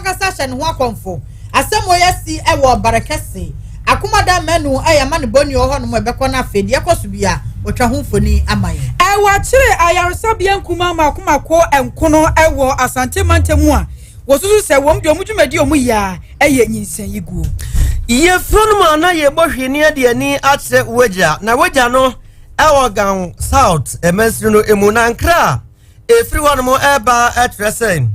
ankasa hye ne ho akonfo asem oyasi e wo barakese akomada menu ayama ne boni ho no mebekọ na afedi ekoso bia otwa ho foni amaye wa kire ayaresabia nkuma makomako enkono ewo asante mantemu a wosusu se wom de omudwumadi omuya eye nyinsan yigu ye funu na ye bohwe ne de ani ate waja na waja no ewo gan south emesri no emunankra efri ho no mo eba atresen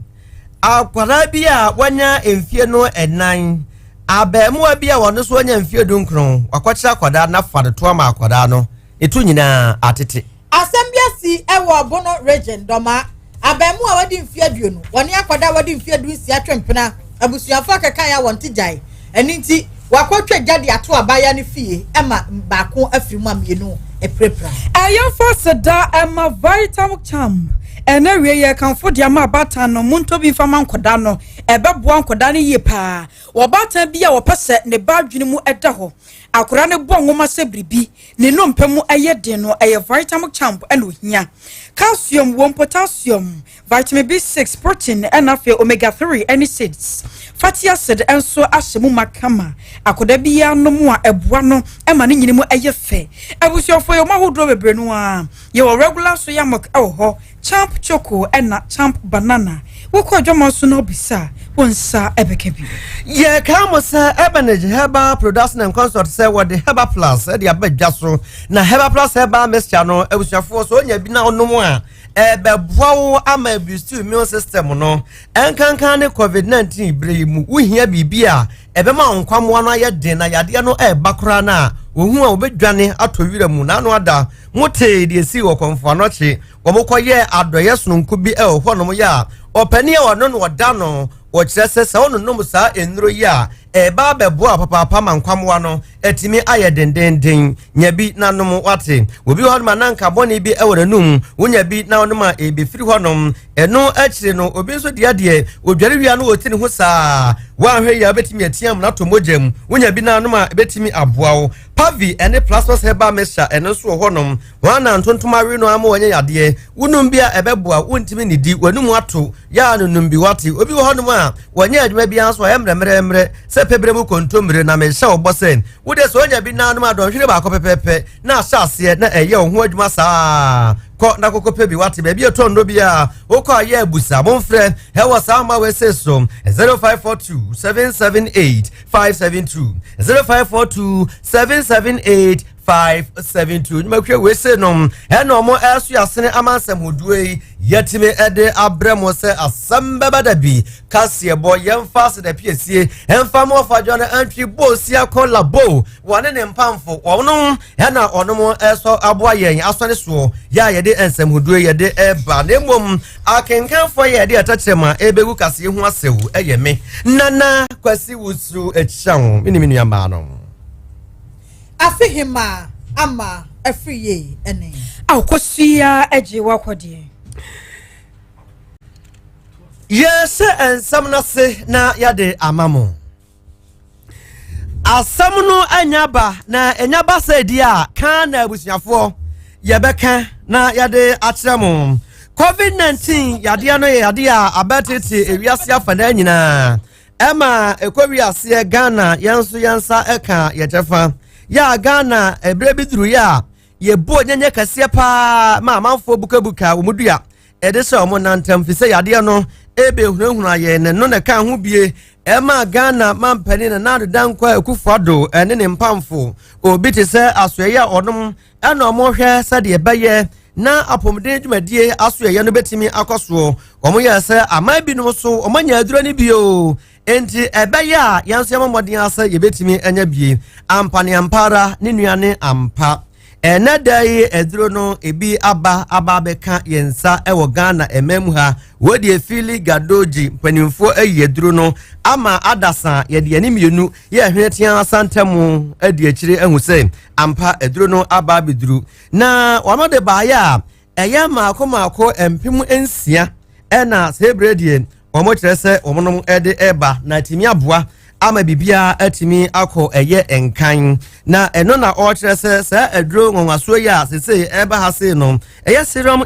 akwara bia wanya emfie no enan abemu bia wono so wanya emfie dunkron wakwakira kwada na fade to ama akwada no etu nyina atete asembia si ewo bono region doma abemu wadi emfie aduonu woni akwada wadi emfie dunsi atwempena abusuafo keka ya wonte jai eni nti wakwatwa gadi ato abaya ne fie ema baako afirimu amienu eprepra ayamfa seda ema vital champ ene wie ye kanfo dia ma batan no munto bi fama nkoda no ebeboa nkoda ne yie pa wo batan bia wo pese ne badwene mu eda ho akora ne bo nwoma se bribi ne no mpemu eye den no eye vital champ ene ohia calcium won potassium vitamin B6 protein and omega 3 any seeds fatty acid enso ahyemu makama akoda bia no mu a eboa no ema ne nyine mu eye fe abusuofo yo mahodro bebre no a ye regular so yamok ho champ choco and champ banana woko adwama so no bisa wonsa ebekebi ye kamosa ebenege heba production and consult say what the heba plus e dia badwa so na heba plus heba mixture no abusuafo so onya bi na onomo a ebeboawo ama boost immune system no enkankan ne covid-19 bremu wohia bibia ebema onkwamwa no ayede na yade no ebakora na ohun a obedwane atowira mu na no ada mote de si wo konfo no che omokoye adoye sononko bi e ho no ya opani e wono no da no wo kyerese se wono no musa enro ya eba beboa papa mankwamwa no etimi aye dendenden nya bi nanom wate obi ho ma nanka boni bi e woranum wonya bi na wono ma ebi firi honom eno akire no obi so de odware wia no otini ho saa wa hwe ya betimi atiam na to mogem wonya bi na anoma betimi aboawo pavi ene plastos heba mesha eno so honom wana ntontomawe no ama wonye yade wonum bia ebeboa wontimi nidi wanum ato ya nonum bi wate obi honom a wonye adwuma bia so emremremre se pebre mu kontomre na mesha obosen wode so wonya bi na anoma adonhwere ba kopepepe na asase na eye ho adwuma saa ko na kokope bi wate ba bi etondo bia woko aye abusa monfre hewa sama we seso 0542 778 572 0542 778 572 nymakwe we se nom eno mo asu asene amansam hodue yetime ede abremo se Asem Beba Dabi kasie bo yemfa se da piesie emfa mo fadwo na antwi bosi akola bo wane ne mpamfo wono ena ono mo eso aboa yen asone so ya yede ensam hodue yede eba na emom akenkanfo yede atachema ebegu kasie hu asewu eyeme nana kwasi wusu echiawo miniminu yamba no afihima ama afriye ene akosia eje wakode yes ensam na se na yade amamo asam no anyaba na enyaba se dia kan na abusuafo yebeka na yade akyeremo covid-19 yade no yade a abetete ewiase afana nyina ema ekowiase Ghana yanso yansa eka yetefa ya Ghana ebre biduru ya ye bo nyenye kase pa ma manfo bukabuka omudua edese omo nantem fise yade no ebe hunahunu aye ne no ne kan ho bie ema Ghana mampani na nado dankwa ekufado ene ne mpamfo obi te se asoye onom ena omo hwe se de beye na apomden dwumadie asoye no betimi akoso omo ye se amabi no so omanya aduro ni bio enti ebeya yanso yamodin asa yebetimi anya bie ampane ampara ne nuane ampa enadai eduro no ebi aba beka yensa ewo Ghana ememu ha wodi efili gadoji panimfo eyeduro no ama adasa yede animyenu ye hwetia asantemu adi akire ehuse ampa eduro no aba biduru na wamode baaya eye maako empemu ensia ena sebredie omo kyerese omonom ede eba na timi aboa ama bibia atimi akọ eye enkan na eno na o kyerese se edro nwanwaso ya sese eba ha se no eye Serum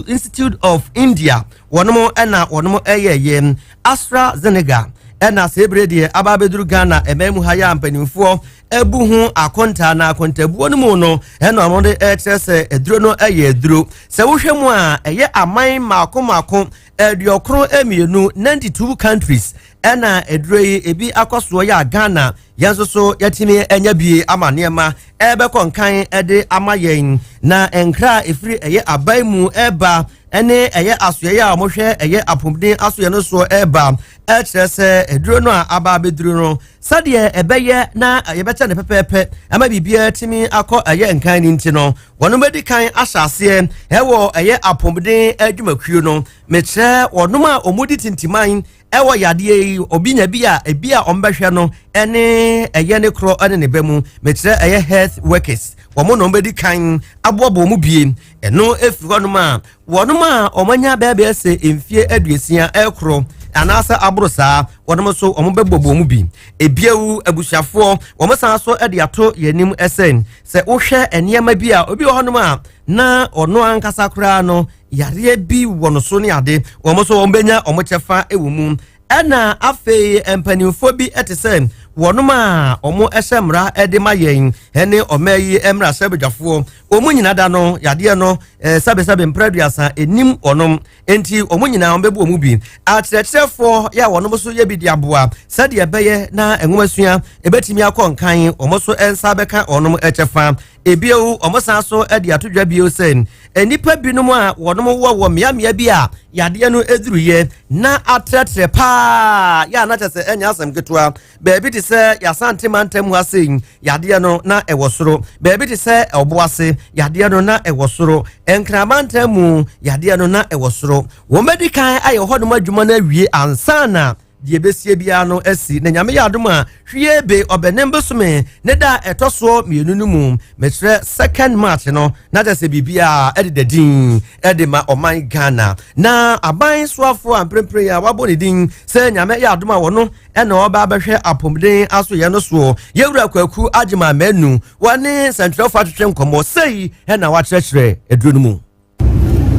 Institute of India wonomo ena wonomo eye AstraZeneca ena sebrede aba beduru Ghana ememu haya mpanimfo ebu hu akonta na akontabuo no mu no ena amode ekyese eduro no eye eduro se wohwemu a eye aman mako ediokro emienu 92 countries ena eduro yi ebi akoso ya Ghana yanso so yatimi enya bi amanema ebe konkan ede amayen na enkra efiri eye aban mu eba ene eye asoye ya mohwe eye apomden asoye no so eba ekyese eduro no aba beduru no sade ebeye na yebecha ne pepepe ama bibia timi akọ eye nkan ni nti no wono medikan asase ewo eye apomden adwumakuo no meche wonom a omudi tintiman ewo yade yi obinya bia ombehwe no ene eye ne kro ene ne bemu meche eye health workers womo no medikan abobo mu bie eno efiri wonom a wonom a omanya bebe ese emfie aduesia ekro anasa abrosa wonom so omobebobo mu bi ebiewu abusiafo womosan so ede ato yanim esen se wohwe enema bi a obi wonom a na ono ankasa kra no yare bi wono so ne ade womoso wombenya omochefa ewumu ena afei empanimfo bi etese wonom a omo esemra ede mayen ene omayi emra sebedwafo omu nyina da no yade no sabe mpraduasa enim onom enti omu nyina ombebu omu bi atrechefo ya wonom so ye bi diaboa sade ebeye na enwomasua ebetimi akonkan omo so ensa beka onom echefa ebiewu omosan so ede atodwa bio sen enipa binom a wonom wo miamia bi a yade no eduruye na atretre pa ya na chese enya asem ketwa beebi ti se ya Asante mantem hasen yade no na ewosoro beebi ti se oboase yade no na ewosoro enkramantamu yade no na ewosoro wo medikan aye hodom adwuma na wie ansana die besie bia no asi na nyame yadom a hwie be obenem besume ne da etoso mienu no mu metre 2nd March no na jase bibia ededadin edema oman Ghana na aban soafo amprempre ya wabone din se nyame yadom a wono ena oba behwe apomden aso ye no so yewura kwaku agima manu wone central fatwe nkomo sei ena wa kyerkyere eduro no mu.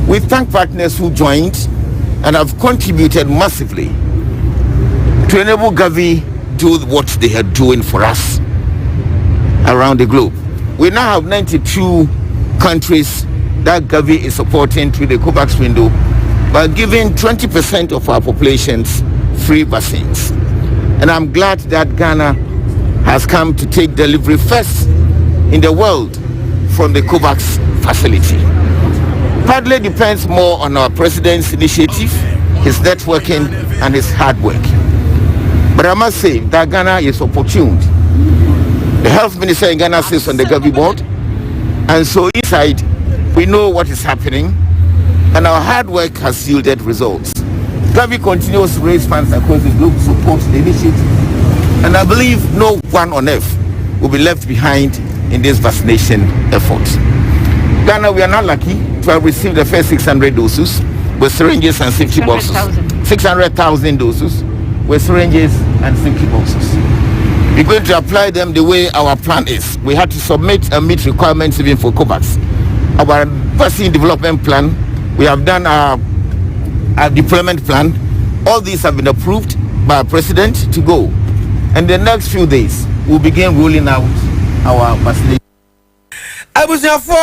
We thank partners who joined and have contributed massively to enable Gavi do what they are doing for us around the globe. We now have 92 countries that Gavi is supporting through the COVAX window by giving 20% of our populations free vaccines. And I'm glad that Ghana has come to take delivery first in the world from the COVAX facility. Partly depends more on our president's initiative, his networking and his hard work. But I must say that Ghana is opportuned. The health minister in Ghana sits on the Gavi board, and so inside we know what is happening, and our hard work has yielded results. Gavi continues to raise funds across the globe to support the initiative, and I believe no one on earth will be left behind in this vaccination effort. Ghana, we are not lucky to have received the first 600 doses with syringes and safety boxes. 600,000 doses with syringes and safety boxes. We're going to apply them the way our plan is. We had to submit and meet requirements even for COVAX. Our vaccine development plan, we have done our deployment plan. All these have been approved by our president to go. And the next few days, we'll begin rolling out our vaccination. Abusiafo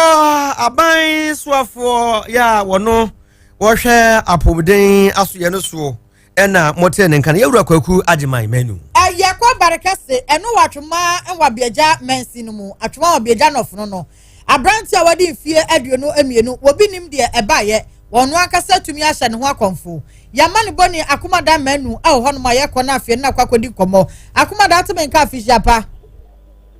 aban soafo ya wono wohwe apomden asoye no so ena mote ne nkan yewura kwaku agiman menu yakwa barekase eno watwoma enwa biaja mensi no mu atwoma wa biaja nofo no abranti a wadi mfie aduonu emienu wobi nim de ebaye wono akasa tumi ahye ne ho akonfo yamane boni akomada menu a ho no ma ye kona afie na kwakodi komo akomada ateme nka afisiapa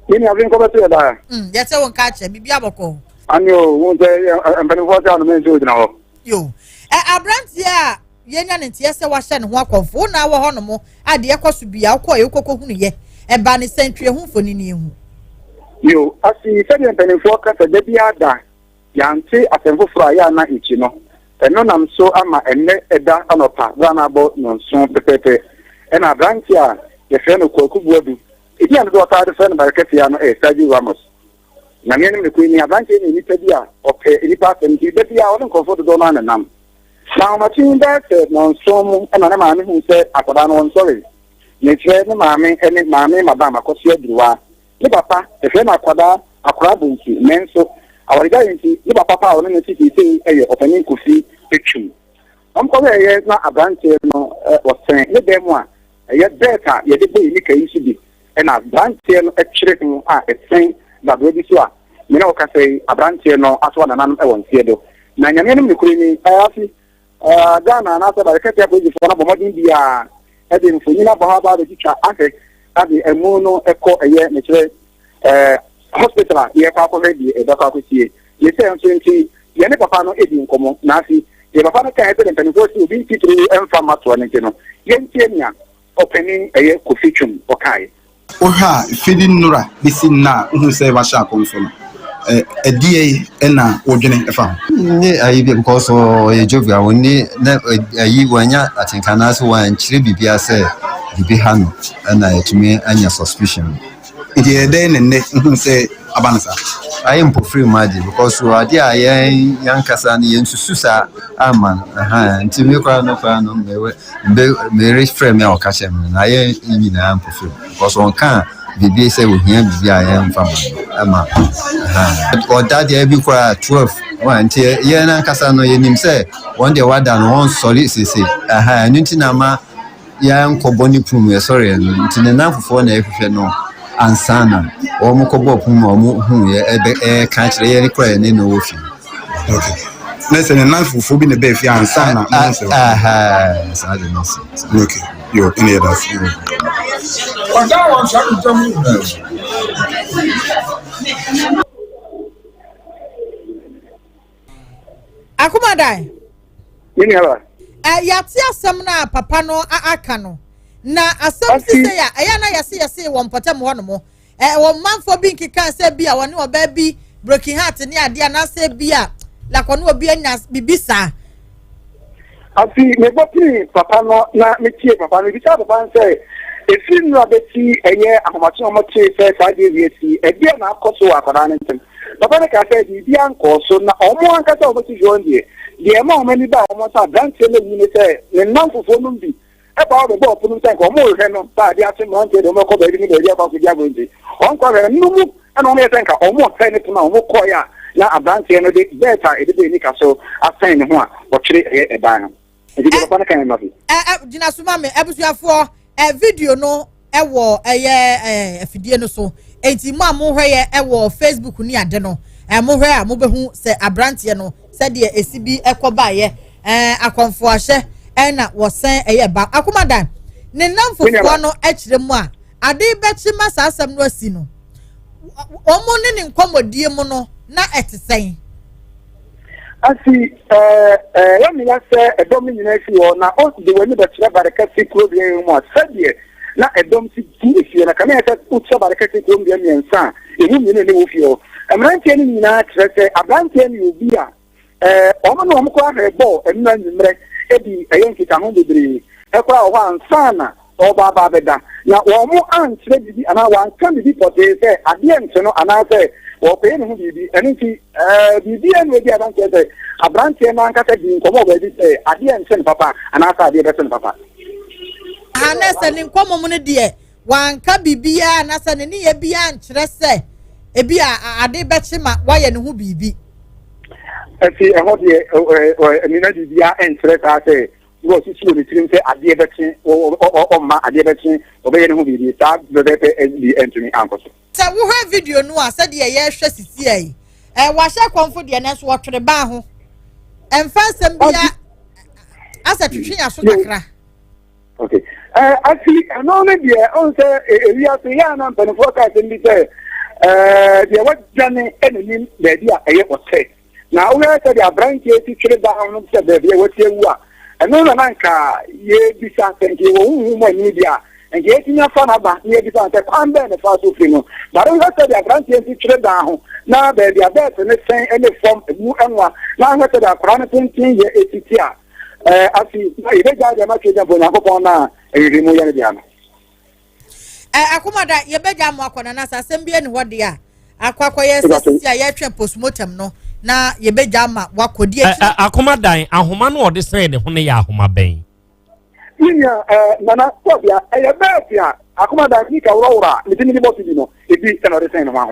Yini avin ko beto da. Yete won ka che bibia boko. Anyo won se empani fo ta no men so dina ho. Yo. Abranti a yenya ne tie se wa hye ne ho akonfo na wo ho no mo ade ekoso bia akọ ekoko hunu ye. Eba ne sentwe hu foni ne hu. Yo, asi se de empani fo ka se de bia da. Yante asemfo fura ya na ichi no. Eno nam so ama enne eda anopa wana bo no so pepepe. Ena abranti a ye fe no kwaku buadu. If you are not a friend of Marketia, Sergio Ramos. Namian, the Queen, Avante, in Italia, or any part, and he bet you are uncomfortable to go on and none. Now, Martin that said, no, some and a man who said, Aquadano, I'm sorry. ne kyerɛ ne maame madam akɔsi aduruwa ne papa ehwɛ na akwadaa bonki menso awarga yinti ne papa pa ono ne titi sei ɛyɛ ɔpanin kofi etwum ɔmkɔbɛ ɛyɛ na abrante no ɔsɛn ne dɛm a ɛyɛ bɛɛta yɛde bɔ yi ka yi so bi ɛna abrante no ɛkyerɛ ho a ɛsɛn dabɔ bi so a mena ɔkasa yi abrante no aso nananom ɛwɔ nsie do na nyame no mekuri ni afi Ghana na sɛ ba kɛtɛ apolisifoɔ no bɔ mmɔden bi a ɛde mfonyin abɔ ha ba bɛtwitwa ahɛ ade ɛmu no ɛkɔ ɛyɛ ne kyerɛ hospital a yɛkɔ akɔhwɛ deɛ ɛbɛkɔ akɔsie yɛsɛ nso nti yɛne papa no ɛdi nkɔmmɔ na afi yɛ papa no kae sɛ de mpanimfoɔ sɛ obi ntitiri ɛmfa matoɔ no nti no yɛntie nea ɔpanin ɛyɛ kofi twum ɔkaeɛ wohwɛ a fidi nnora bɛsi nna wohu sɛ ɛbahyɛ akɔmfo no ɛdeɛ ɛna wodwene ɛfa ho ne ayi bi because ɔyɛ jovia wɔne na ayi wanya atenkana so wankyerɛ bibia sɛ bibi ha no ɛna yɛtumi anya suspicion nti ɛdɛn ne nnɛ wohu sɛ aba no saa ayɛ mpɔfiri mu agye because adeɛ a yɛnkasa no yɛnsusu saa ama no nti mekora no mere frɛ me a ɔka kyɛ me na ayɛ nyinaa mpɔfiri because ɔnka bibi sɛ ohia bibi a yɛmfa ama ɔda deɛ bi koraa 12 nti yɛn ankasa no yɛnim sɛ wɔn deɛ wada no wɔn sɔre sese ɛno nti na ma yɛnkɔbɔ ne pum yɛsɔre no nti ne nan fofoɔ na yɛhwehwɛ no ansana wɔn kɔbɔ pum a wɔn hu yɛ ka kyerɛ yɛn koraa ne na wɔ fi okay na sɛ ne nan fofoɔ bi na bɛɛ fi ansana na sɛ saa de no si okay yo ɛne yɛda se ɔda wɔn sɛ ntam Akumadai. Minela. Yati asem na papa no aka no. Na asem si se ya eya na yase won potem ho no mo. Won manfo bi nkika se bia woni oba bi broken heart ni ade na se bia la kono obi anya bibisa. Afi me bopi papa no na me tie papa no bi sa papa say efi no abeti eye ahomachi o mo tie se sa de wiesi e bia na akoso akwara ntem. Papa ne ka say bi anko so na omo anka sa obeti join die ma o mani ba omo sa branch le ni say ne nan fofo no bi e ba o be bo punu say ko mo hwe no ba dia ase mo ante do mo ko ba bi ni ba dia ba ko dia go nti on ko re no mu e no me say ka omo say ne tuna omo ko ya na abranche no de beta e de be ni ka so asan ne ho a o kire e ba no nti papa ne kan ma bi jina suma me ebusuafo video no wo afidie no so enti mo amhwe ye wo Facebook ni ade no mohwe a mo behu se abrante no se de esibi ekoba ye akonfo ahye na wosen ba akomadan ne namfofo no akire mu a ade bechi masa asem no asi no omo ne nkomodie mu no na etesen asi ya mi ya se edom nyina fi o na o de wani be tira baraka si Krobea mu asadie na edom si fi na kana ya se utsa baraka si Krobea mi ensa ehu mi ne wo fi o amrantie ni nyina tira se abrantie ni obi a omo no omo ko ahebo enna nyimre ebi eyenkita ho bebre ekora o ansana o baba beda na omo antire bibi ana wanka bibi pote se ade nche no ana se o pe ne ho bibi enti bibi en we bi abrantie se abrantie na anka se bi nkomo ba bi se ade nche papa ana sa ade bese papa ana se ni nkomo mu ne de wanka bibia na se ne ye bia nkyere se ebi ade beche ma waye ne ho bibi ati eho de ni na bibia enkyere sa se wo si si ni tirim se ade beche o ma ade beche obeye ne ho bibi sa bebe di entumi ankoso se wo hwe video no a se de ye hwe sisi ai wa hye konfo de na so wotwere ba ho emfa nsem bia asa twitwe aso kakra okay asi no ne de on se area se ya na mpanfo ka se ndi se de wa jane enim de dia eye ote na wo ya se de abranche ti twere ba ho no se de dia wote wu a eno na nanka ye bisa senke wo hu mo ni dia enke etinya fa na ba ye bisa se kwambe ne fa so fi no ba ro se de abranche ti twere ba ho na be dia bet ne sen ene form mu enwa na ho se de akra ne tintin ye etiti a asi na ibe jaje ma ke jambo na ko na eri mu ye dia no akomada ye beja mo akona na sa sembie ne hode a akwakoye sesi a ye twen postmortem no na ye beja ma wakodi akomadan ahoma no ode sen ne ho ne ya ahoma ben Inya nana Krobea befia akoma da ni ka wura ni tini bo tidi no ebi se no de sen no ma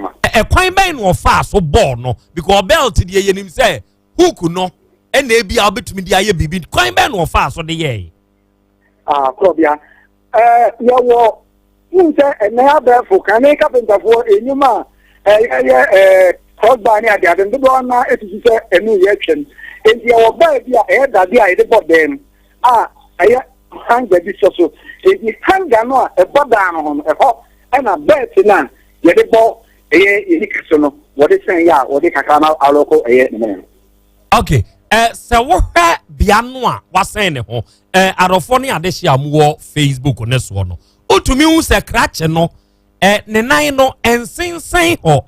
kwan ben no fa so ball no because belt de ye nim say hook no e na ebi a betumi de aye bibi kwan ben no fa so de ye Krobea ya wo nse na ya befo kan e carpenter fo enyuma crossbar ni ade ade do na etisi se enu ye twen enti ya wo ba bia dade a de bodem aya hanga bi so enti hanga no e boda no ho e ho na bet na ye de bo ye ni kaso no wo de sen ya wo de kaka na aloko ne okay se wo hwe bia no a wasen ne ho arofo ne ade hia mu wo Facebook ne so no otumi hu se krache no ne nan no ensensen ho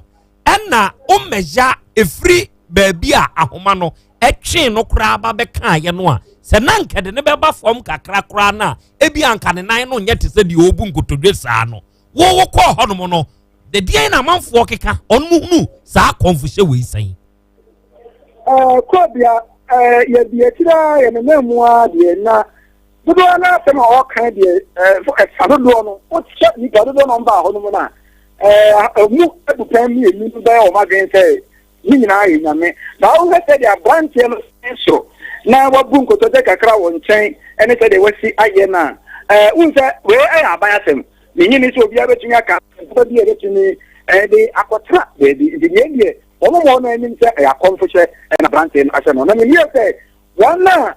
na o meja efri baabi a ahoma no etwe no kra ba be kan ye no a se nanka de ne be ba fom kakra kra na ebi anka ne nan no nyete se de obu nkotodwe saa no wo ko hono no de dia na manfo keka onu nu saa konfushe we san Krobea ye bi etira ye ne mu a de na dodo na se ma o kan de sano do no o che ni dodo no ba hono mo na mu edupan mi emi do ba o ma gen se ni nyina ye nyame na o se de abranche no so na wabu nkoto de kakra wo nchen ene se de wasi aye na unse we aban asem ni nyini so obi abetumi aka ko bi ebetumi de akotra de de omo mo na enim se ya konfushe na branche no asem no ni se wana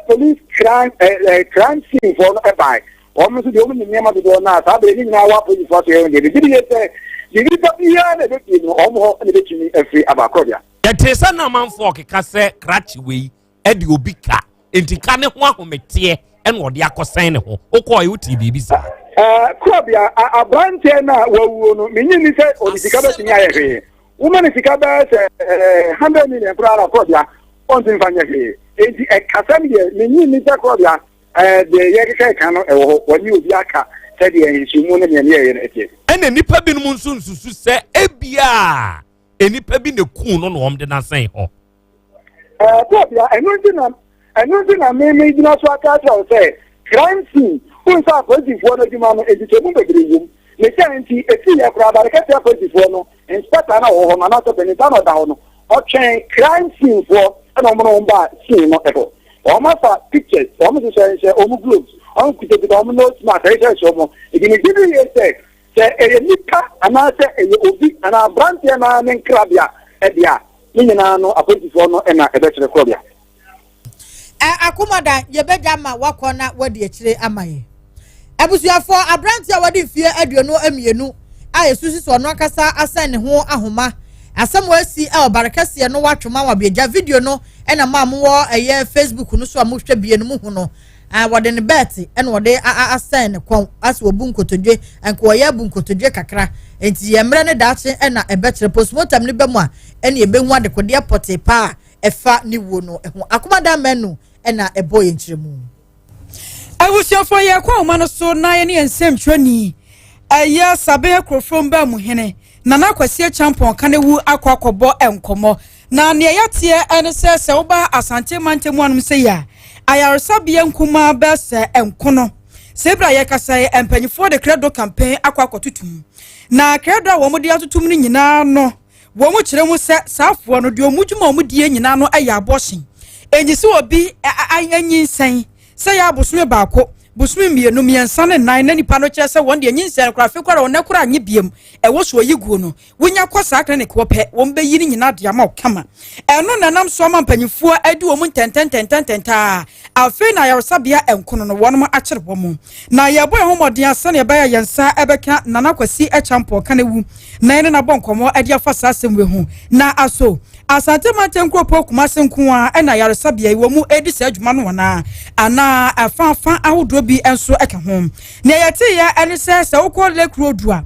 police crime scene for no by omo so de omo ni nyama do na sa be ni na wa police for so de bi se de bi to ya na de bi no omo ne betumi afri Krobea yetesa na manfo keka se krachi we edi obi ka enti ka ne ho ahomete ene ode akosan ne ho okọ e uti bibi sa Krobea abranche na wawuo no menyini se odisika be tinya ye hwe woman sika be se 100 million kura Krobea on tin fanya hwe enti kasam de menyini se Krobea de ye keka ka no ewo woni obi aka se de enhyimu ne ne ye ne ete ene nipa bi no nsunsusu se ebia enipa bi ne ku no no om de na san ho Krobea enu na me dina so aka say crime scene unsa police for no dima no editemu bebre yum ne senti eti ya kura ba ka tia police for no inspector na wo ho na so benita no da ho no o twen crime scene for na mo ba scene no eto o ma fa pictures o mo se o mo globes o ku te o mo no smart e se mo e ni bibi ye se e nika ana se e obi ana brand na ne Krobea e dia ni nyina no police for no e na e be kire Krobea akumada yebeja ma wakona wadi echire amaye abusuafo abranti a wadi fie aduonu amienu a yesusi so no akasa asan ne ho ahoma asem wasi e obarakase no watwoma wa beja video no e na ma mo eye Facebook no so amuhwe bie no mu hu no wade ne bet e na wade asan ne kon as wo bunkotodwe enko ye bunkotodwe kakra enti ye mre ne daache e na ebetre postmortem ne bemu a e na ebehu adekode pote pa efa ni wo no eho akumada menu na eboye nchiremu awusiafo ye kwa uma no so na ye ne ensem twani aya sabe krofrom ba mu hene na na kwase champion kanewu akwakobo enkomo na ne yatie ene se woba asante mantemu anum se ya ayaresabie nkuma ba se enkono sebra ye kasa empanyifo de credo campaign akwakotutum na credo wo mu de atutum ni nyina no wo mu kiremu se safo no de omudwuma omudie nyina no aya abortion enyisi obi anyin se ya bosume baako bosume mienu miensa ne nan na nipa no kire se won de anyinsen kora fe kora won kora anye biem e wo so yiguo no wonya kwasa clinic wo pe won be yiri nyina de ama okama eno nanam so ma mpanyifo adi wo mu tententententa afi na yaresabia enkono no won ma akire bo mu na ye boy homoden asa ne ba ya yensa ebeka nanakwasi e champion kanewu na ene na bonkomo adi afasa asemwe hu na aso asante matenkropo kumase nku a na yaresabia wo mu edi se adwuma no wana ana afafa ahodo bi enso eka ho na yete ya ene se wokọ Lake Road a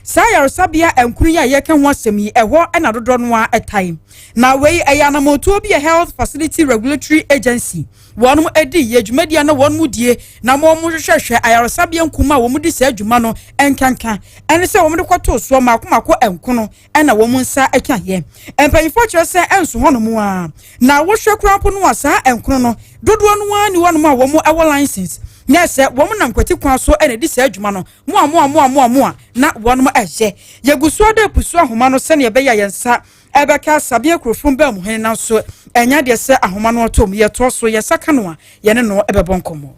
sa yaresabia enkuru ya yeke ho asemi eho na dodo no a etai na wei eyanamoto bi health facility regulatory agency wonum edi yedwumadia na wonum die na mo mo hwehwehwe ayaresabia nkuma wo mu di sa adwuma no enkanka ene se wo mu de kwato so makomako enkono na wo mu nsa eka ye empanyifo kire se enso honom a na wo hwe krampo no asa enkono no dodo no a ni wonum a wo mu ewo license nya se wo mo nam kwati kwan so ene di se adwuma no mo na wonom ehye yeguso da pusu ahoma no se ne be ya yensa ebeka sabia krofum ba mu hene na so enya de se ahoma no tom ye to so ye saka no a ye ne no ebebon komo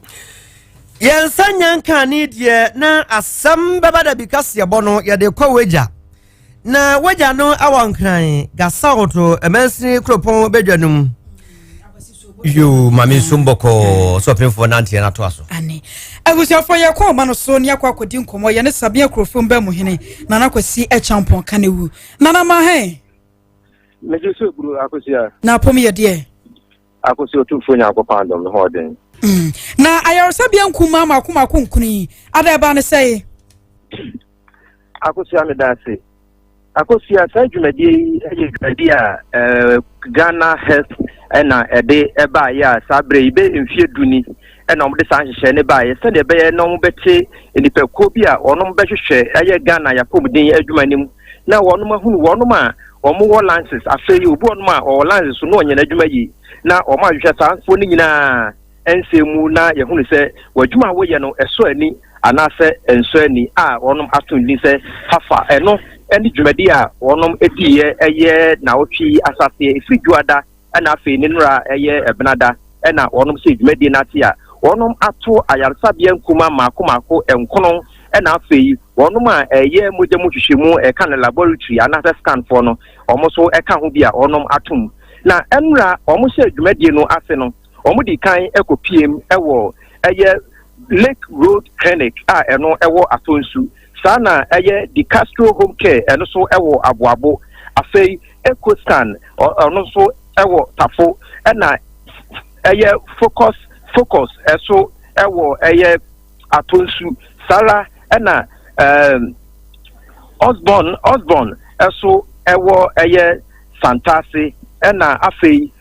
yensa nyanka ni de na Asem Beba Dabi kase bono ye de kwa weja na weja no awankran gasa oto emansi kropon bedwanum yo mami sumboko so penfo nantie na to aso ani abusiafo ye kwa ma no so ne akwa akodi nkomo ye ne sabia krofum ba mu hene na na kwasi e champon kanewu nana ma he meje so buru akosia na pom ye de akosia otumfo nya akopandom no hoden na ayarosabia nkuma makuma kunkuni ada ba ne sei akosia me dase akosia sa dwumadi dwumadi a Ghana Health ena ede eba ya sabre ibe mfie duni ena omde san hye ne ba ye se de be no mo bete enipa ko bi a onom be hwehwe aye Ghana ya pomden adwumanim na wonom ahunu wonom a omo wo lances afei obu onom a o lances no onye na adwuma yi na omo ahwehwe sanfo ni nyina ensemu na ye hunu se wadwuma wo ye no eso ani anase enso ani a wonom atun se hafa eno eni dwumadi a wonom etiye eye na otwi asase efidwada na afi ne nura eye ebnada na wonom se dwumadi na tia wonom ato ayarsabia nkuma makomako enkono na afi wonom a eye mojemu hwehwemu e kan laboratory another scan for no omo so e ka ho bia wonom atom na enura omo se dwumadi no ase no omo di kan ekopiem ewo eye Lake Road Clinic eno ewo atonsu sana eye di Castro Home Care eno so ewo aboabo afei eco scan ono so ewo tafo na eye focus eso ewo eye atonsu sara na Osborne eso ewo eye Santase na afei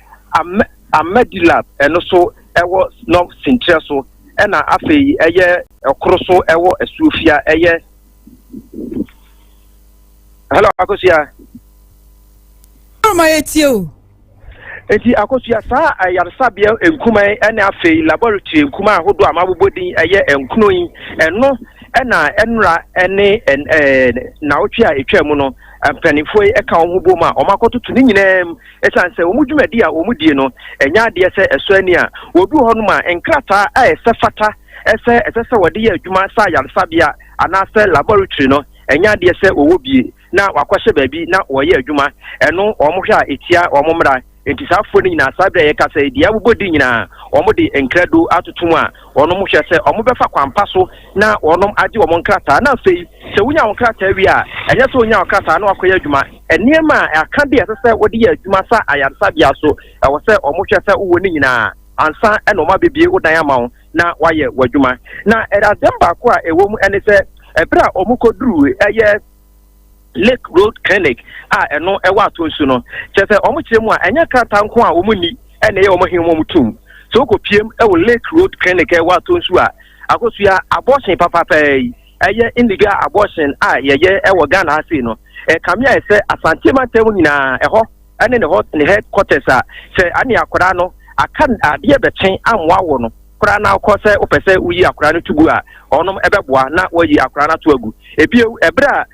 Amedilab eno so ewo no Sintreso na afei eye okroso ewo Esufia eye hello akosia ma etio enti akosia sa ayarsabia enkuman na afei laboratory enkuman ahodo amabobodin eye enkunoyi eno na enra ene na otwi a etwam no mpanifo eka wo bom a omakototo ni nyinam esanse omudwumadi a omudie no enya de se eso ani a odu ho no ma enkrata a esefata ese wode ya adwuma sa yarsabia anase laboratory no enya de se owobie na wakwahye baabi na woye adwuma eno omohwe a etia omomra entisafo ni nyina sabra ye kasa dia bobodi nyina omode enkrado atotum a onom hwe se omobefa kwampa so na onom age omon krata na fei se wunya won krata wi a enye se wunya won krata na wakoye adwuma eniema aka de se wode ye adwuma sa ayarsabia so wo se omohwe se wo ni nyina ansa eno ma bebie udan amawo na waye wadwuma na edazemba ko a ewo mu ene se ebra omukoduru eye Lake Road Clinic eno ewa atonsu no chese omo kiremu a enya krata nko a omuni ene ye omo hemu mutum so ko piem ewo Lake Road Clinic ewa atonsu a akosua abortion papa eye illegal abortion ye ewo Ghana ase no kamia ese Asante matem nyina eho ene ne hot ne headquarters a se ani akora no akan ade bechen amwa wo no kora na akose opese uyi akora no tugu a onom ebeboa na wayi akora na to agu ebie ebra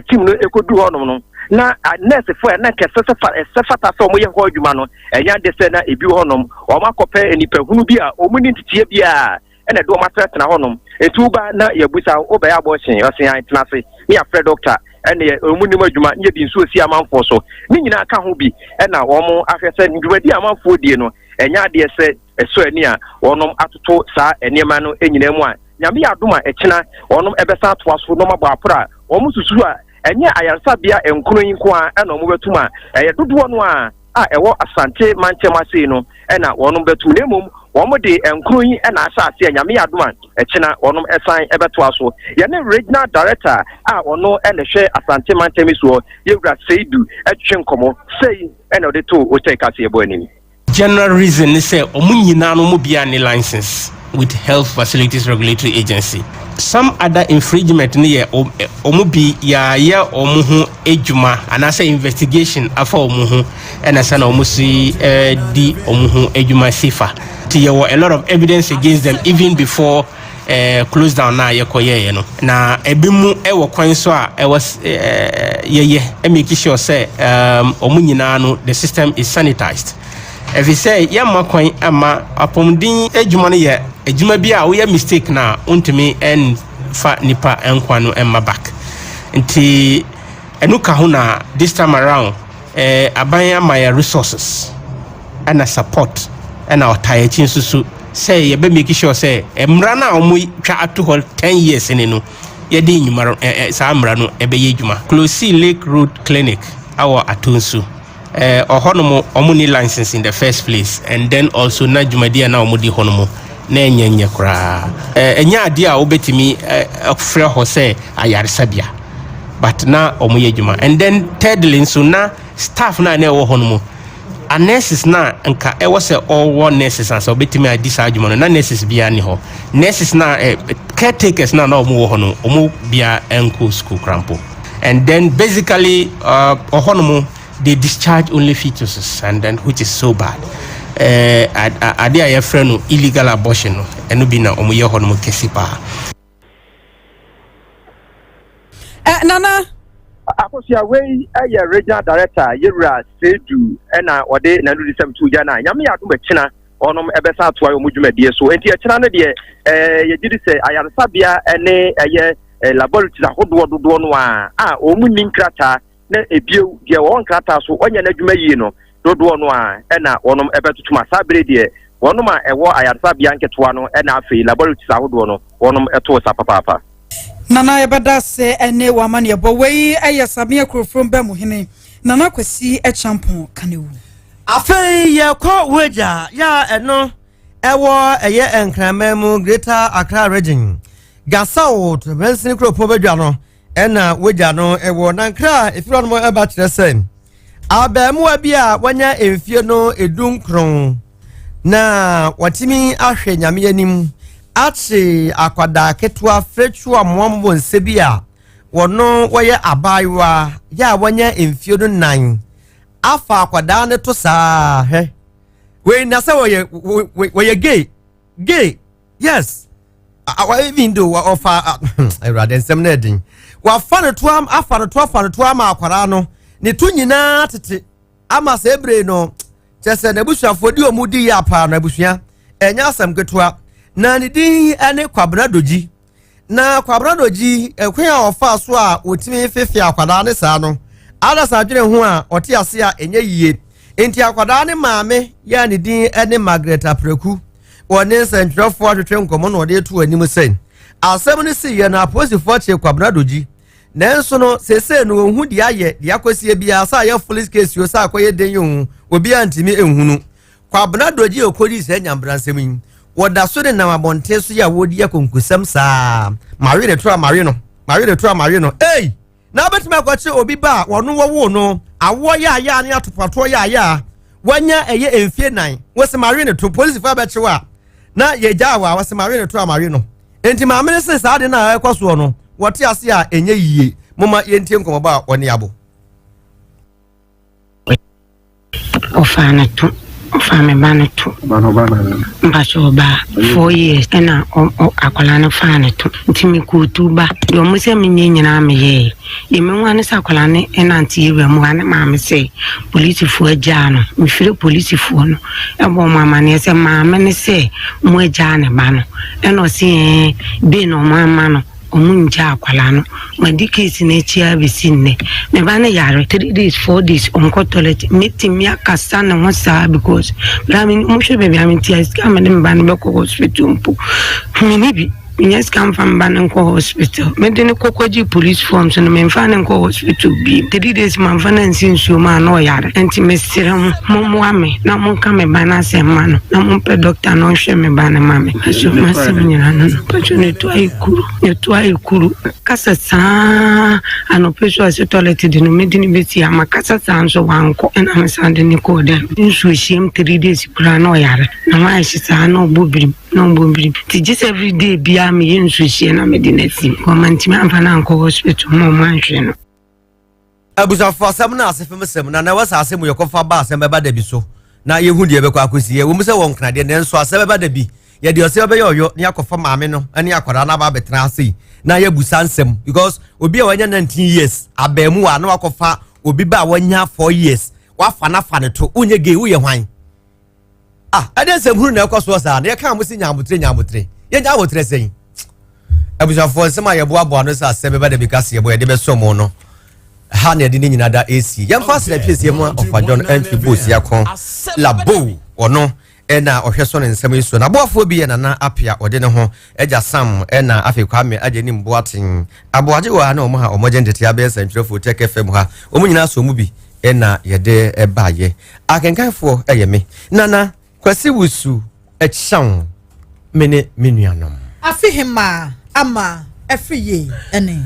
team no ekodu honom no na nurse for na kesefata so mo ye ho adwuma no enya de se na ebi honom o makope enipa hunu bi a omuni titie bi a ene do matrete na honom etuba na yabusa obe ya abortion osen antenase me afre doctor ene omuni madwuma nye bi nso osi amanfo so ni nyina ka ho bi ena wo mo ahwese ndwadi amanfo die no enya de se eso ani a wonom atoto saa enema no enyina mu a nyame adoma ekina wonom ebesa atoaso no mabɔ apora womu susu a enye ayarsabia enkunoyin ko a ena omo betuma eye dodo no a ewo Asante manchemase no ena wonom betum nemum womo de enkunoyin ena asase nyame adoma ekina wonom esan ebetoaso ye ne regional director ono ena hwe Asante manchemiso yewura Seidu etwe nkomo sei ena de to o take ase ebo anim. General reason is say omunyina no mo bia ni license with Health Facilities Regulatory Agency. Some other infringement near omubi ya omuhu ejuma anasa investigation afa omuhu ena sana omusi di omuhu ejuma sifa. There were a lot of evidence against them even before close down na yekoye no na ebimu ewo kwan so a was make sure say omunyina no the system is sanitized. If you say yamma kwan ama apomdin ejuma no ye ejuma bia we mistake na untimi en fa nipa enkwano emma back nti enuka ho na this time around abanya my resources and a support and our tie chin susu say ye be make sure say emra na omu twa ato 10 years ni no ye di nyuma sa amra no ebe ye djuma Close Lake Road Clinic our atonsu ohonomo omuni license in the first place and then also na djumadi na omudi honomo na enyenye kra enya ade a obetimi frɛ ho sɛ ayaresabia but na omoye djuma and then thirdly so na staff na na ɛwɔ honomo a nurses na nka ɛwɔ sɛ all nurses and so obetimi adi sa djuma na nurses bia ni ho nurses na caretakers na omo ho no omo bia enko school crampo and then basically honomo they discharge only fetuses and then which is so bad. Ade a yɛfrɛ no illegal abortion no ɛno bi na ɔmo yɛ hɔ no mo kɛsi paa. Nana akosia wei ɛyɛ regional director Yewura Sedu ɛna ɔde na ndu disem tu gya na nyame yɛ adom akina ɔnom ɛbɛsa atoa ɔmo dwumadie so enti akina no deɛ yɛgye sɛ ayaresabea ɛne ɛyɛ laboratories ahodoɔ dodoɔ no a ɔmo nim krata na ebiew deɛ wɔn krata so ɔnyɛ n'adwuma yie no dodo no a ena wonom ebetutuma sabre de wonom a ewo ayarsa bia nketoa no ena afei laboratories ahodo no wonom eto sa papa Nana yebada se ene wa mane yebo wei ayasame akrofrom ba mu hene Nana kwasi echampon kanewu afei ye kwa weja ya eno ewo eye enkramamu Greater Accra region Gasaut bensin kropo badwa no ena weja no ewo nankra efiro no eba kire sen abemu abia wanya emfie no edunkron na watimi ahwe nyame anim achi akwada ketua frechu amwambo nsebia wono woye abaywa ya wanya emfie no nan afa akwada ne to saa he we na se woye gay yes even though wa offer erade nsem na edin wa fa ne to am afa ne to ama akwara no ne tu nyina tete ama se ebre no chese na busuafo di omudi ya pa na busua enya asam ketua na ne din ene kwabra doji na kwabra doji ekwen a ofa so a otimi fefe akwada ne saa no ada sa dwene ho a ote ase a enye yie enti akwada ne maame ya ne din ene Margaret Apreku woni sentwefo atwetwe nkomo no de to anim sen asem ne si ye na posifo che kwabra doji nenso no sese no ohu di aye di akosie bia sa ya police case yo sa akoye den yo obi antimi ehunu kwabna doji okodi se nyambransem yin woda so de na mabonte so ya wodi akonkusam sa mari de tro no eh na betima kwache obi ba wono wo no awo ya ne atopato ya wanya eye emfie nan wose mari ne to police fa ba chewa na ye jawa wose mari ne tro no enti ma amene se sa de na ekwaso no wote ase a enye yie moma yentie nkomoba woni abo ofana me bana to mbaso ba 4 years ena akwala na fana to ntimi kutuba do mo se menye na me ye de me wane sa akwala ne ena nti ewa mu ane ma me se police fu agya no me fire police fu no ebo mama ne se ma me ne se mu agya ne ba no ena o se be no mama no omunja akwala no madikesi na chia bisinne me ba ne yare 3 days 4 days onko toilet meeting me akasa na wasa because brami mo hwe baby am tia ska me ba ne be ko hospital mpo me ne bi yes come from Bananko hospital me de ne kokoji police forms no me fa ne ko hospital bi 3 days man fa na nsinsu ma no yare enti me siram mo ame na mo ka me ba na se ma no na mo pe doctor no hwe me ba na ma me so ma se me nyina no pacho ne to ai kuru kasa sa ano peso ase toilet de no me de ne beti ama kasa sa so wanko na me sande ne ko de nsu hiem 3 days kura no yare na ma shi sa no bobiri no bombri ti just every day bia me yensu hie na me di natim komantima amfa na anko hospital mo manhwe no abusa for asem na asefem sem na wasa asem yekofa ba asem beba dabi so na yehu de bekwa akosi ye wo mse won kna de nenso asem beba dabi ye de ose be yoyo ne akofa maame no ane akwara na ba betra ase na ye busa nsem because obi a wanya 19 years abemu wa na akofa obi ba wanya 4 years wa fa na fa ne to unye ge wo ye hwan ade nsem huru na ekoso sa na ye kan musi nyamotre ye nyamotre sen abusa for nsem a ye bo abo no sa asem beba dabi kase ye bo ye de be so mo no ha na de ni nyina da AC yam fast na piece mu of John entry boss ya kon labo ono na ohweso ne nsem iso na boafo bi na na apia ode ne ho eja sam na afekwa me aje ni mboaten aboaje wa na omo ha omoje ndete abe sentrefo teke fem ha omo nyina so mu bi na yede ebaye akenkanfo me nana kwasi wusu echam mene menuanom afihima ama efriye ene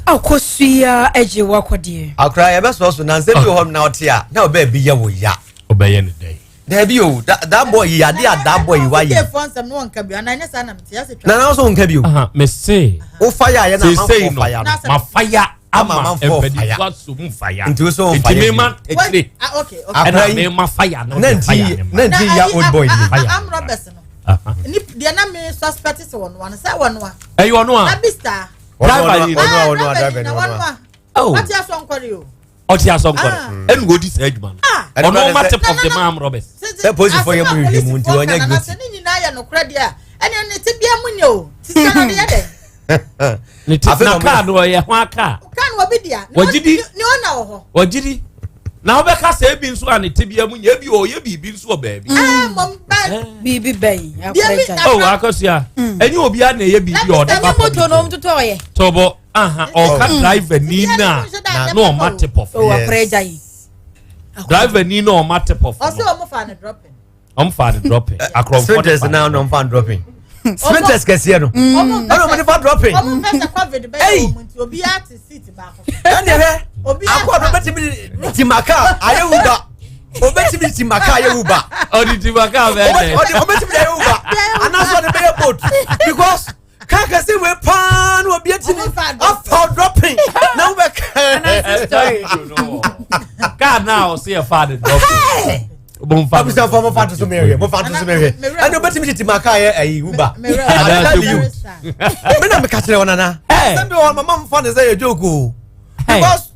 akosuya eje wakode akra ye be so na nsem bi ho na otia na oba bi ye wo ya obeye ne dey there be o that boy ya dey that boy wa ye no nka bi ana nyesa na mtia se na na so nka bi o me say o fire ye na ma fire ama fire so mu fire nti so fire nti me ma ekire okay ana me ma fire no nanti ya old boy am Roberts no ni dia na me suspect se won wan say won wa eh won wa abista driver oh what you so nkori o oti asonkore en go dis edman ono ma tip of the man Roberts say position for you mu nti onya good ni nyina ya no kra dia ene ne tibia mu ne o sika no de ya de ni tip na car no ye ho aka kan wo bi dia ni ona wo ho wajidi na obeka say bi nso ani tibia mu nye bi o ye bi nso baabi mom ba bibi bay oh akosia eni obi a na ye bi o de ba moto no mtoto ye tobo o ka driver ni na no ma tip off o apreja yi driver ni no ma tip off o say o mo fa na dropping fa the dropping across sprinters now no fa dropping sprinters kese no no mo fa dropping o mo fa covid be o mo nti obi at seat ba ko ande he obi akwa beti bi timaka ayuba obeti bi timaka ayuba odi timaka be obeti bi ayuba anaso de be boat because kaka say we pan obi atimi after dropping now we God now see a father dropping Mo fa to so me and obeti bi timaka ayuba me na me ka kire wonana sembe won mama mfa ne say joke because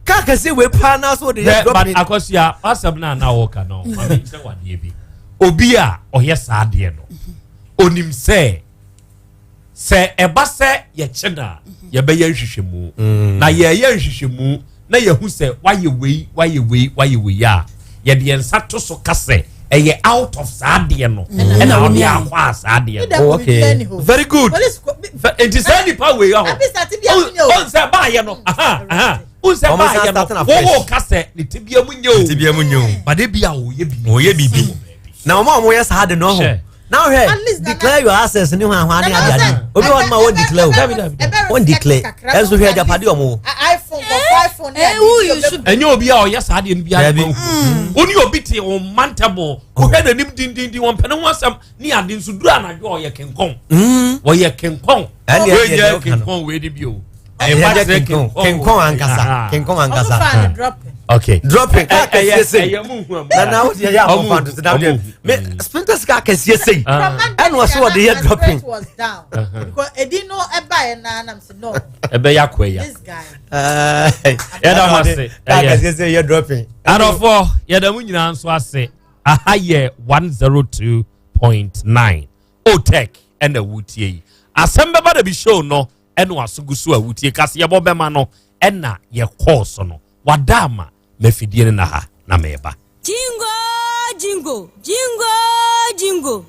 kaka say we pan now so the but akosia asem na woka no mami se wade bi obi a ohye saade no onim se eba se ye chena ye be ye hwehwemu na ye hwehwemu na ye hu se waye wei ya ye de ensa to so kase eye out of saade no na woni akwa saade no okay very good it is any power we are on se ba ye no aha unse ba ye no wo kase ni tibia munyo but e bia wo ye bibi na omo ye saade no ho now here declare your access ni hwan hwan ni ade obi won ma won declare enso here japade omo iPhone enyo obi a o ye saade ni bia oni obi te o mantable o he nanim din won pene ho asam ni ade nso duru anadwo o ye kenkon wo ye kenkon we ye kenkon we di bio kenkon ankasa okay dropping say na what you ya for to down there me sprinters ka kese say and was what the head dropping was down because edino eba na am say no ebe ya kweya this guy ya da mase kese say you dropping arofo ya da mu nyina nso ase aha ye 102.9 Otech and the wutie Asem Beba Dabi show no eno asugusu a wutie kase ye bobema no ena ye course no wadama mefidie na ha na meba jingo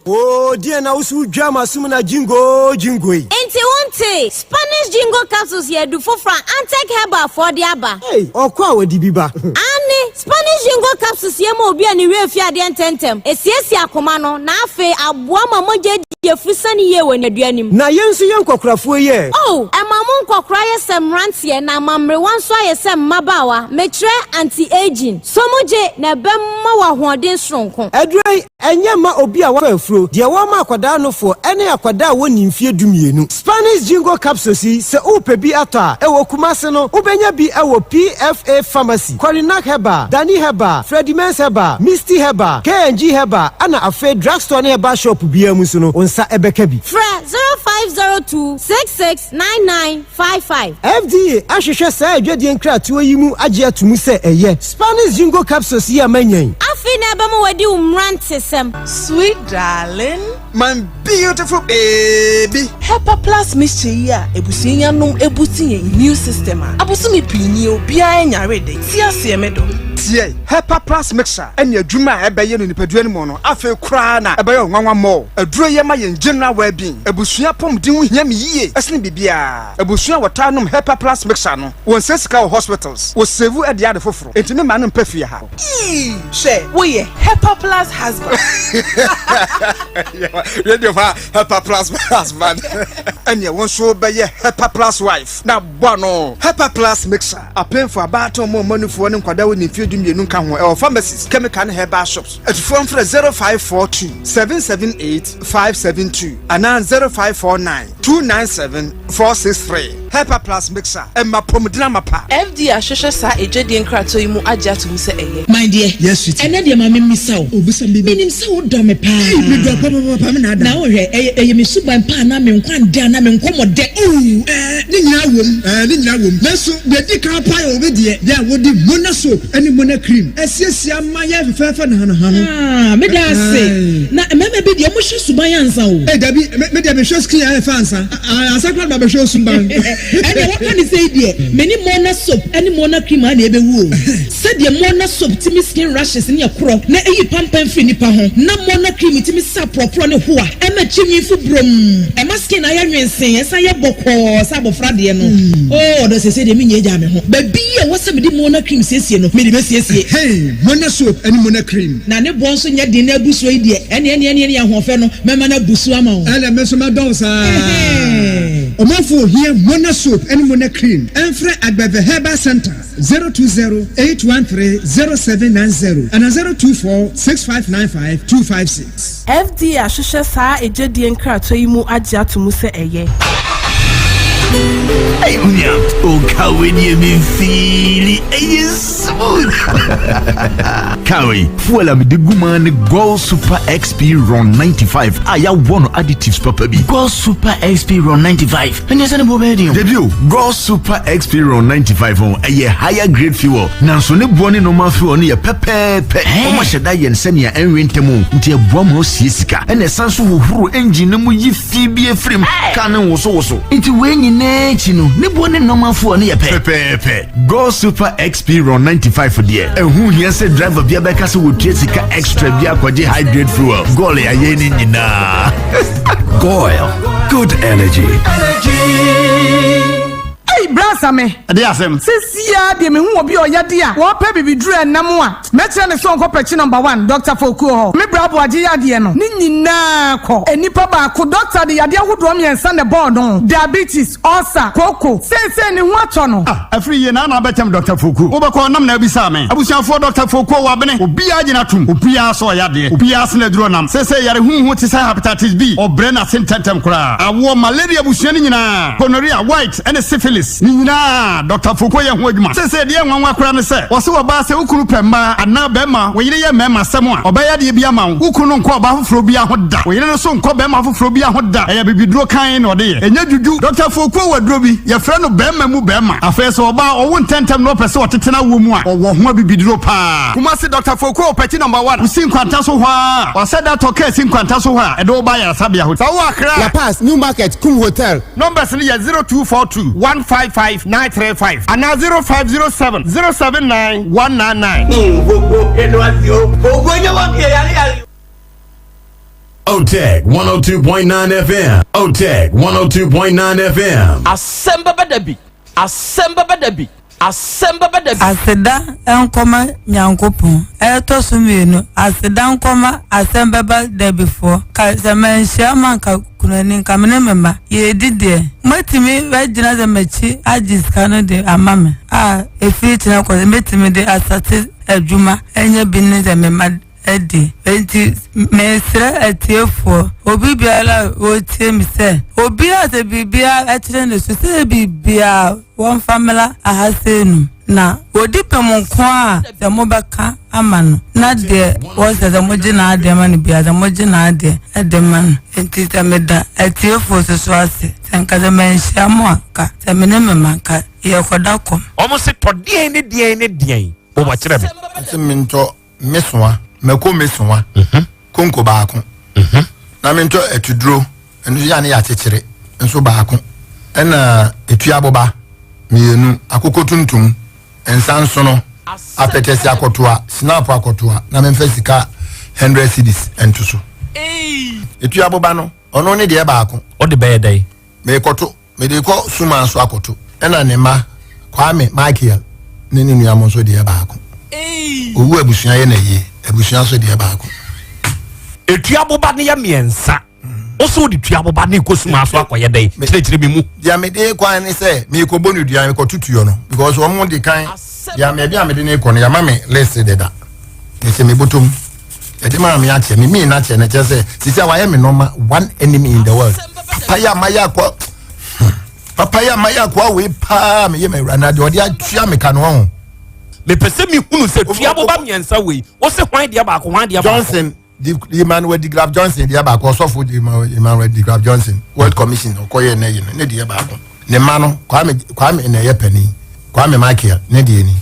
oh die na usu dwama sum na jingo enti wonte Spanish jingo capsules ye du for Antec herbal for the aba hey okwa wadi biba ani Spanish jingo capsules ye ma obi ani we fi ade ententem esiesi akoma no na afe aboa ma moje ye fusani ye wɔ n'aduanim na yensu ye nkwakrafo ye oh emamu nkokra ye sem rantie na mamre wanso ye sem mabawa metre anti aging somuje na bemma wa hoden sonko adrai enye ma obi a wa afuro de wo ma akwada no fo ene akwada woni mfie dumienu Spanish Jingo capsules se upe bi ata ewo kumase no ubenya bi ewo PFA pharmacy Corinac Heba Dani Heba Freddy Mens Heba Misty Heba KNG Heba ana afa drugstore ne heba shop bi amusu no onsa ebeka bi fra 0502669955 FDA ahwehwe sa adwade nkratoa yimu age atumu se eye Spanish Jingo capsules ye amanyan afi na bemu wadi umrantesem Sweet darling, my beautiful baby. Hepa Plus mixture ya ebusinya nom ebuti immune system a abusumi pinyi obia enya rede ti ase medo tie Hepa Plus mixture enya adwuma ebeye no nipadua ni mo no afa kura na ebeye nwanwa mo aduro ye ma ye general well-being ebusua pomden hu hia me yie esne bibia ebusua wota nom Hepa Plus mixture no won sesika hospitals wo save e dia de foforo entime ma no mpafia ha she wo ye Hepa Plus husband radio fa Hepa Plus husband enya won so beye Hepa Plus wife na bono Hepa Plus mixture apen for about mo manufo ne nkwada woni fi dumienu nka ho e pharmacies chemical and herbal shops at from 0542 778 572 and 0549 297 463 Hepa Plus mixer Emma Pomodina Mapa FD ahwehwe sa ejedi nkrato yi mu agya tum se eye my dear yes sweet ene de ma misa o obusam bi minim se wo do me pa me do pa me na da na wo hwe eye me suban pa na me nkwan de na me nkomode ni nyina wom na so de di ka pa yo be de ya wodi mona soap eni mona cream esiesia ma ya fefe na hano me da se na meme bi de mo hwe suban ansa o dabi me de me hwe skin ya fa ansa asakra ba be hwe suban ene what can you say there many mona soap any mona cream na ebe wu said the mona soap timi skin rashes ni akro na eyi pampan fi nipa ho na mona cream timi sa propro ne ho a e ma chimi fu brom e ma skin na ya nwensen esa ye bokọ sa bofra de no oh do se de mi nyeja me ho ba bi e wo se me di mona cream siesie no me di be siesie hey mona soap any mona cream na ne bon so nya de na abuso yi de ene ya ho fe no me ma na busu ama o ele me so ma don sa omafo here mona soap and mona cream Enfre Agbeve Herbal Center 020-813-0790 and 024-6595-256 FD ahwehwe sa ejedi nkrato yi mu agya tum se eye Hey, Unyam, Kawi, you feel smooth. Kawi, fuel am the Guman Gold Super XP Ron 95. I have one additives, Papa B. Gold Super XP Ron 95. And yes, I'm medium. Debut Gold Super XP Ron 95 on a higher grade fuel. Now, so no bonnie no more fuel near Pepe. Almost a day and send your engine temu into a bomb Sisika and a sense of engine no more ye Phoebe frame. Cannon was also into when you chino ne bone normal for ne pepe go super XP Ron 95 for there and who here said driver bia beka so would sika extra bia kwaje hydrate fuel goal ya yeni nyina Goil good energy Hey brasa me ade asem sisia de me hu obi oyade a wo pa bibiduru enam a metre ne so nko pechi number 1 Dr. Foku ho me brabo age yade no ni nyina ko enipa ba ko doctor de yade ahodo miensa ne board no diabetes ulcer koko se ni hu ato no afri ye na betem Dr. Foku wo be ko nam na bisa me abusiafo Dr. Foku wa bene obi agina tum obi aso yade obi asne duro nam se yare hu ti sa hepatitis B obre na sententem kura awo malaria busuani nyina gonorrhea white and syphilis Nina, Dr. Fukoya Wigma. Say, dear one wakran say, was so about Ukuru Pemba, and now Bema, we ye mema someone, obey the Biama, Ukunu Koba Frobia Hoda, we never soon Kobema Frobia Hoda, I be draw kind or day, and yet you do Dr. Fuko Drobi, your friend of Bema Mubema, a face or bar or 1 10 time no person or Tena Wuma, or what be dropa. Who must say Dr. Fuko, petty number 1, who sing Quantasoha, or said that okay, sing Quantasoha, and all by a Sabia Hotel. La Paz, New Market, Kum Hotel, numbers 0242 155-935 and now 0507 079 199. OTEC 102.9 FM. OTEC 102.9 FM. Asem Beba Dabi. Asem Beba Dabi. Aseda enkoma nyankopon. Eto sumienu. Aseda enkoma Asem Beba Dabi fo. Ka semenhia manka kunani kamene mema. Ye dide. Matimi wajina za mechi ajiska no de amame. Efi tina kwa metimi de asate adwuma enye binne za mema edi. Enti mesra atiefo. Obi biala otie mi se. Obi ate bibia atire ne so se bibia one family ahasenu na odipe monko a de mobeka amano na de was the mojina ade man bia the mojina ade man enti tameda atiefo so ase senka de menhia mo aka temene memanka ye koda kom omo se todie ne die o ba kire me minto meswa meko meswa konko baako na minto etudro enu ya ne ya chekere enso baako ena etua boba mienu akoko tuntum ensanso no apetesi akotoa snap akotoa na memfa sika 100 cedis entuso etua boba no ono ne de baako o de be dai me koto me de ko suma so akoto ena ne ma Kwame Michael ne ne nuamo so de baako owu abusua ye na ye abusua so de baako etua boba ne ya miensa also the tuaboba ne kosuma so akoye dai kire mi mu dia me de kwan ne se me ko bonu dua me ko tutuyo no because wo mo de kan dia me bia me de ne ko no ya ma me less de da me se me botom e de ma me ache me na che ne che se sisi wa ye me normal one enemy in the world papaya maya kwa we pa me ye me rana de odi atua me kan ho me pese mi hunu se tuaboba miensa we wo se hwan dia ba ko hwan dia ba Johnson the Emmanuel de Graf Johnson dia ba ko so for Emmanuel de Graf Johnson World Commission ko ye na ye no ne dia ba ko ne ma no Kwame na ye pani Kwame Michael ne dia ni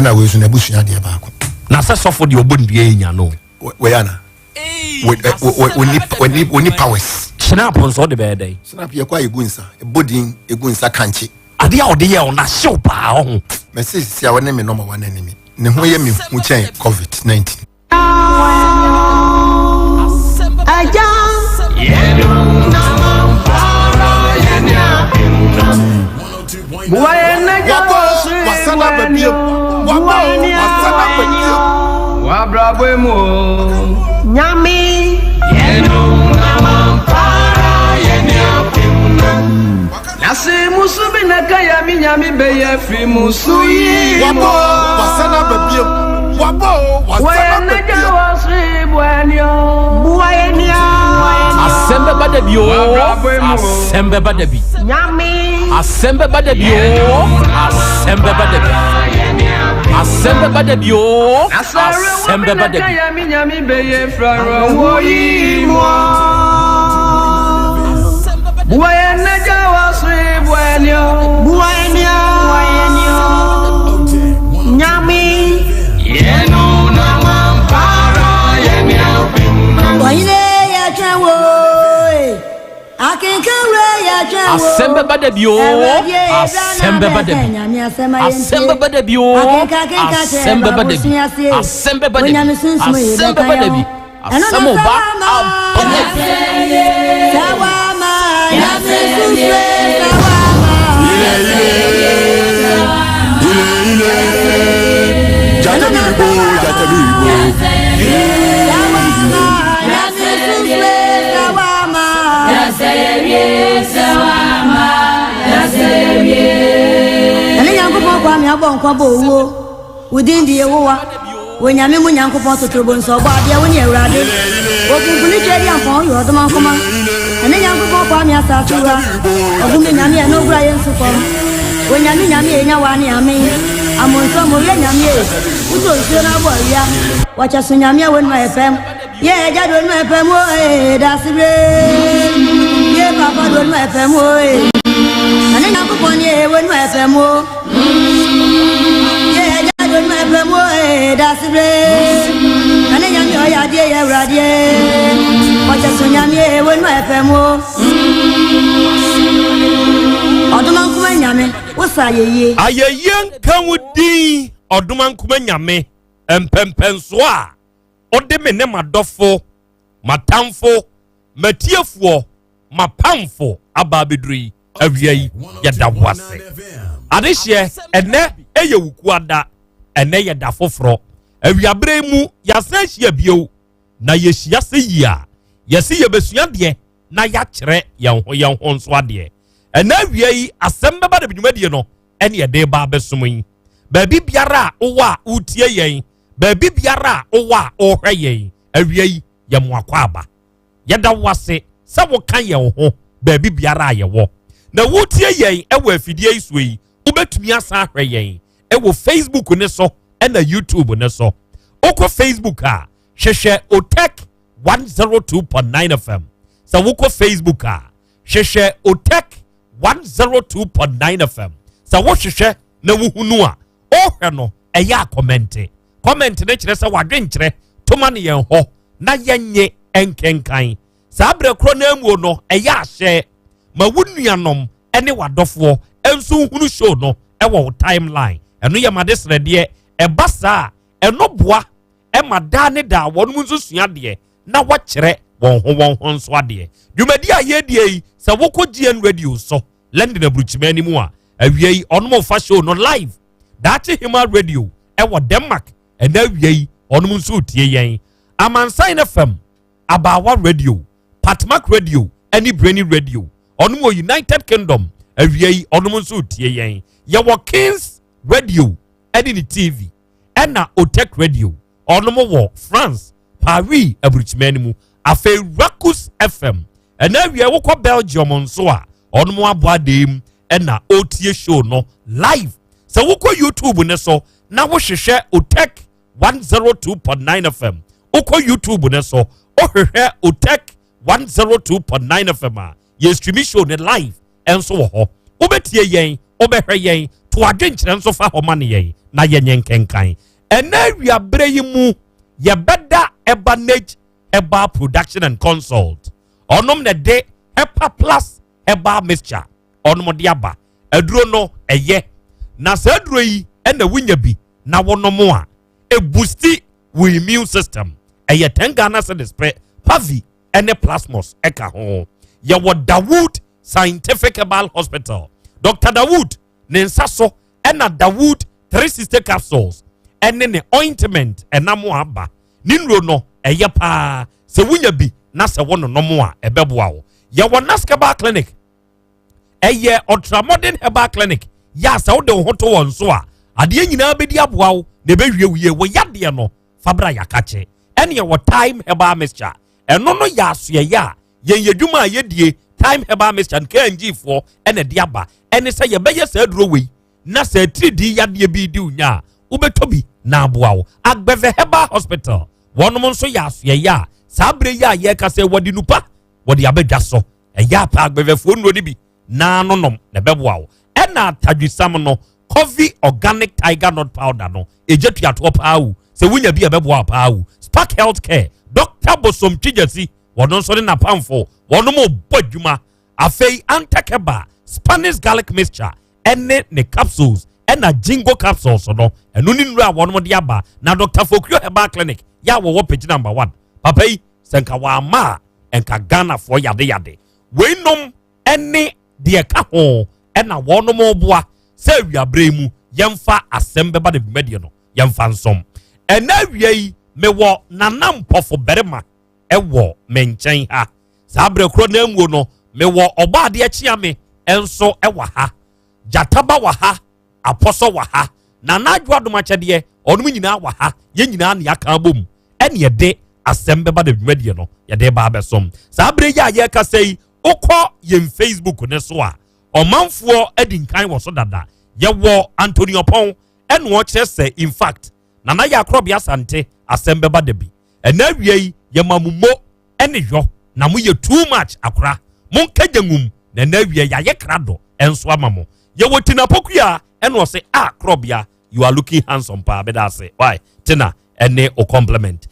na we so na busua dia ba ko na se so for the obondua enya no we yana we ni powers snap on so de be dai snap ye kwa egunsa ebodin egunsa kanche ade a ode ye ona show pa ho me say sia we ne me number one enemy ne ho ye me hu chen COVID-19 Nasi musubi nakaya minyami beye fi musuyi wasana babie wabo wasana babie Asem Beba Dabi Asem Beba Dabi Asem Beba Dabi Asem Beba Dabi Asem Beba Dabi Asem Beba Dabi minyami beye fra woyi mo buene jawasri buenio nyami yeno na mampara yenio Oile ya chawo akinkawe ya chawo Asem Beba Dabi Asem Beba Dabi Asem Beba Dabi Asem Beba Dabi Asem Beba Dabi Asem Beba Dabi Asem Oba Sawama ya sesuse sawama Jatamibo Kwame abon bo wo within the yewa wonyame mu nyankopon totrobo nso bo abia woni awurade ogunkuni twedi ampon yo do man koma ene nyankopon Kwame asasuwa ogunme nyame no bra yensu kom wonyame nyame enya wani ame amonso mo ye nyame uzo nso na bo ya wacha so nyame wonu efem ye eja do nu efem o dasibre ye papa do nu efem o ene nyankopon ye wonu efem o dasibre ane nyame oya die ye wrade wacha so nyame wonu efemo oduman kuma nyame wosa yeye ayeyen kan wudi oduman kuma nyame empempenso a ode me ne madofo matamfo matiefuo mapamfo aba beduri awia yi yɛda wase adehye ene eye wukuada ene yɛda foforo awiabre mu yasa hia bio na yɛhyia se yia yɛse yɛbesua de na yɛakyerɛ yɛn ho nso ade ene awia yi Asem Beba Dabi dwumadie no ene yɛde ba besom yi baabi biara owa utie yɛn baabi biara owa ohwɛ yɛn awia yi yɛmoakwa aba yɛda wase sɛ woka yɛn ho baabi biara yɛwɔ na wotie yɛn ɛwɔ afidie yi so yi wobɛtumi asa ahwɛ yɛn ɛwɔ Facebook ne so ɛna YouTube ne so wokɔ Facebook a hwehwɛ Otek 102.9 FM sɛ wokɔ Facebook a hwehwɛ Otek 102.9 FM sɛ wohwehwɛ na wohunu a ɔhwɛ no ɛyɛ a comment ne kyerɛ sɛ wadwenkyerɛ toma ne yɛn hɔ na yɛnye ɛnkenkan saa berɛ koro na amuo no ɛyɛ ahyɛ ma wo nuanom ɛne wadɔfoɔ ɛnso hunu show no ɛwɔ wo timeline ɛno yɛ made srɛdeɛ ɛba saa ɛno boa ɛma daa ne daa wɔn mu nso sua deɛ na wɔkyerɛ wɔn ho nso adeɛ dwumadi a yɛdie yi sɛ wokɔ GN radio so London aburukyima anim a awia yi ɔnom fa show no live daakye Hima radio ɛwɔ Denmark ɛna awia yi ɔnom nso tie yɛn Amansan FM Abawa radio Patmak radio ɛne Brainy radio ɔnom wɔ United Kingdom awia yi ɔnom nso tie yɛn yɛwɔ Kings radio ɛne ne TV ɛna Otek radio ɔnom wɔ France Paris aburukyima anim afei Rakus FM ɛna awia wokɔ Belgium nso a ɔnom aboa dem ɛna otie show no live sɛ wokɔ YouTube ne so na wohwehwɛ Otek 102.9 FM wokɔ YouTube ne so wohwehwɛ Otek 102.9 FM a yɛ streaming show ne live ɛnso wɔ hɔ wobɛtie yɛn wobɛhwɛ yɛn to adwenkyerɛ nso fa hɔ ma ne yɛn na yɛnyɛ nkenkan ɛna awiaberɛ yi mu yɛbɛda Ebanage Herbal Production and Consult ɔnom ne de Hepa Plus Herbal Mixture ɔnom de aba aduro no ɛyɛ na saa aduro yi ɛna wunya bi na wɔnom a ebusti wo immune system ɛyɛ 10 Ghana cedis pɛ Pavi ɛne Plasmos ɛka ho yɛwɔ Dawood Scientific Herbal Hospital Dr. Dawood ne nsa so ɛna Dawood 360 capsules ɛne ne ointment ɛnam aba ne nuro no ɛyɛ paa sɛ wunya bi na sɛ wɔnonom a ɛbɛboa wo yɛwɔ Naskaba Clinic ɛyɛ ultramodern herbal clinic yɛ sɛ wode wo ho to wɔn so a adeɛ nyinaa bɛdi aboa wo na ɛbɛwie wie wo yadeɛ no fabra yɛakakye ɛne yɛwɔ time herbal mixture ɛno no yɛ asoɛyɛ a yɛn yɛdwuma a yɛdie time herbal mixture nkangyifoɔ ɛna de aba ɛne sɛ yɛbɛyɛ saa aduro wei na sɛ tiridi yadeɛ bi di wo nya a wobɛtɔ bi na aboa wo Agbɛvɛ Herbal Hospital wɔnom nso yɛ asoɛyɛ a saa berɛ yi a yɛka sɛ wɔde nupa wɔde abɛdwa so ɛyɛ apa agbɛvɛfoɔ nnuro no bi na nonom na bɛboa wo ɛna atadwisam no Coffee Organic Tiger Nut Powder no ɛgya tuatoɔ paa wo sɛ wonya bi a bɛboa paa wo Spark Healthcare Dr. Bosom Twigasi wɔno nso ne napamfo wɔnom bɔ adwuma afei Antakeba Spanish Garlic Mixture ɛne ne capsules ɛna Jingo capsules no ɛno ne nnuro a wɔnom de aba na Dr. Fokrio Herbal Clinic yɛ a wɔwɔ page number 1 papa yi sɛ nka wɔama a nka Ghanafoɔ yade weinom ɛne deɛ ka ho ɛna wɔnom boa sɛ awiaberɛ mu yɛmfa Asem Beba Dabi dwumadie no yɛmfa nsom ɛna awia yi mewɔ nanampɔfo berima ɛwɔ me nkyɛn ha saa berɛ koro na amuo no mewɔ ɔbaadeɛ kyea me ɛnso ɛwɔ ha Jataba wɔ ha Apɔsɔ wɔ ha na n'adwo adomakyɛdeɛ ɔnom nyinaa wɔ ha yɛn nyinaa ne aka bom ɛne yɛde Asem Beba Dabi dwumadie no yɛde ba abɛsom saa berɛ yi a yɛkasa yi wokɔ yɛn Facebook ne so a ɔmanfoɔ adi nkan wɔ so dada yɛwɔ Antonio Pɔn ɛne ɔkyerɛ sɛ in fact Nana Yaw Asante Asem Beba Dabi ɛna awia yi yɛma mo mo ɛne yɔ na mo yɛ too much akora mo nkagya ngum na ɛna awia yɛayɛ krado ɛnso ama mo yɛwɔ Tina Pokua ɛne ɔsɛ Krobea you are looking handsome pa bɛda ase why Tina ɛne o compliment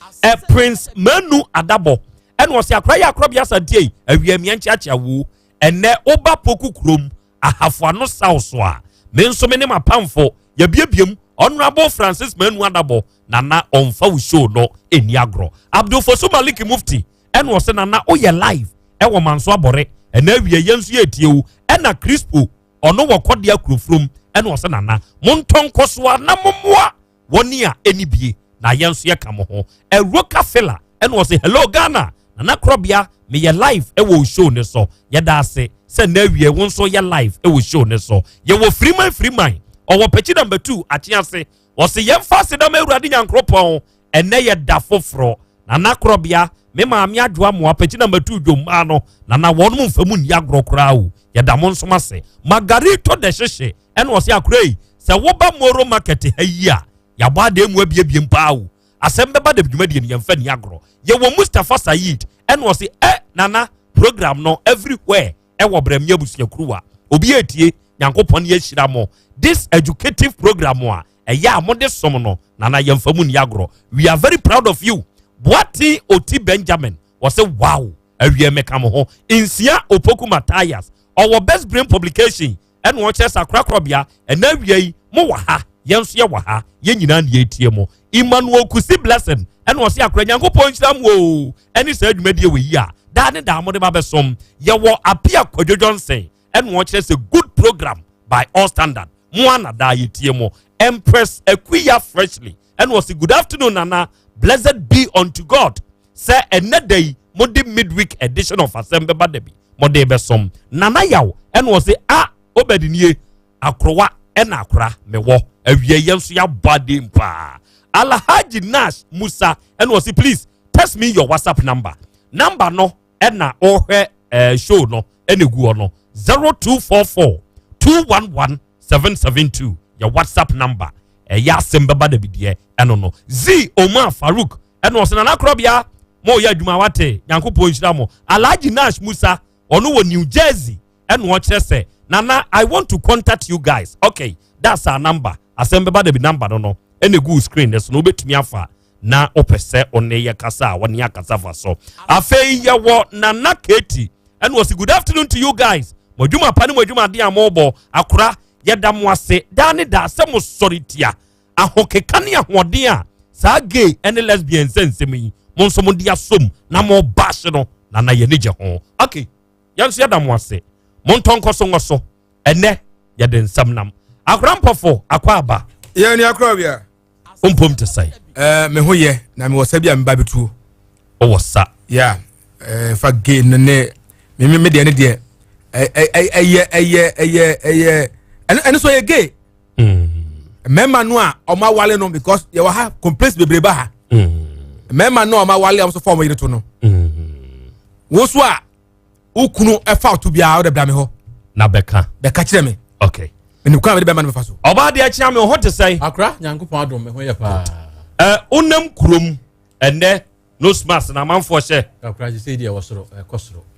Prince Manu Adabo ɛne ɔsɛ akora yɛ Krobea Asante awia miɛnkyeakyea wo ɛnɛ oba poku krom ahafoano saw so a me nso me ne mapamfo yɛbiebiem Honorable Francis Manu Adabo nana ɔmfa wo show no eni agro Abdul Fosu Malik Mufti ɛne ɔsɛ nana oyɛ live ɛwɔ manso abɔre ɛna awie yɛn nso yɛtie wo ɛna crispo ɔno wɔ kɔdea kurofrom ɛna ɔsɛ nana monton kɔsoa na momoa wɔni a ɛni bie na yɛn nso yɛka mo ho ɛroka fela ɛna ɔsɛ hello Ghana nana Krobea meyɛ live ɛwɔ show ne so yɛda ase sɛ na awie wo nso yɛ live ɛwɔ show ne so yɛwɔ Freeman ɔwɔ pɛkyi number 2 akyease ɔsɛ yɛmfa ase dam awurade nyankropɔn ɛnɛ yɛ da foforɔ nana Krobea me maame adwoa mo apɛkyi number 2 dwomma no nana wɔn mfamu ni agro kra o yɛda mo nso ase Margarito de hyehye ɛna ɔsɛ akorei sɛ woba moro market ha yi a yɛabɔ ade mu abiebie mpa o Asem Beba Dabi dwumadie ne yɛmfa ni agro yɛwɔ Mustafa Said ɛna ɔsɛ nana program no everywhere ɛwɔ brɛmye abusuakuruwa obi etie nyankopɔn yɛ hyira mo this educative program a ɛyɛ a mode som no nana yɛmfa mu ni agro we are very proud of you Boati Oti Benjamin was a wow awie meka mo ho insia Opoku Matthias our best brain publication and watches Akra Krobea and awie mo wa ha yenso ye wa ha ye nyina ne etie mo Emmanuel Kusi Blessing and was ya kranyankopɔn hyira mo any say dwumadie we yi a da ne da mo de ba besom ye wo Apia Kwadwo Johnson and watches a good program by all standard mo anada ye tie mo Empress Equia Freshly and was a good afternoon nana blessed be unto God say another day Monday midweek edition of Asem Beba Dabi Monday besom nana yaw and was a obedinie akrowa and akra mewo awie yenso ya body mpa Alhaji Nash Musa and was please text me your WhatsApp number no na ohwe show no enegu no 0244 211 772 your WhatsApp number ya Asem Beba Dabi die eno no Z Omar Farouk eno se nana Krobea mo ya adwuma wate yankopon hyira mo Alhaji Nash Musa ono wo New Jersey eno o kire se nana I want to contact you guys okay that's our number Asem Beba Dabi number no ene go screen des no betumi afa na opese one ye kasa woni akasa fa so afei ye wo nana Keti eno se good afternoon to you guys modwuma pa ne modwuma de amobo akora yɛda mo ase da ne da sɛ mo sɔre tia ahokeka ne ahoɔden a saa gay ɛne lesbian nsɛnsɛm yi mo nso mo de asom na mo bash no na yɛ ne gye ho okay yɛn nso yɛda mo ase mo ntɔn kɔ so ngɔ so ɛnɛ yɛde nsɛm nam akora mpɔfo akɔ aba yɛn ni akora bia ompom te sɛ me ho yɛ na me wɔ sa bia me ba betuo o wɔ sa yeah fa gay ne me de ne de and so ye gay memma no a oma wale no because ye wa ha complaints bebreba ha memma no oma wale am so form yire to no wo so a ukunu e fa to bia o de bra me ho na beka kire me okay eni kwa me de be ma no fa so oba de akira me ho te sai akra nyankopon adom me ho ye pa unam kurom ene no smas na manfo hye akra je say de wosoro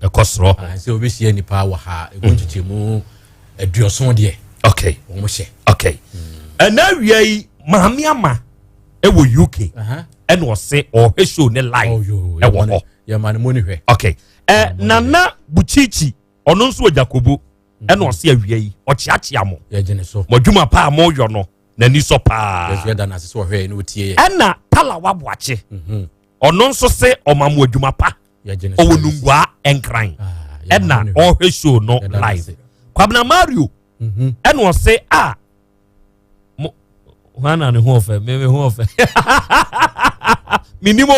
ekosoro say obehia nipa wa ha egonchichemu aduoson de okay okay na wiai maami ama e wo UK and was say or he show ne live e wo ho ya man mo ni hwe okay nana buchichi ono nso ojakobo and was say wiai o chiachia mo ya gene so modwuma pa mo yo no na ni so pa yes ya da na se hwe no tie na talawa boache ono nso se o mamu adwuma pa ya gene so o wonungwa enkran na o he show no live Kwabna Mario and was say Hana ne ho ofe me ho ofe minimo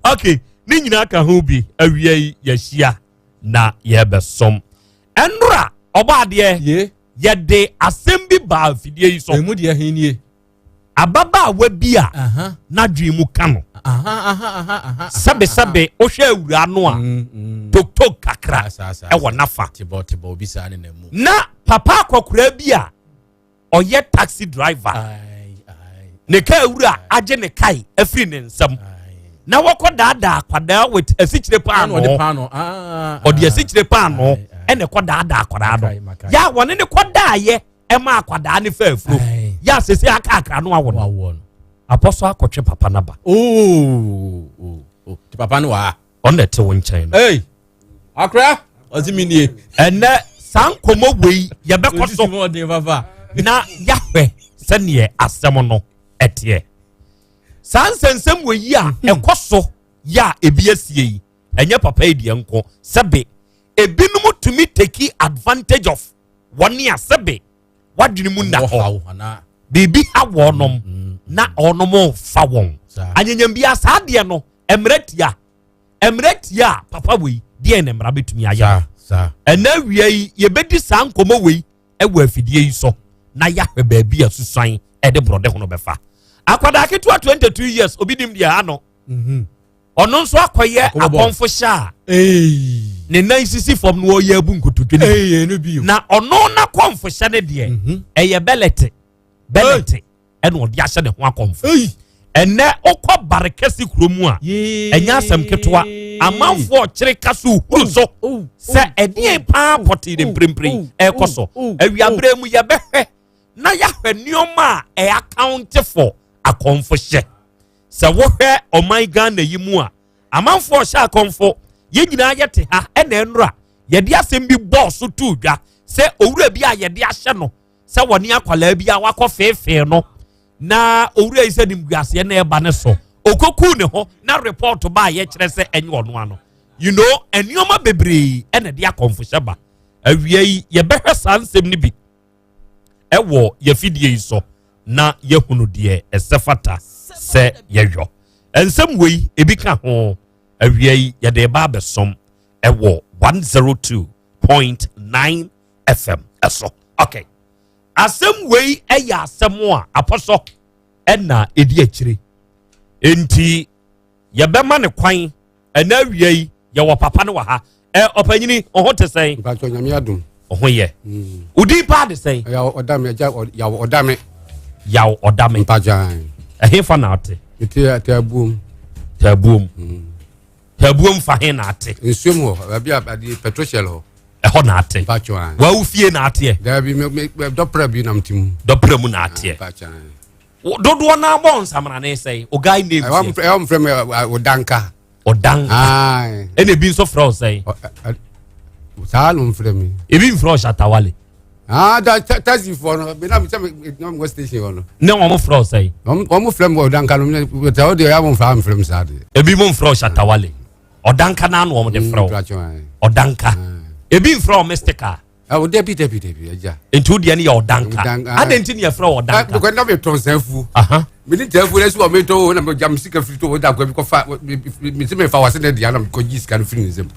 okay ni nyina ka ho bi awie yahia na ye besom enra oba de ye de asem bi ba fidie yi so emu de ahenie ababa wa bi a na dwemu ka no sabe o hwe awura no a tok kakra e wo nafa tibo obi sa ne namu na papa akokura bi a oye taxi driver ne ka awura age ne kai afri ne nsam na wokɔ daada akwada with asichire paano odi asichire paano ene kɔ daada akwada no ya wone ne kɔ daaye e ma akwada ne faafuro ya sese aka akra no awo apostle akɔtwe papa naba ti papa no wa on the te wo nkyɛn no hey akra oziminie ene sankomo wei ye bɛkɔ so na yahwɛ sɛneɛ asɛm no ɛteɛ sansensem wei a ɛkɔ so ya ebi asie yi enye papa yi die nko sebe ebinom to me take advantage of one year sebe wadwene mu na ho bibi ha wonom na onom fa won anyanyam bia saa de no emretia papa we de na mra betumi aya ena wiei ye bedi saa nkomo we ewa afidie yi so na ya hwe ba bia susan ede brode ho no befa akwada ketu 22 years obidim dia ano ono nso akoye abonfo sha ne nan sisi fom no ye abu nkotodwene no bi na ono na komfo sha ne de eye belete ene odi ahye ne ho akomfo ene okọ barekesi kromu a enya asem ketwa amanfo kire kaso huru so se ede pa poti de mprempren ekoso awiabre mu ye behwe na ya hwe nioma e account for akomfo hye se wo hwe o my Ghana yimu a amanfo hye akomfo ye nyina yete ha ene enura ye de asem bi boss to dwa se owura bi a ye de ahye no se woni akwala bi a wakọ fefe no na owura ise nim guase na eba ne so okoku ne ho na report ba ye kire se enye ono ano you know enioma bebre ene de akomfo hye ba awie ye behwe sansem ni bi ewo ye fidie so na ye hunu de esefata se ye hwo ensem wei ebi ka ho awie ye de ba besom ewo 102.9 FM eso okay asem wei eya asem a aposo ena edi akire enti ye bema ne kwan ena awie ye wo papa ne wa ha opanyini oho te sen ba to nyame adum oho ye udi pa de sen ya odame ya odame mpajan ehefa na ate tabuom fa he na ate nsuom ho bia ade petrochel ho eho na ate mpajan wa ufie na ate da bi dopra bi na mtimu dopra mu na ate mpajan dodo na bon samra na say o guy name am from odanka ai ene bi so from say salum from ebi from Shatawale da taxi for no be na me no go station no ne wo mo from say wo mo from odanka no te o de ya mo from sade ebi mo from Shatawale odanka na no wo de from odanka ebi from Mystica o debi aja entu de ne ya odanka adenti ne ya from odanka ko na be tonsanfu me ni tefu le so me to na me jam sika frito wo da ko bi ko fa me se me fa wase ne dia na me ko gi sika no free nzem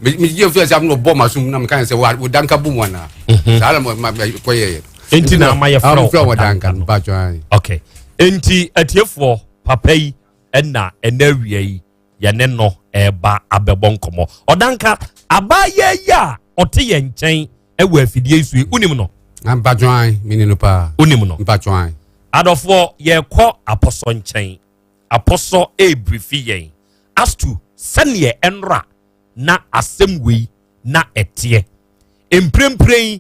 me gi fi asam no bo masum na me kan se wo danka bu mo na sala mo ko ye enti na ma ye from odanka ba jo ai okay enti atiefo papai enna enawie yi ye ne no eba abebon komo odanka abaye ya ote ye nchen ewa afidie su unim no ba jo ai me ni no pa unim no ba jo ai adofo ye kọ apostle nchen apostle ebrifi yen as to sene enra na asem wei na etie emprempren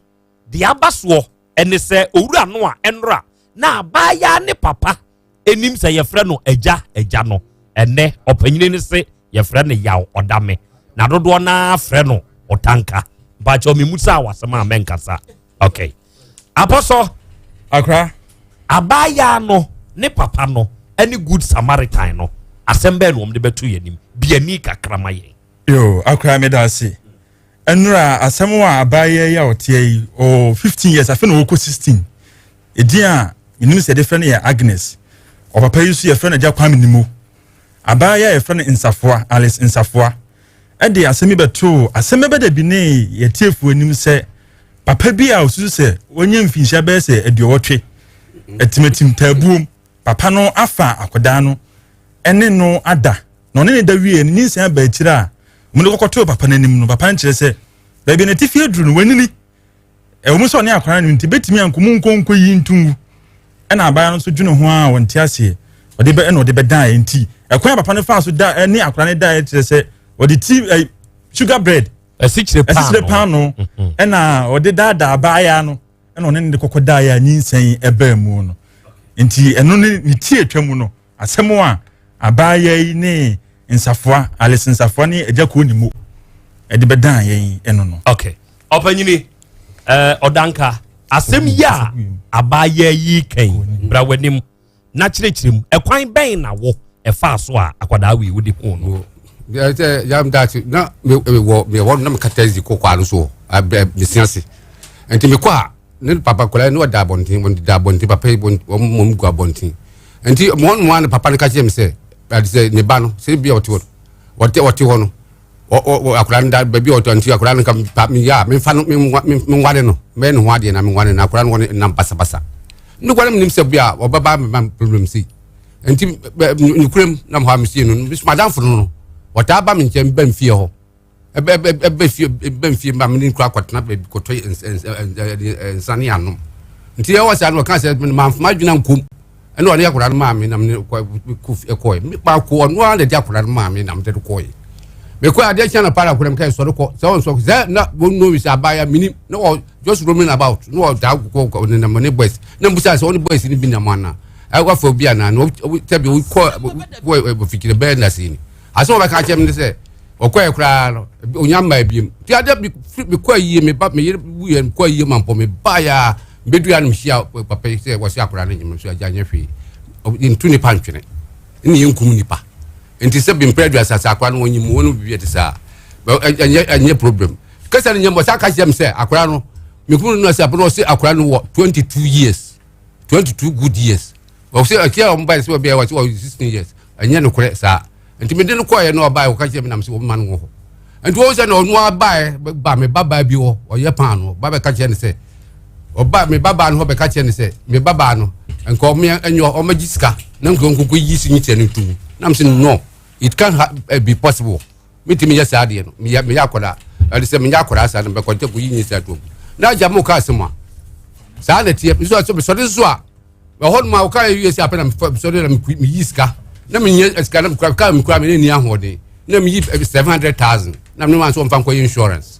de abaso ene se owura no a enra na abaya ne papa enim se ye frɛ no agya no ene opanyine ne se ye frɛ no Yaw Odame na dodo na frɛ no Otanka ba cho me musa wasema amenkasa okay apostle akra abaya no ne papa no any good Samaritan no asembe no de betu yanim biani kakrama yen yo akra me da se enura asemu a abaya ya otie o 15 years afa no ko 16 edia minim se de frɛ no ya Agnes o papa yi su ye frɛ no ja kwam nimu abaya ye frɛ no Nsafoa Alice Nsafoa ede asemi betu asemi beda bi ne ye tiefu anim se papa bi a osusu se onye mfinhia be se aduowotwe etimetim tabuom papa no afa akoda no ene no ada no ne da wie ni nsia ba akira a mu ne kokoto papa nanim no papa nkire se da bi ne tifie duru no wanini e wo so ne akwara no nti betimi ankomu nkonko yi ntungu ena abaya no so dwene ho a wonte ase ode be ena ode be dan enti ekwan papa no fa so da ne akwara ne da ekire se ode ti sugar bread esikire pan no ena ode da abaya no ena ne kokoda ya nyinsan eba mu no enti eno ne tie atwa no asemo a abaya yi ne Nsafoa Alice Nsafoa ne ejako ni mo ede bedan yen eno no okay opanyini Odanka asem ya abaya yi kan brawanim na kirekirim ekwan ben na wo efa so a akwada we wudi ho no yam that na me won na me katazi ko kwa so me sianse enti me kwa ne papa kola ne wada bontin papa mom gua bontin enti mo papa ne ka che me se ne ba no se bia wote ho no o akura nda baby wote anti akura nka me ya me fa no me ngwade no me ne ho ade na me ngwade na akura no na pasa no kwa me nim se bia obaba me problem si enti nukrem na mo ha me si no madam fo no wata ba me nche ban fie ho fie ma me nkura kwatena ba ko to ensane anom nti ya wasa no kan se ma dwuna nkom ene one yakura ma me na me ku ekoy me pa ko no ande yakura ma me na me de koy me ko ade chana para ko dem kai so ko so na wonu wi sa ba ya minim no just roaming about no da ko na money boys na mbusa se one boys ni bi na mana I go for bia na no tabi we ko fikire be na sini aso ba ka chem ni se okwa kura no onyama biem ti ade bi ko yie me ba me yire buye ko yie mampo me ba ya bedu ya no hia papa se wasi akura na nyim so aganya hwe intu ni pantwene ni yenkum nipa enti se bi mpredu asasa akura no onyim wonu bi ete sa anye problem kasa ni nyembo saka chem se akura no me kunu no se apono se akura no 22 years 22 good years o se akia o mba se obi ya wati 16 years anya no kure sa enti me de no koye no oba o ka chem nam se o man wo enti o se no no aba ba me baba bi wo o ye pan no baba ka chem se oba me baba no be ka chem se me baba no enko me anyo o magiska na nkonko yi si nyite no tu nam se no it can be possible me timi ya sa de no me ya koda ali se me ya koda sa no be ko te ku yi nyi sa tu na jamu ka se mo sa na tie so de so a hon ma o ka yi si apena so de me yiska na me yiska na ka me ni ahode na me yi 700,000 na me man so mfa ko insurance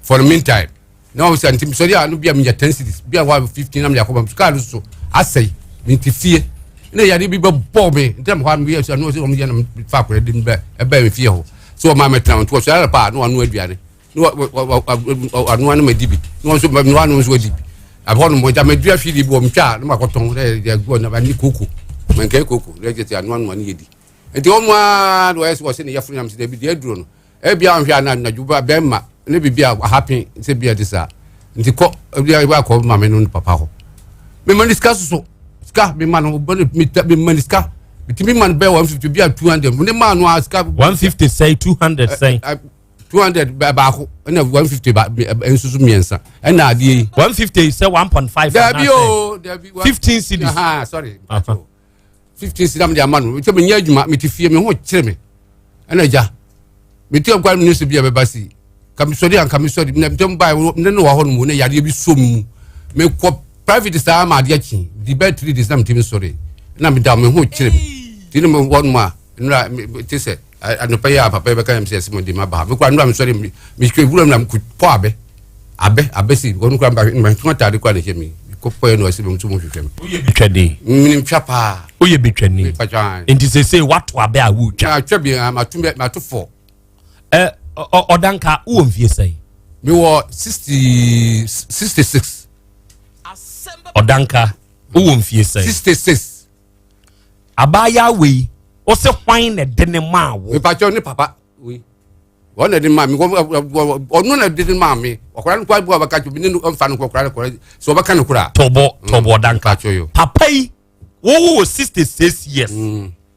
for the meantime na o santim so dia no bia me 10 cities bia 15 na me yakoba ka so asai me tifie na ya de bi be bombe ndem ho me so no so me ya na fa ko de be e ba me fie ho so ma me tran to so ya pa no anu aduane no anu anu me dibi no so no anu so dibi abon mo ja me dua fili bo mtwa na makoton de go na ba ni koko men kai koko le je anu anu ani yedi enti o ma do es wo se ne yafru nyam se de bi de aduro no e bia anhwa na juba be ma ne bibia happy se bia disa nti ko bia ba ko ma me no papa ho me man discuss so ska me man o bone me man ska bitimi man be 150 bia 200 ne man no ska 150 say 200 say 200 ba ko na 150 ba ensusu miensa na ade 150 say 1.5 there be 15 cities sorry 15 cities am dia man so me nya adwuma me tifie me ho kire me na ja me ti akwa news bia be basi kamisori an kamisori na mtem ba ne no ho no mu ne yade bi som mu me ko private star ma ade achi the bed 3 days na mtem sorry na me da me ho kire me ti ne me won ma nra ti se anopa ya papa be kan mse mo di ma ba me kwa nra me sorry me kwe wura na ku po abe si wonu kwa me tun atade kwa le hemi ko po no asi me tumu hwehwem oye bitwade minim twapa oye bitwani enti se watu abe a wu twa twa bi ma to 4 odanka wo mfie sei me wo 66 odanka wo mfie sei 66 abaya we o se hwan na de ne ma wo me pacho ne papa we wona de ma me onu na de ma me okora nkwa bu abaka chu bi ne mfa no kokora kokora so obaka no kura tobo odanka pacho yo papa yi wo 66 years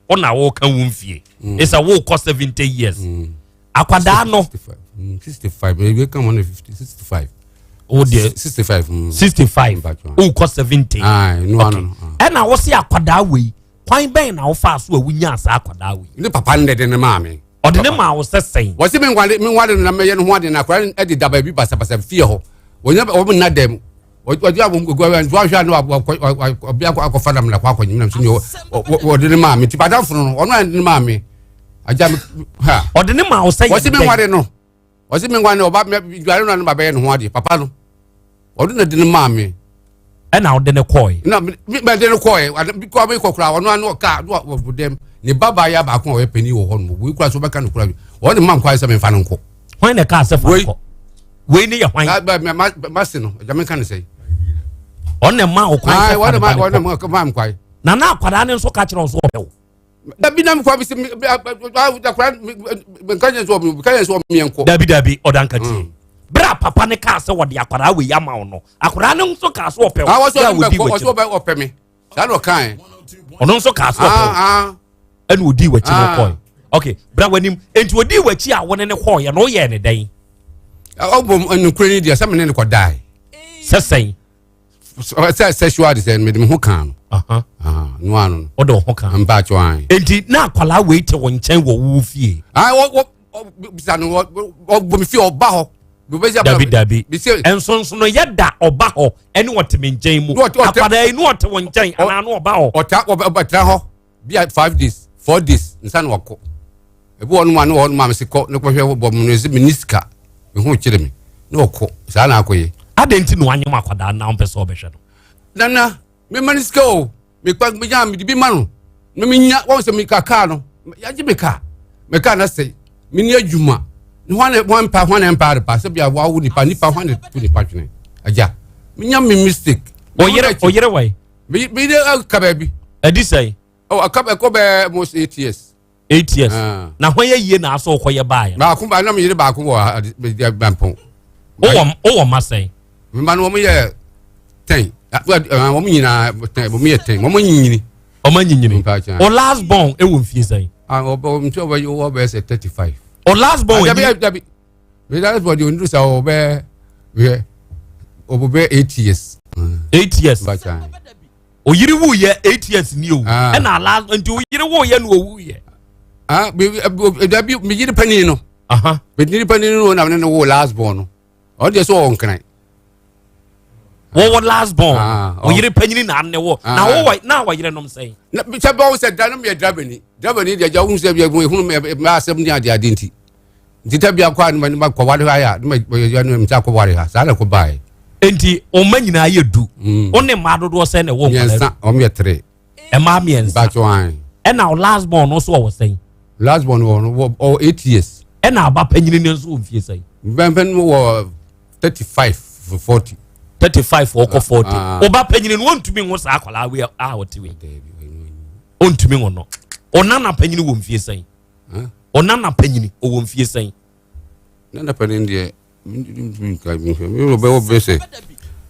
ona wo kan wo mfie esa wo ko 70 years akwada no 65 we come on 50 65 oh dear 65 o ko 70 no na wo se akwada we kwan ben na wo fa so a wunya asa akwada we ni papa ndede ne ma me ode ne ma wo sesen wo se me ngwade na me ye no ho ade na kwara edi daba bi basa fie ho wonya wo na dem wodi abum gwa ndo ahwa no obi akwa na mla kwa akwa nyina so ni ode ne ma me ti padam funu no ono ne ma me aja ha ode ne ma wo sey wo se me ngwade no wo se me ngwade oba dware no na baba ye no ho ade papa no ode na de ne ma me na ode ne koy na me de ne koy ko me kokura ono anu ka do dem ni baba ya ba ko we peni wo ho no we kura so beka no kura wo ne man kwai se me fa no nko hwan ne ka se fa nko we ne ye hwan ma se no ja me kan sei on ne ma o kwai se fa wo ne ma kwai na akwada ne nso ka kire so obew Dabi na mkwa bisi Dabi odanka ti. Bra papa ne ka se wode akwara we yama ono. Akwara ne nso ka so ope. Oso be ope me. Sa no kan. Ono nso ka so ope. Enu odi wachi no koy. Okay, bra wanim enti odi wachi a wone ne koy no ye ne dan. Obom enukure ni dia se me ne ko die. Sesen. Sexual design me dem ho kan. No anu. Odo ho kan. Mba chwan. Enti na akwala we te won chen wo wu fie. Bisa no obom fie oba ho. Dabi. Enso no yeda oba ho ene woteme nchen mu. Akwada enu wote won nchen ana no oba ho. Ota ho. Be 5 days, 4 days. Nsa no wako. Ebu onu ma no onu ma se ko ne ko hwe bom no ezi miniska. Me ho kire me. No wako. Sa na akoye. Adenti no anyam akwada na ompese obehwe no. Nana, me maniska o. Me kwa me jam di bi ma no. Me nya won se me kaka no. Ya ji me ka na sei. Me ni adwuma. Ni hwan pa de pa se bia wa wu nipa hwan de tu nipa twene. Aja. Me nya me mistake. Oyere wai. Me de ka ba bi. Adi sai. Oh, akaba ko be most 8 years. 8 years. Na hwan ye yie na aso koye bae. Ba ko ba na me yire ba ko wo bampon. O masai. Me ma no mo ye 10. Wo mo nyina 10, wo mo ye 10. Wo mo nyini. O ma nyini. O last born e wo mfie sai. O mtwe wo be say 35. O last born Dabi. Me last born you say o be 8 years. 8 years. Ba chan. O yiri wu ye 8 years ni o. E na last nti o yiri wu ye no wu ye. Dabi me yiri pani no. Me yiri pani no na no wo last born no. O de so on kan. Wo last born. O yiri pani na ne wo. Na wo na wa yiri nom sei. Na bi se ba wo se da no me drabani. Drabani de ja wo se bi hunu me asem ni ade nti. Nti ta bi akwa ni ma kwa wale ha ya. Ya no me ta kwa wale ha. Sa na ko bai. Enti o ma nyina ye du. O ne ma dodo se ne wo kwale. Yes, o me 3. E ma miensa. Ba chwan. E na o last born no so wo sei. Last born wo 8 years. E na aba panyini ne so mfie sei. Ben wo 35 40. 35 or 40. Oba panyini no ntumi ngo sa akwala we a wotiwe. O ntumi ngo no. Onana panyini wo mfie sei. Onana panyini o wo mfie sei. Nana panyini de me wo be say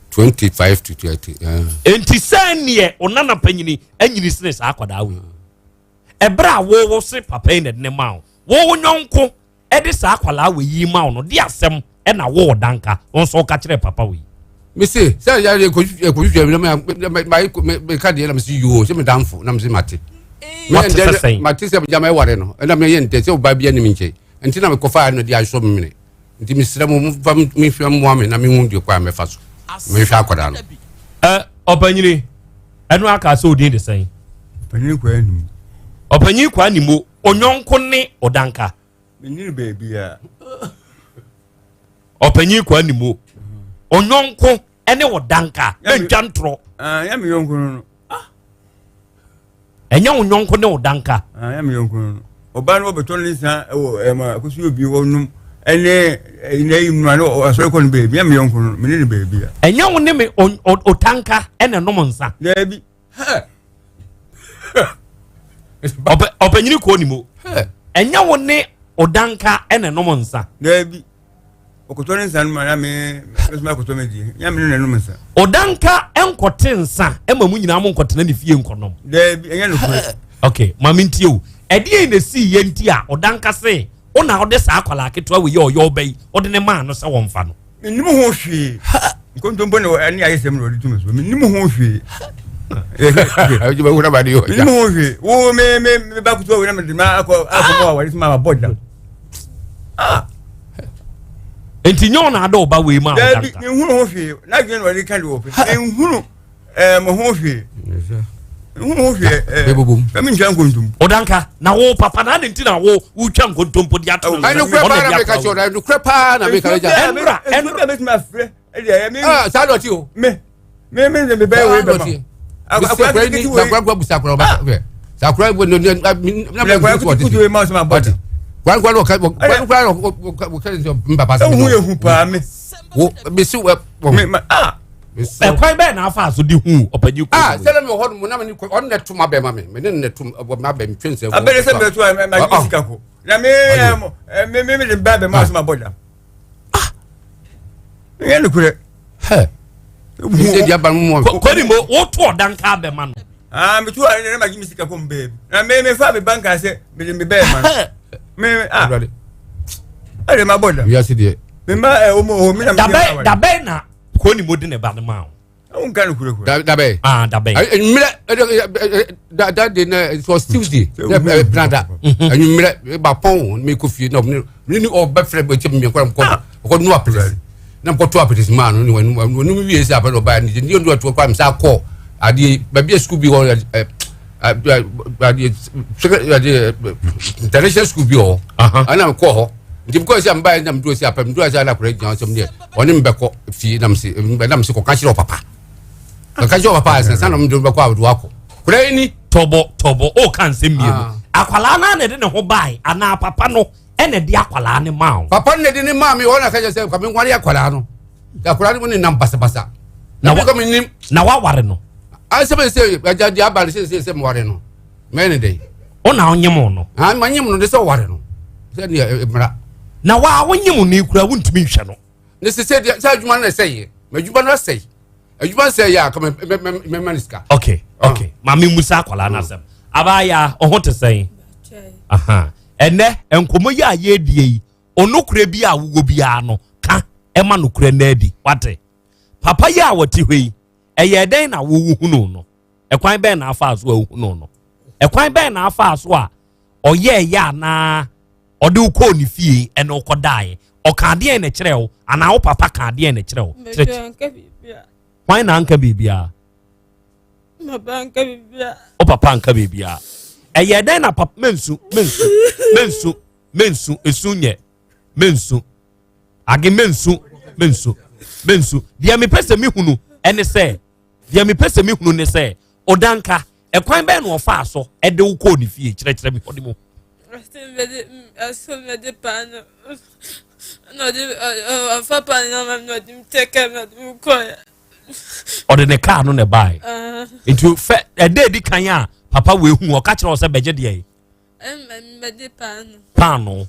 25 to 30. Enti sane onana panyini anyini sene sa akwada we. Ebra wo se papa ne ma wo nyonko e de sa akwala we yi ma no de asem e na wo danka won so ka kire papa we. Me say say ya ko me ka de na me see you se me danfo na me see mate. Me mate se jama e ware no na me ye nte se oba bia ni me nche enti na me ko fa no de aso me nti me sira mo me hwam mo ame na me hu de kwa me fa so me hwa akwada no opanyini enu aka so odin de sen opanyini kwa anu opanyini kwa animu onyonko ne odanka menini baby a opanyini kwa animu onyonko ene odanka entwa ntro ya me yonko no enya onyonko ne odanka ya me yonko no oba no beton nisa e ma akusu obi wonum ene ine mu no asore ko no baby ya me yonko no menini baby a enya woni me otanka ene nom nsa baby opanyini ko ni mo enya woni odanka ene nom nsa baby okotone nsa no ma me mesma okotome di ya me nom nsa odanka enkote nsa ema mu nyina mo nkotena ne fie nkonom baby enya no okay mama ntie ede na si ye nti a odanka se ona ode sa akwala aketo we ye oyo bai ode ne ma no se won fa no nim ho hwe nkontombo ne ani ayesem no ode tumeso nim ho hwe ayi ba wona ba di yo nim ho hwe wo me ba kuto we na me ma akọ mo wa ma boda enti nyo na ado ba we ma odanka nim ho hwe na gwen wali kan wo pe nhunu mo ho hwe kami nja nkontom odanka na wo papa na nti na wo utwa nkontom di ato ai no kre pa na me ka chora no kre pa na me ka ja enra me ma frɛ e me sa do ti o me be we be ma akwa ni akwa busa akwa ba sa akwa bo no na me ko tu we ma so ma body kwa lo ka ka papa sa hu ye hu pa me wo be si me Quite bad now fast with the who open you. Tell me what money on that to my bema, meaning to my bem twins. I better say that to my Mexico. Maybe the baby mass my brother. Yeah, look at her. You said Yaban, what to Dan Carbe man? I'm too I never give me sick of babe. I made me father bank. I said, Billy me bear, man. I am my brother. Yes, it is. Dabena, Connie wouldn't about the mount. I'm kind of Dabe. Dabe. That dinner it was Tuesday. And you met about phone, make of you know, or better, but you got no appearance. Number 2 is man when we is up or by and you do to crime, so call. I did maybe a Scooby or international Scooby or and I'm call. Because I'm buying them to up and do as I like Johnson there. On him back see them see Madame Siko Papa. The Casio Papa and son of Dumba with Wako. Granny Tobo, oh, can't see me. Aqualana didn't know buy, and now Papa no, and a diaqualani mount. Papa didn't mammy, all I can say, coming 1 year Qualano. The Qualano in Nampasa. Now, welcome in him. Now, what Warreno? I suppose say, I judge the Abba says, Warreno. Many day. Oh, now, Yamono. I'm my Yamono, this Warreno. Said near now, why when you wouldn't be channel? This is said, you want to say, but you want to say. You want to say, yeah, come Maniska. Okay. Mammy Musa Qualanasem. Abaya, or what to say? Aha. And there, and Kumoya ye de, or no crebia will be ano, ka, Emanu crenedi, what? Papa ya what you a year day now woo no. A quite ben our fast will no. A quite ben our fast wa, or ya na. Or do call ni fee and no could die, or can't be in a trail, and our papa can't be in a trail. Why Nanka Bibia? O Papanka Bibia. A year then a pap mensu, esunye, mensu. Agi mensu. Dear me pesa mi hunu, and say, dear me pesa mi hunu, say, O Danka, a quine ben or fast, so at the call ni fee, me for the mo. I still made the pan. No, I'm not take care of the or the car no buy. Into a day di kanya, Papa will who catch us a budget day. Pano,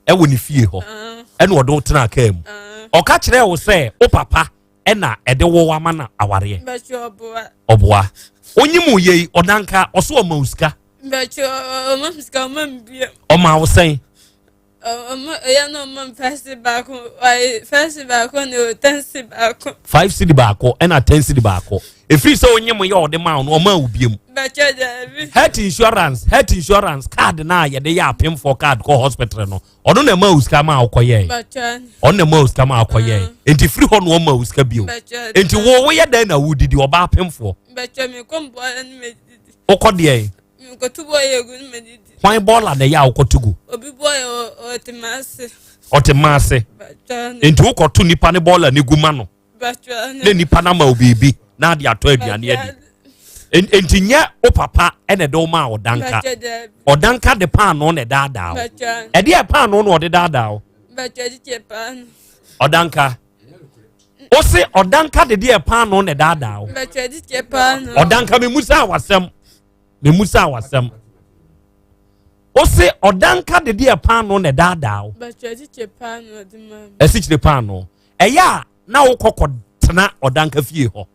and when you feel her, and what daughter came. Or catch there will say, Oh, Papa, and na at the war man, our year. But your boy, oh, boy. Only mu ye, or Danka, or so a muska. But your mom's coming. Oh, ma was saying. No, mum, fast back. I fast back on you, 10 back. 5 city back and a 10 city back. If you saw him, you're the mount or mobium. But health insurance card now, they are paying for card call hospital. No, or don't the most come out quiet. On the most come out quiet. Into free on one most cabin. Into war, where then I would did you about him for? But you come boy and made it. O Cordier. You got to boy a good minute. Why ball at the Yaw to go? Obi boy or the mass. Or the mass. Into a to Nipani ball and Nigumano. Then Nipanama baby. Now they are 12 and yet. And Tinya, O Papa, and a doma or Danka. Or Danka the pan on a dada. A dear pan on or the dada. But pan. Or Danka. O say, or Danka the dear pan on a dada. But pan. Or Danka me Musa was some. The Musa was some. O say, or Danka the dear pan on a dada. But pan or the man. A sitch the pano. A ya, now cocoa tana or Danka fee ho.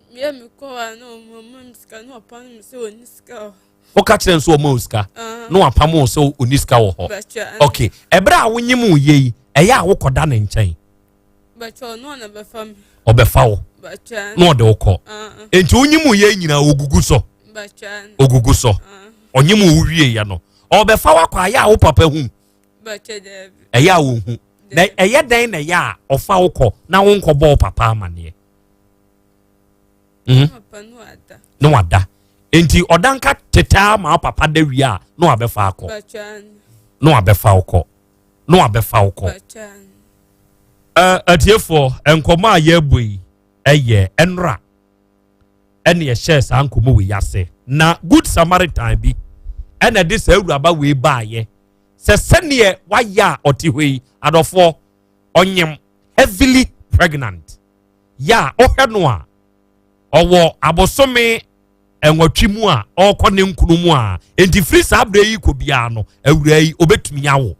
Yeah, me call no mom's can no upon so in skull. O catch them so moska. No apamo so uniska ho. Okay. Ebra when you mu ye, a ya woko dan in chain. But you're no never from or befoul. But no the oko. And to you mu ye in a oguguso. But oguguso. On you mu ye yano. Or befoul kwa ya o papa hum. But a ya who. A ya day a ya or foul call. Now won't ball papa man. No ada. Enti odanka teta ma papa de wia no abefa akọ. No abefa akọ. No abefa akọ. Atiefo enkoma ayebui eye enra. Ene ye share sa nkomo we yase. Na good Samaritan bi ene de sa awuraba we baaye. Se sene waya oti hoi adofo onyem heavily pregnant. ya ohwe no a owo abosome enwatwi mu a okọ ne nkunu mu a enti free sabra yi ko bia no awura yi obetumi yawo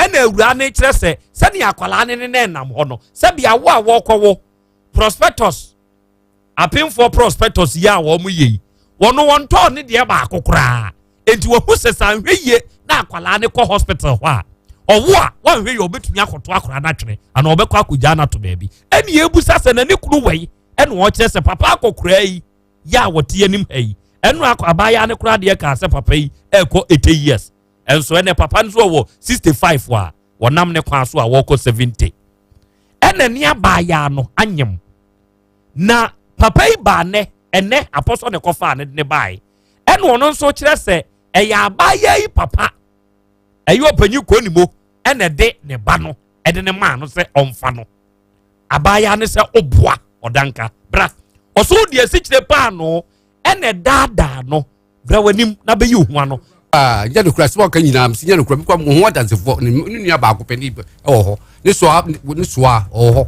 ena awura ne kire se ne akwala ne ne nam ho no se bia wo a wo kọwo prospectus apin for prospectus ya wo mu yi wono wonto ne de ba akokora enti wo huse sanhweye na akwala ne kọ hospital ho a owo a wanhweye obetumi akoto akora na twene ana obekọ akogya na to baabi eni ebusa se na ne kunu wei ena wo kire se papa akokora yi ya wote anim hayi enu abaya ne kura de ka se papa yi eko 80 years enso ene papa nso wo 65 wa wonam ne kwa so a wo ko 70 ene ne abaya no anyem na papa yi ba ne ene apostle ne kofa ne bai ene ono nso kire se eya abaya yi papa eyo panyi ko ni mo ene de ne ba no ede ne ma no se omfa no abaya ne se oboa odanka bra oso die sikire pa no ene dada no bra wanim na be yi hu ano nya no kura so kan nyina nya no kura bi kwa mo ho adansefo ne nua ba akopani ho ne soa ho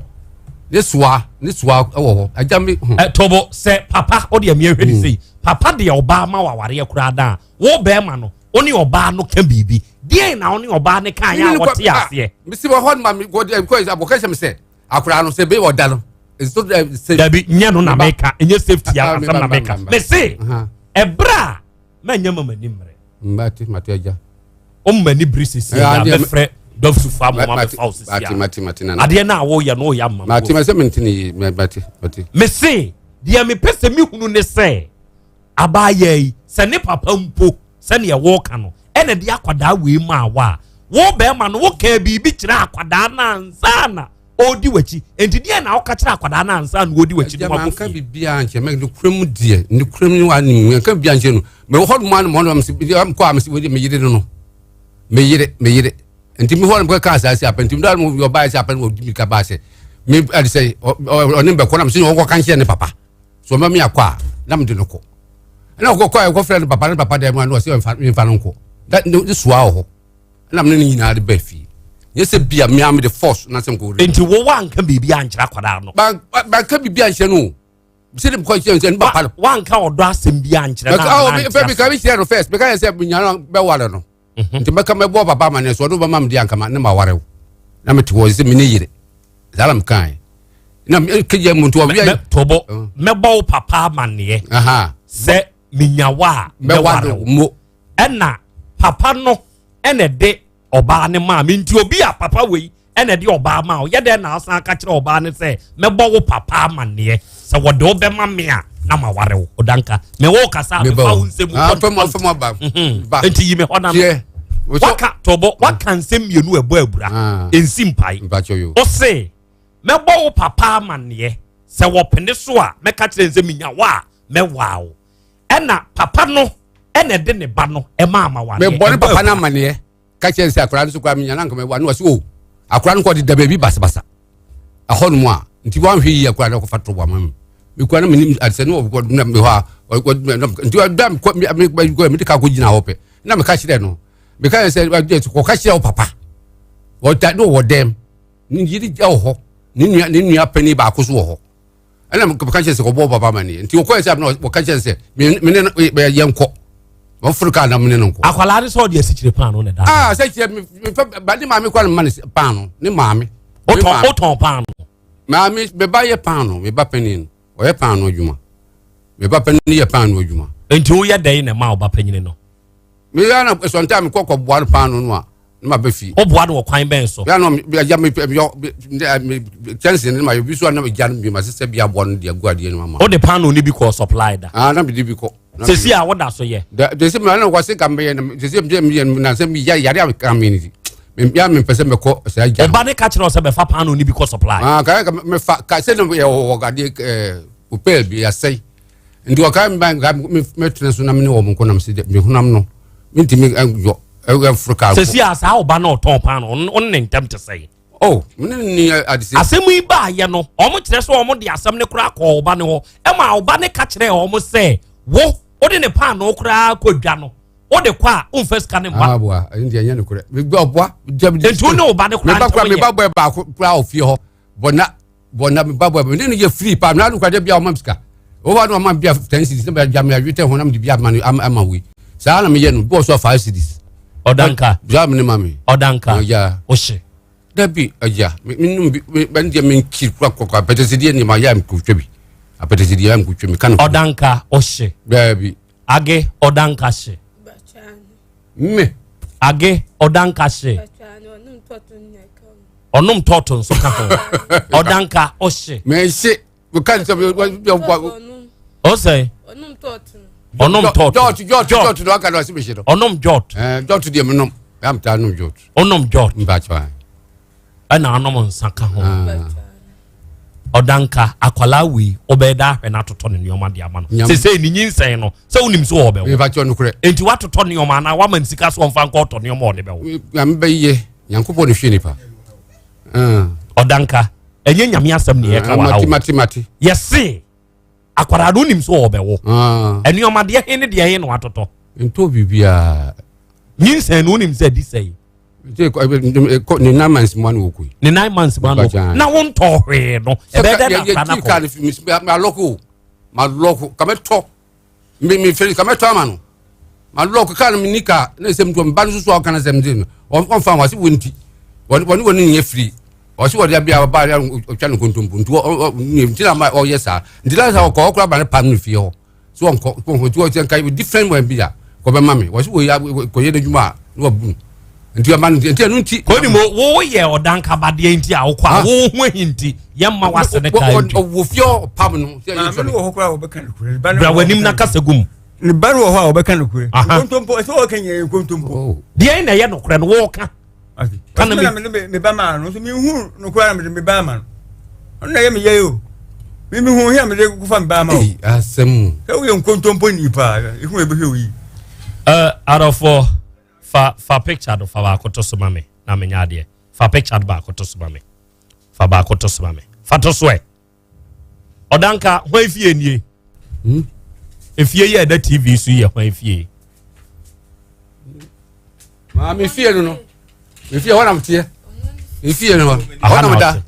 ne soa ho ajami tobo se papa o de amie hwedi sei papa de oba ma waware kura da wo be ma no oni oba no kan bibi die na oni oba ne kan ya wote ase mi si wo ho ma mi go de ko aboka sem se akura no se be wo da no Dabi nyano na meka enye safety ya asam na meka me say ebra manya mama nimre mati aja o mani brisisi ya be fre dof su fa mo ma be fausi ya mati na ade na wo ya no ya mama mati ma se mentini mati me say dia me pese mi hunu ne say abaye se ne papa mpo se ne wo ka no ene dia akwada we ma wa wo be ma no wo ka bibi kira akwada na nzana odi wachi enti dia na okachira akwada na ansa na odi wachi no ma kan bibia nche me nukrem die nukrem ni wa ni kan bibia nche no me hod man mo no am ko am si we me yire no me yire enti me hod mo ka asase apenti mo mo yo ba asase apenti mo di ka ba se me ali say onim be ko na me si wo kan hye ne papa so me akwa na me de no ko na ko friend papa de mo no si me fa no ko that this wa ho na me ni nyina de ba fi yes bia me am the force na sem ko enti wo wanka bibia ankyira kwada no ba ka bibia ankyira no se dem ko ankyira no ba wanka odo asem bia ankyira na be ka bi share no first be ka say nyana be ware no enti be ka me bo papa ma ne so do ba mam dia nkama ne ma ware na me to se me ne yire zalam kan na ke je muntu wa wi tobo me bo papa ma ne se minyawa me ware mo ena papa no ene de oba ne ma me nti obi a papa wei ene de oba ma o ye de na asan ka kire oba ne se me bo wo papa ma ne se wo de obe ma me a na ma ware wo odanka me wo kasa me fa unse mu famo ba enti yi me hona waka tobo waka nsem mienu ebo abura ensi mpai o se me bo wo papa ma ne se wo pene so a me ka kire nsem nya wa me waawo ena papa no ene de ne ba no e ma ma ware me bo ne papa na ma ne ka chense akura nso kwa minya nanka me wa no so akura no ko de baby basabasa ahonu mu a nti wan hwi akura no ko fatro bwa mam me kwa na me adse no ko na me ha nti dam ko me ka ko gina hope na me ka kire no me ka se ko ka kire o papa wo ta no wo dem ni yiri ja ho ni nua pani ba ko so ho ana me ka kire se ko bo papa mani nti ko se no wo ka kire se me ne yenko Africa na mne nko akwala ni so de sikire pan no ne da se kire me ba di maami kwa man pan no ni maami o ton pan no maami be ba ye pan no me ba panin o ye pan no adwuma me ba panin ye pan no adwuma enti wo ye dan na ma o ba panin no me ya na so ntam me kokko boa pan no a ma ba fi o boa no kwan ben so ya no ya me chance ni ma yo bi so na me jan bi ma se bia boa no de aguade ni mama o de pan no ni bi ko supply da na bi di bi ko se si a woda so ye de se me na ko se kambe na se me na se mi ya yare community me ya me pese me ko se ja oba ne ka kire o se be fa pan no ni bi ko supply ka me fa ka se no ye o gade upel bi ya sei ndi o ka me tena so na me ne wo ko na me se me hunam no me ntimi yo Africa se si asa oba na ton pan no on ne ntem te sei oh ni adise asemu iba ye no omo kire so omo de asem ne kura ko oba ne ho e ma oba ne ka kire omo se wo ode ne pan no kura ko dwa no ode kwa unfes ka ne mba boa ndi anya ne kura me gba boa entu ne oba ne kura me ba kwa me ba boa ba kura ofie ho bona bona babo me ne ye free pa na kwa de bia o mamska o wa no mam bia 10 cities na bia me awete honam de bia ama we saa na me ye no bo so 5 cities odanka jam ne mami odanka ya ohye dabi aja minum ben de men ki kwa petesidi ni ma ya mkutwebi apetesidi ya mkutwebi kan odanka ohye dabi age odanka hye me age odanka hye onum toton so ka ho odanka ohye me hye we kan so o say onum toton jot do aka do se be hye do onum jot jot de menum am ta onum jot onum jot mba chwa ana anom nsaka ho odanka akwala wi obeda ahwe na toto ne nyoma de ama no se ni nyinsen no se unim so obe we ba cho no kure enti watoto ne nyoma na wama nsika so mfa nko to ne nyoma ode be wo am be ye yankopo ne hwe nipa odanka enye nyame asem ne ye ka wa hawo mati yesi akwara do unim so obe wo enyoma de he ne de ye no watoto ento bibia nyinsen no unim se di sei ni 9 months man wo kui ni 9 months man wo na won to hwe no e be da na ka ko ma loko kameto mi feli kameto amano ma loko ka mi nika na sem to mban so so kana sem din on fa wasi wonti woni nye free wasi wodi abia ba ya otwa no kontompo ntu ni ntila ma o yesa ntila sa ko okra ba ne pam ni fie ho so on ko tu o ten kai different way bia ko be mami wasi wo ya ko ye djuma no bu nti amanu nti anu nti ko ni mo wo ye odanka bade nti a wo kwa wo ho hinti ye ma wase ne kai wo fio pam no ma me wo hokra wo beka no kure bra wanim na kasagum ni ban wo ho wo beka no kure kontompo so wo kanye kontompo de na ye no kure no wo ka kana me ba ma no so mi hu no kure na me ba ma no na ye me ye yo mi hu hia me de ku fa me ba ma o asem ka wo ye kontompo ni pa e hu e be hwe yi arofo fa picture do fa ba koto so mame na me nyade fa picture ba koto so mame fa ba koto so mame fa to so e odanka hwan fie nie efie ye da tv so ye hwan fie ma me fie no me fie wana mtie me fie no wana mda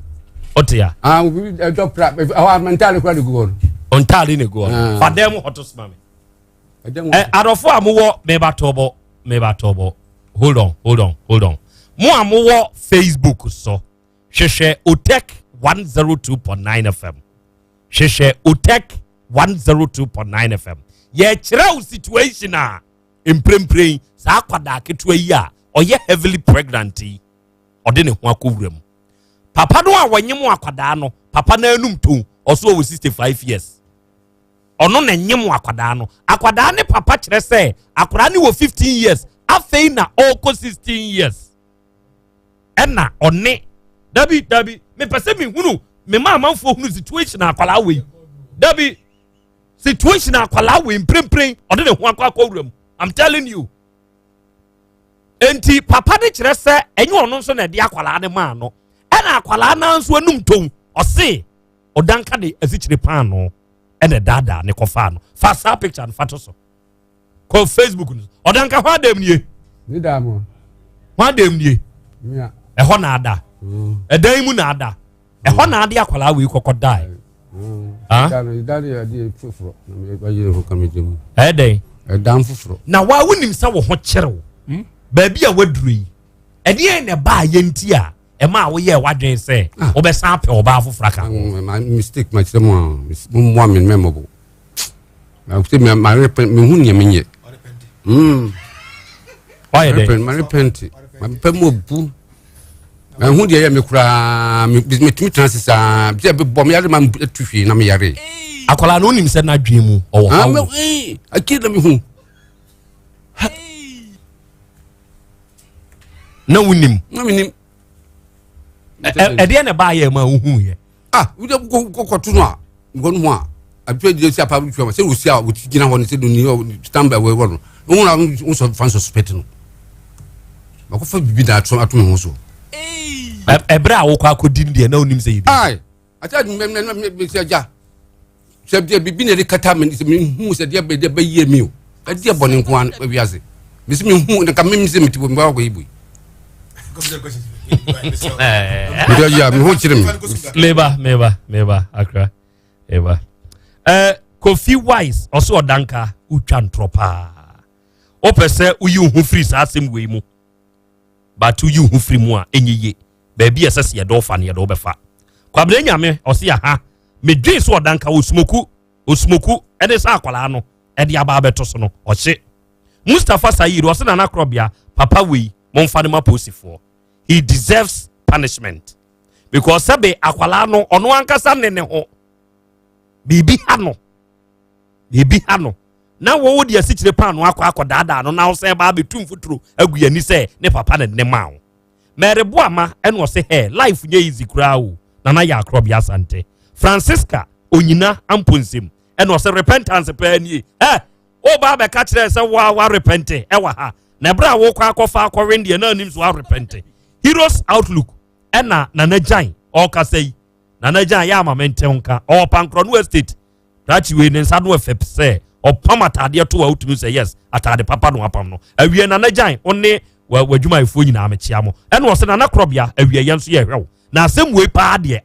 otia do pra mental kwa de go on tali ne go fa dem hoto so mame arofo amuwo meba tobo hold on mo amuwo Facebook so hwehwe otek 102.9 FM hwehwe otek 102.9 FM ye kire situation a emprempren sa kwada ketua yi a oye heavily pregnant ode ne ho akowuram papa no a wanyem akwada no papa na anum to oso over 65 years ono na nyem akwada no akwada ne papa kire se akwada ne wo 15 years afei na oko 16 years ena one dabi me pese me hunu me ma amanfo hunu situation akwala we dabi situation akwala we mprempren ode ne ho akwa I'm telling you enti papa de kire se enye ono nso na de akwala ne ma no ena akwala na nso anum ton ose odanka de asichire pan no ene dada ne kofa no fa sa picture no fato so ko Facebook no odanka hwa dem nie ni da mo hwa dem nie ya ho na ada edan mu na ada ho na ade akwala we kokodai dali ya di fufuro na me ba ye ho kamejemu edan edan fufuro na wa wonim sa wo ho kyerew ba bia waduru yi ede ne ba ye nti a e ma wo ye wadwen se wo be san pe wo ba fufura ka mistake ma chemo mo men memorable na uti me repent me hu nye menye why dey ma repent ma pe mo bu na hu de ye me kura me timi transisa bia be bom yare ma tuhwe na me yare akola no nim se na dwen mu owo ha akida me hu na wunim na me nim ede ne ba ye ma hu ye we de ko to no a ngonu ho a apɛ de sia pa twa se wo sia wo gina ho ne se do ni stand by we wo no na wo so fan suspect no ma ko fa bibi da ato me ho so ebra wo kwa akodi de na onim se yibi ai ata me se ja se de bibi ne kata me hu se de be de ba yie mi o de bone nko an wiase me se me hu ne ka me se me ti bo mba ko yibu Meba Accra. Eba. Kofi Wise also Danka Uchantropa. Opese uyu hu free sa asem we mu. But uyu hu free mu a enye baby asase ye do fa ne ye do befa. Kwabere nyame ose ya ha me dwen so Danka osmoku ede sa akwala no ede aba beto so no ohye. Mustafa Sayid ose na Krobea papa we monfa ne maposifo. He deserves punishment because sabe akwala no ono ankasa ne ho. Bibi hano na wo wo de asikyire pan no akwa dada no na wo se ba betum futuro agu yani se ne papa ne ma wo merebo ama ene wo se he life nye easy kura wo na ya Krobea Asante Francisca onyina amponsem ene wo se repentance pa ni o ba be ka kire se wa repente wa ha na bra wo kwa akofa akwende na anim so wa repente Heroes Outlook ena na Jan o ka sei na Jan ya ma mentenka o pankro no estate rachi we nsa no efepse o pamata de to wa utumi say yes atade papa no apam no awie na Jan onne wadwuma ifo nyina amechia mo ene wo se na Krobea awie yenso ye hwew na asem we pa de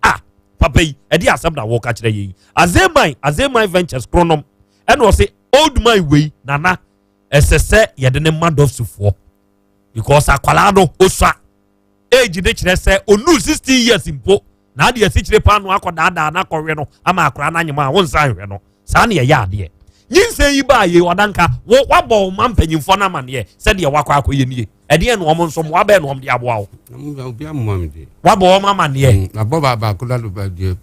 papa yi e de asem na wo ka kire yi azemai ventures kronom ene wo se old man we na esese ye de ne madofsufo because akwala no osua age de kire se onu 16 years impo na de asikyire pa no akodada na kɔwe no ama akora na nyema wo nsa hwe no saa ne ye ade nyinsen yi ba ye wadanka wo wabɔ mampanyimfo na mane se de wakɔ akɔye nie ɛde no ɔmo nso mo abɛ no ɔmo de aboa wo obi amam de wabɔ mama ne abɔ ba kula do ba de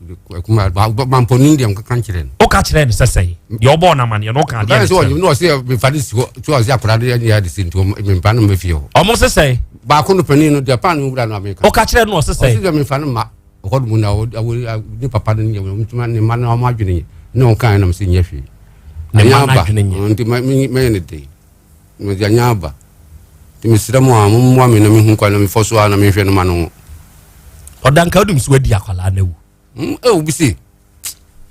kuma mamponi ndem ka kyerɛ o ka kyerɛ ne sɛsɛ ye ɔbɔ na mane no ka de no no se me fa de si to ɔse akora de ya de sinto me pa no me fie ho ɔmo sɛsɛ ba ko no pani no de pa no wura no America o ka kyerɛ no sɛsɛ ɔse me fa no ma ɔkɔd mu na ni papa no nye mutuma ne ma no ma adwene ne on kan na me se nyehwe ne ma na adwene nye nti me ne de me de anyaba ti me sira mo ammo me na me hu kwa na me foso na me hwe no ma no Odanka odum so adi akwala na wu obi se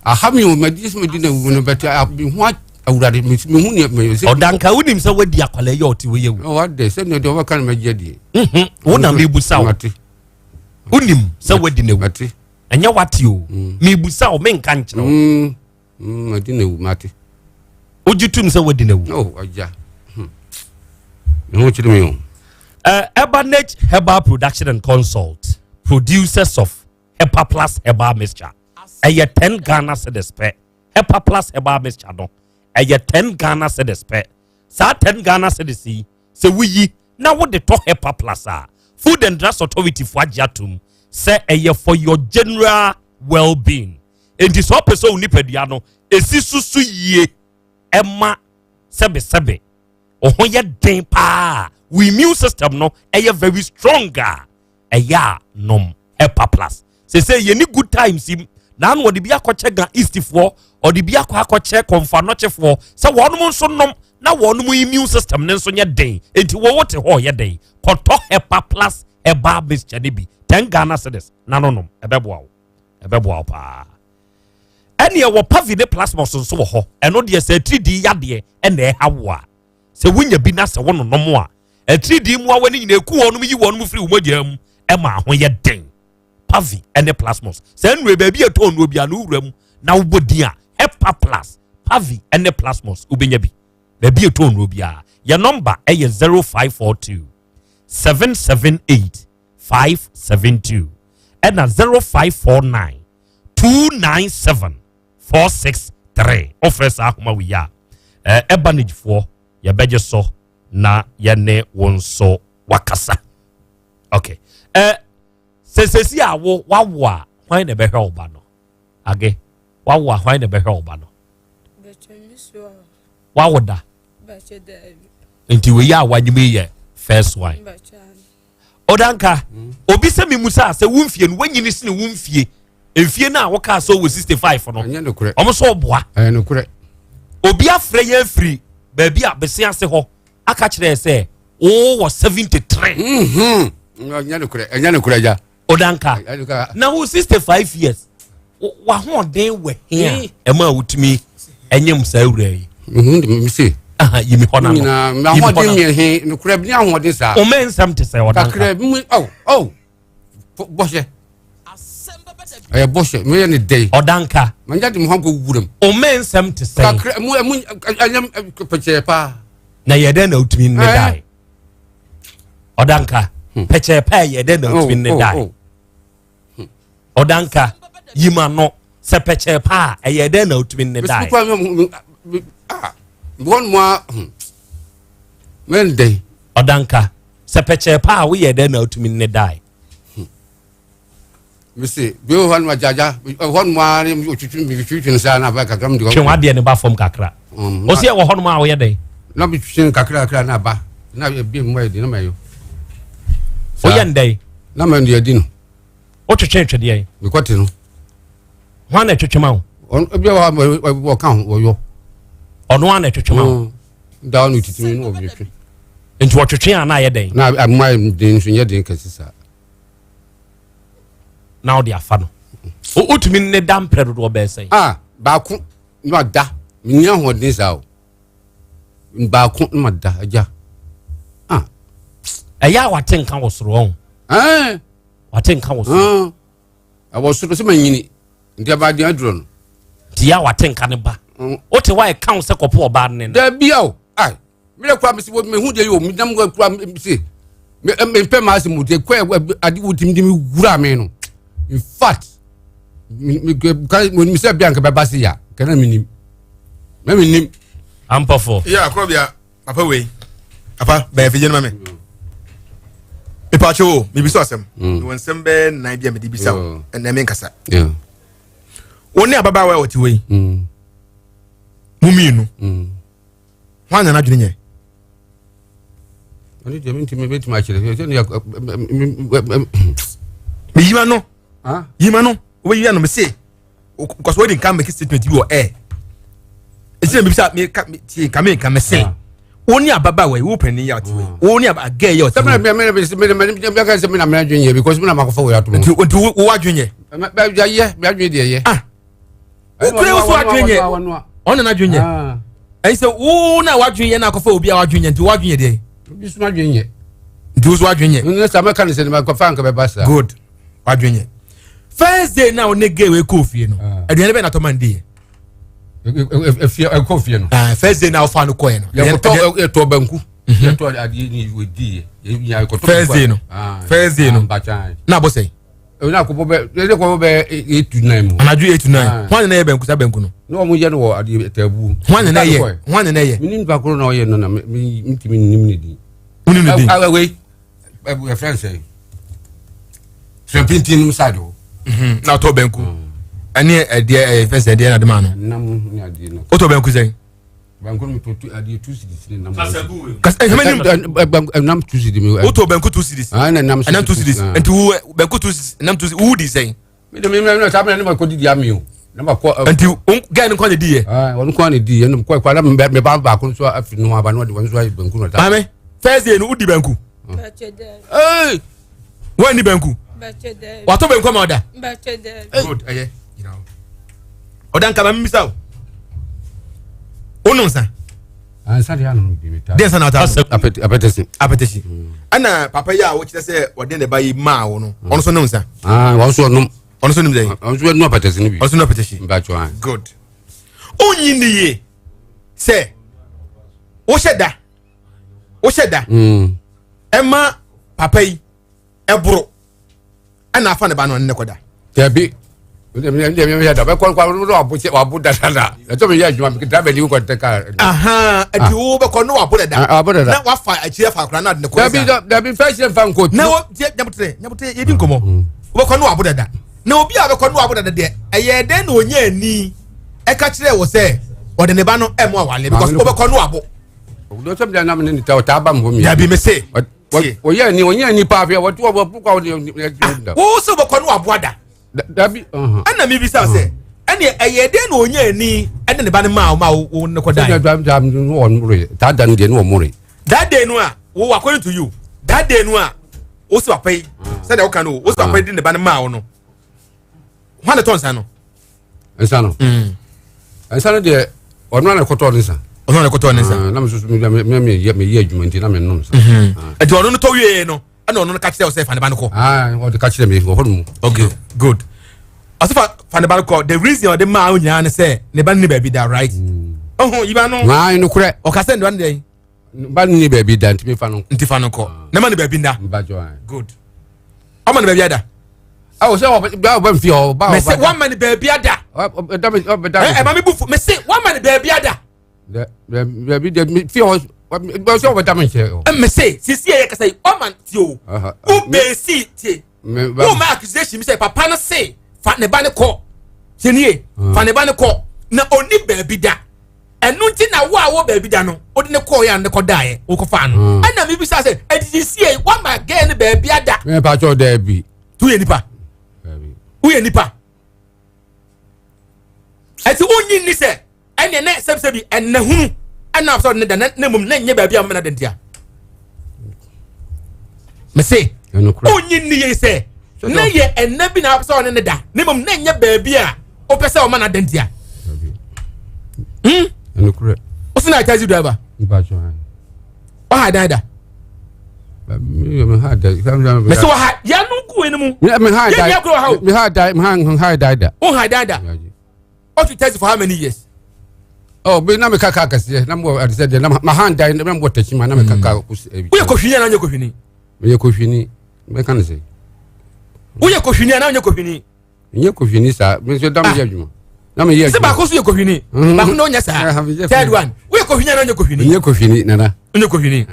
aha mi o madis me di na wu no beta bi hu awurade me hu ne me se Odanka wonim se wadi akwala ye oti we ye wu o wade se ne de o kan me gye wo na me busa wo unim se wadi na wu enya wati o me busa o me nka nkyere wo madi na wu mate ojitum se wadi na wu oh aja me hu kire me o Urbanage Herbal Production and Consult producers of Hepa Plus Herbal Mixture eye 10 Ghana cedis per Hepa Plus Herbal Mixture no eye 10 Ghana cedis per sa 10 Ghana cedis se wuyi na wo de to Hepa Plus Food and Drugs Authority for agiatum say eye for your general well-being enti so person unipadua no esi susu yie ema sebe ohun ye den pa we immune system no eye very stronger eya nom Hepa Plus say ye ni good times him na no de bia koche gan east for or de bia koche konfa noche for say wonum nso nom na wonum immune system ne nso nye den enti wo wote ho ye den koto Hepa Plus eba mixture ne bi 10 Ghana cedis na no nom ebeboa pa ene ye wo pavide plasma so wo ho eno de say 3D yade ene hawo a se wunya bi na se wo no nom a 3D mu awani nyina eku wonum yi wonum free umodiam ema ho ye den pavi ene plasmos se nwe ba bi eto no bia no wuram na wobodi a Hepa Plus pavi ene plasmos ubenya bi ba bi eto no bia your number eye 0542 778 572 and 0549 297 463 offers ahoma we ya Urbanage for ya beje so na yene wonso wakasa okay sesesi awo wawa hwan na behwe oba no age wawa hwan na behwe oba no betemiso wawoda bache da enti we ya wanyime ye first one Odanka obi se mimusa se wumfie no wanyini sine wumfie emfie na woka so wo 65 no omo so oboa no kure obi afre ye free baabi a bese ase ho aka kire se o wo 73 anya no kure ja Odanka na wo 65 years wa ho den we here e ma wutumi enyem sa awura yi me see aha yimi hona no na ahoden me he no kura bi ahoden sa o men sam te say odanka kakra bi boshe boshe me ne dey odanka manja de mo hanko wuram o men sam te say kakra mu anyam peche pa na yede na utumi ne dai odanka peche pa yede na utumi ne dai odanka yima no se peche pa yede na utumi ne dai bon moi men dey odanka se peche pa we yede na utumi ne dai me say bi o hwan jaja hwan mo ni otwitwi sa na ba kakra mde twen ade ne ba fom kakra o se wo hwan mo a wo yede na bi twitwi kakra na ba na bi mo yede na mayo o yende na man de adi no o twetwe twede ye me kwate no hwan na twetwe ma wo bi wo kan wo yo ono an na twetwe ma wo da no titimi no bi twetwe enti wo twetwe ana ye den na amai den so ye den kasisa now they are fan o utumi ne dam predo do be say ba ku no da minya hodin sa o ba ku no da aja eya waten kan wo soro on waten kan wo soro wo soro se manyini ndia ba dia duro no ti ya waten kan ba o te wa e kan se kopo oba ne da bia o ai me le kwa me si wo me hu de yo me dam kwa me si me pe ma se mu de kwa adi wutim dim wura me no in fact me say bianca baba se ya kana minim ampafo yeah Krobea papa we papa be fi jenu me pacho me bi so asem won sem be na bia me di bisa na me nkasa yeah woni ababa wa oti we muminu hwan na adwene nye oni de minti me beti ma kire me yima no yima no we yima no me say because we didn't come make statement you air it's me bisa me ka me say woni ababa we wo pani ya oti we woni aba gay ya oti me ka se me na me adwene because me na makofa we ato nti wo adwene me adwene de ye o kure wo adwene ona na adwene ai se wo na wadwene na akofa obi a wadwene nti wadwene de bi so adwene nti wo adwene ne sa me ka ne se me kofa nka be basa good wadwene first day now ne gay we ko fie no aduane be na to man dey ko fie no first day now fa no ko no ya ko to banku ya to adi ni we di ya ko to first day no na bo say na ko be le ko be 8-9 mo anaju 8-9 hwan na ye banku sa banku no no mo ye no adi tabu hwan na ye minim ba ko no ye no na mi timi nim ni di unim ni di we e friend say Serpentin musado na to banku ani e first day na de ma no nam ni adi no o to banku say banku mi to adi 2 cities ni nam kas nam 2 cities mi o to banku 2 cities na nam 2 cities enti banku 2 cities nam 2 cities di say mi de mi na ta me na ko di ami o na ba ko enti guy ni ko de di e won ko ni di na ko na me ba ko so afi no aba no de won so banku no ta mame first day no udi banku wani banku wato banku ma oda good aye you know odanka ma misa o no sa ansa de anu bi ta den sa na ta apetesi ana papa ya wo kire se wode ne bayi ma wo no ono so no sa wo so no ono so no dey ono so no apetesi ni bi ono so no apetesi ba cho an good onyi ni ye se wo sheda ema papa yi ebro ana afa ne ba no ne koda tabi me ya da ba ko no abu da to me ya juma mi ta be ni ko te ka adi wo be ko no abu da na wa fa akire fa kra na de ko tabi fashion fan ko na wo nyabutre ye di nkomo wo be ko no abu da na obi a be ko no abu da de eye de na onya ani e ka kire wo se o de ne ba no e mo awale because wo be ko no abu do to me na me ni ta ba mo mi ya bi me say oya ni pa afia what kwa wo so be ko no abu da dabi ana mi bi sa se ene eye de na onya ani ene ne ba ne ma wo ne ko dai dam no on muri ta dan de no muri that day no a wo according to you that day no a wo so apai say de wo kan no wo so apai de ne ba ne ma wo no hwan ne ton sa no ensa no de ono na ko to ni sa ono na koto ne sa na me so me ye adwuma nti na me nom sa e de ono no to wie no ana ono no ka kire yourself and ba no ko o de ka kire me ho no okay good asafa fan ba ko the reason o de ma onya ne say ne ba ni ba bi da right yiba no ma no kure o ka say ndo ndey ba ni ba bi da nti me fa no nti fa no ko ne ma ni ba bi nda ba jo good ama ni ba bi ada o say ba mfi o ba me say one man ba bi ada ma me bufu me say one man ba bi ada ba bi de fi o ba so ba da me che me say sisi e ka say one man ti o u be si ti o ma accusation me say papa no say fa ne ba ne ko senie fa ne ba ne ko na oni ba bi da enu nti na wo ba bi da no odi ne ko ya ne ko dae wo ko fa no ana me bi say sisi e one man get ne ba bi ada me pa cho da bi tu ye nipa uye nipa ati onyi ni se ene ne sebsebi enne hunu ana so ne da ne mum na nye ba bia mena dentia me say onyi ni ye se na ye enne bi na so ne da ne mum na nye ba bia o pese o mana dentia eno kure o sina taxi driver ba jo o ha da me ha da me so ha ya no ku enu mu me ha da o ha da what you taxi for how many years oh be na me kaka kase na mo ade de na ma ha da na mo tachi ma na me kaka uye ko hwini na nye ko hwini me ye ko hwini me kan say uye ko hwini na nye ko hwini nye ko hwini sa me so dam ye adwuma na me ye se ba ko so ye ko hwini ba ko no nya sa third one uye ko hwini na nye ko hwini nye ko hwini na nye ko hwini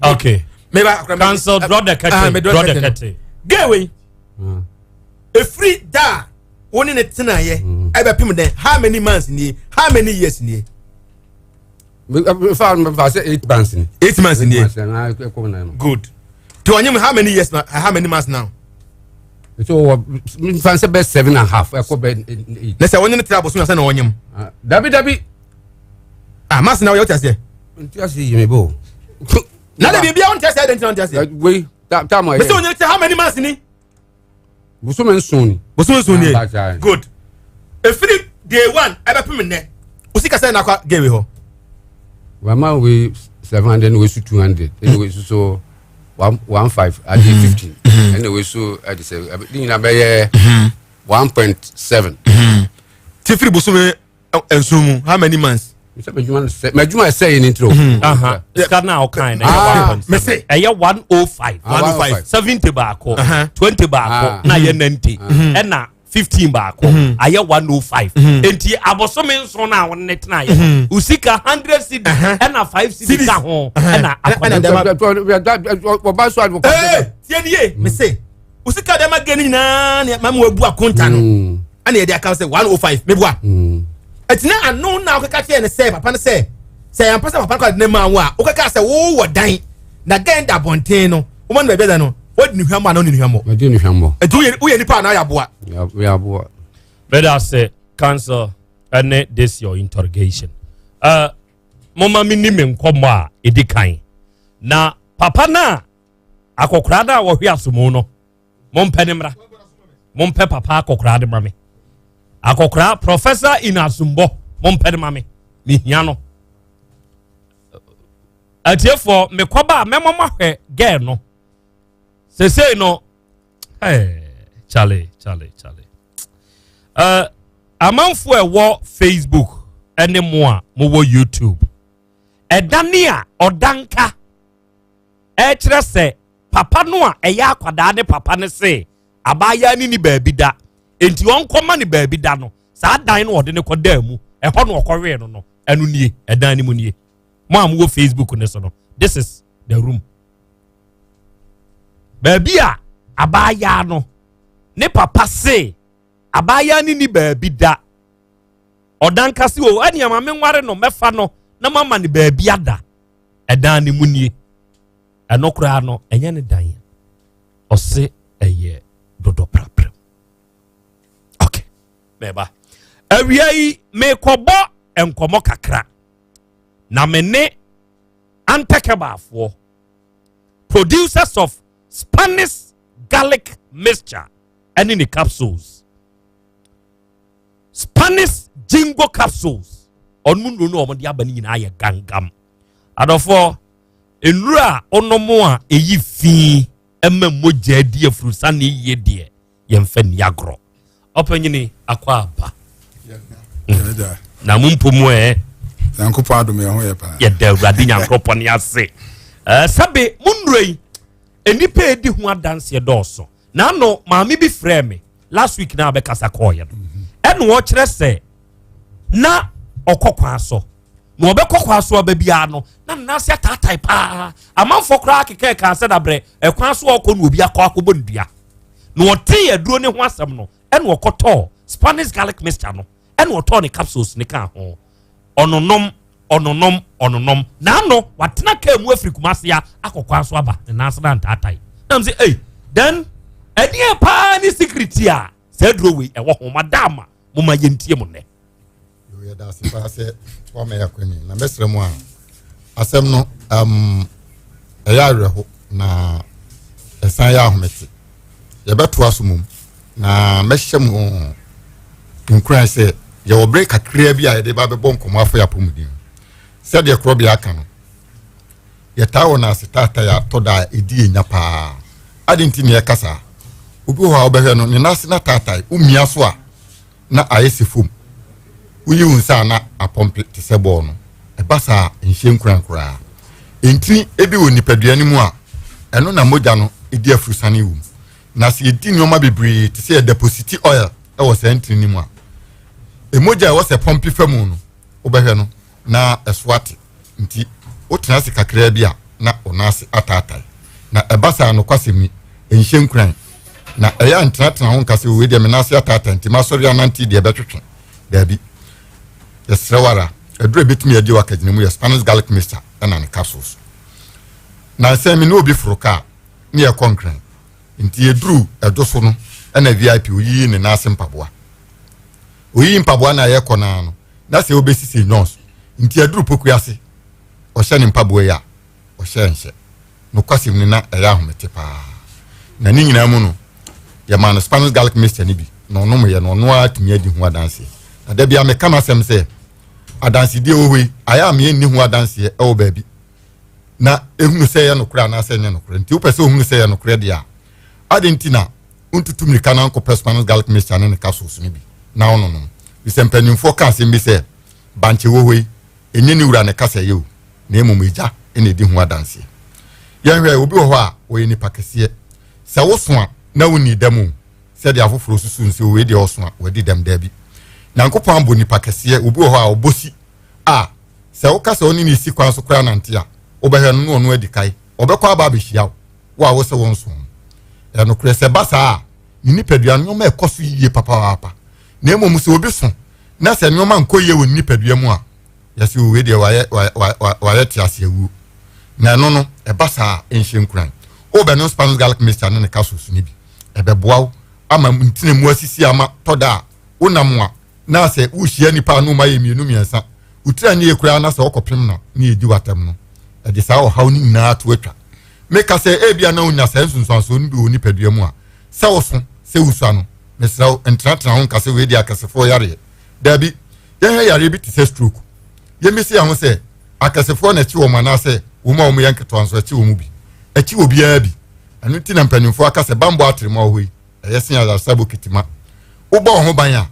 okay me ba cancel brother kete gawe a free da woni ne tena ye e be pim den how many months ni how many years ni me fa say 8 months ni 8 months ni good to onyem how many years how many months now so me fa say be 7.5 e ko be 8 na say woni ne tena bosu na say na onyem dabi mas na we what say nti ase yime bo na da bibia won say den tena say we ta mo me say onyem say how many months ni busumen soni good every day one ebe pim ne usika say na kwa game ho wama we 700 we 200 anyway so 115 at 15 anyway so at the say na be 1.7 tifri busumen ensumu how many months majuma say in intro ska na o kind na me say e 105 70 baako 20 baako na ye 90 e na 15 baako aye 105 enti abosome nso na won tena ye usika 100 cd e na 5 cd ka ho e na oba so advocate tie nie me say usika dem agani na ne mamu abu akonta no ana ye dey account say 105 me bua etina anu na okaka tie ne say papa ne say am pasa papa ko de ma wo a okaka say wo wo dan na genda bonten no wo man be beda no what ni hwamo na ni hwamo me ni hwamo etu uye nipa na ya boa ya boa better say cancel and this your interrogation mama mini me nkomo a edikan na papa na akokra da wo hwe asomo no mompe ne mra mompe papa akokra de mame akokra professor inasumbo mompe de mame mihia no atiefo mekoba memoma hwe girl no sese no chale amanfo ewo Facebook ene mo a mo wo YouTube edane a odanka e kire se papa no a eya akwada de papa ne se abaya ni baabi da enti won koma ni baabi da no saa dan no ode ne koda mu e ho no okɔwe no enu nie edan ni mu nie mo am wo Facebook ne so no this is the room baabi a abaya no ne papa se abaya ni baabi da odanka si o ani ama me nware no mefa no na mama ni baabi ada edan ni mu nie enokra no enye ne dan ose eye dodo prapra okay beba awiai me kobo enkomo kakra na me ne antakabafo producers of Spanish garlic mixture and in the capsules Spanish jingo capsules ɔno no ɔmo de aba ne nyinaa yɛ gangam adɔfo enura onomo a eyi fi ɛma mogya di afurusa ne yie deɛ yɛmfa ni agorɔ ɔpanyini akɔ aba na mumpomu Nyankopɔn adom yɛ ho yɛ pa yɛda awurade nyankopɔn ne ase sabe munroi enipa edi ho adanse dɔɔso na no maame bi frɛ me last week na abɛkasa kɔɔyɛ no ɛno wɔkyerɛ sɛ na ɔkɔkwa so na ɔbɛkɔ kwa so aba bia no na nase ataatai paa amanfo koraa keka ka sɛ dabrɛ ɛkwan so ɔkɔ no obi akɔ akɔbɔ ndua na ɔte aduro ne ho asɛm no ɛna ɔkɔtɔ Spanish garlic mixture no ɛna ɔtɔ ne capsules ne ka ho ɔnonom na no watena ka mu afiri kumase a akɔkwa so aba ne nase na ntaatai na m sɛ then ɛdeɛ paa ne secret a sɛ aduro wei ɛwɔ ho madama moma yɛntie mo nnɛ yo da se pa se wa me yakwani na mesre mu a asem no eya awerɛho na esan ya ahomete ye beto asomum na mehyɛ mu nkran sɛ ye wo break akra bi a ye de ba bebɔ nkomo afo ya pomudin sɛ de Krobea aka no ye tawo na setata ya toda edi enya pa adenti ne kasa obi ho a obehwe no ne nase na tata umia so a na ayesi fom uyi unsa na apompe te se ball no e basa nhye nkurankura enti ebi woni nipadua mu a eno na mogya no edi afurusane wum na se edi nyoma bebre te se deposit oil e wo se ntini mu a emogya e wo se pompe famu no obehwe no na eswate nti otena se kakra bi a na onase atatai na e basa no kwasemi nhye nkuran na eya ntratena ho nkase we de menase atatai nti masori ananti de betwetwe dabi yesrewara edure betumi adi wakagine mu Spanish garlic mixture na ne capsules na se me no obi fruka ne e konkran nti eduru edoso no na VIP oyi ne na asempaboa oyi mpaboa na ye kona no na se obesisi nose nti eduru pokuase o hye ne mpaboa ya o hye nhye no kwasim ne na eya homete pa na ni nyina mu no ye man Spanish garlic mixture ni bi no no ye no no atumi adi ho adanse na da bia me kama sem se adanse die owe aya me ni ho adanse e wo baabi na ehunu se ye no kura na se nye no kura nti wo pese ohunu se ye no kura dia adentina untutu mirika na nko Spanish garlic mixture ne capsules ni bi na ono no bi se mpanimfo ka se mbi se banche wowe enye ni wura ne kasa ye o na emomija ene di ho adanse ye hwe obi wo ho a wo ye ni pakese se wo so a na woni demu se de afoforo susu nse wo de oso a wo di dem da bi Nyankopɔn ambo nipa kɛseɛ obi wɔ hɔ a obosi a sɛ wo kasa oni ni si kwan so kora nante a obɛhɛ no no adi kai obɛkɔ aba abɛhia wo a wo sɛ won so ɛno kora sɛ basa a ni nipadua no ma ɛkɔ so yie papa na emom sɛ obi so na sɛ nyoma nkɔ yie wɔ nipadua mu a yɛsɛ we de wayɛ te ase awu na no no ɛbasa enhye nkuran obɛno Spanish garlic mixture ne ka so so ni bi ɛbɛboa ama ntine mu asisi ama toda wonam na se uhia nipa no ma yemienu miensa utira ne ekura na se okopem na ne edi watam no e de sa o haw ni na to atwa meka se ebia na onya se nsunsanso ni bi oni padua mu a se woso se usua no ne sra entratra ho kase we di akasefo yare dabi ye yare bi ti se stroke ye mesi ya ho se akasefo na chi wo ma na se wo ma wo mu yanketo anso chi wo mu bi achi wo bia bi anu ti na mpanimfo akase bambo atrema ho yi e yesen ya sabo kitima wo ba ho ban a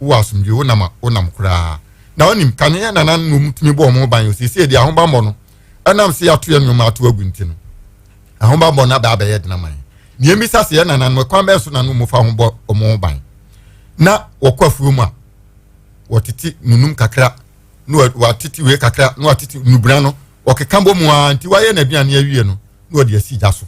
wo asumdwe wonam kura na onim kane na nan no mutumi bo mo ban osisi de ahomba mo no anam se ato ye nyoma ato agunti no ahomba mo na ba ba ye de na man ne emisa se ye na nan mo kwan be so na no mo fa hombo mo ban na wokwafuo mu a wotiti nunum kakra no watiti we kakra no watiti nubra no okekambo mu a nti waye na aduane awie no no de asi ja so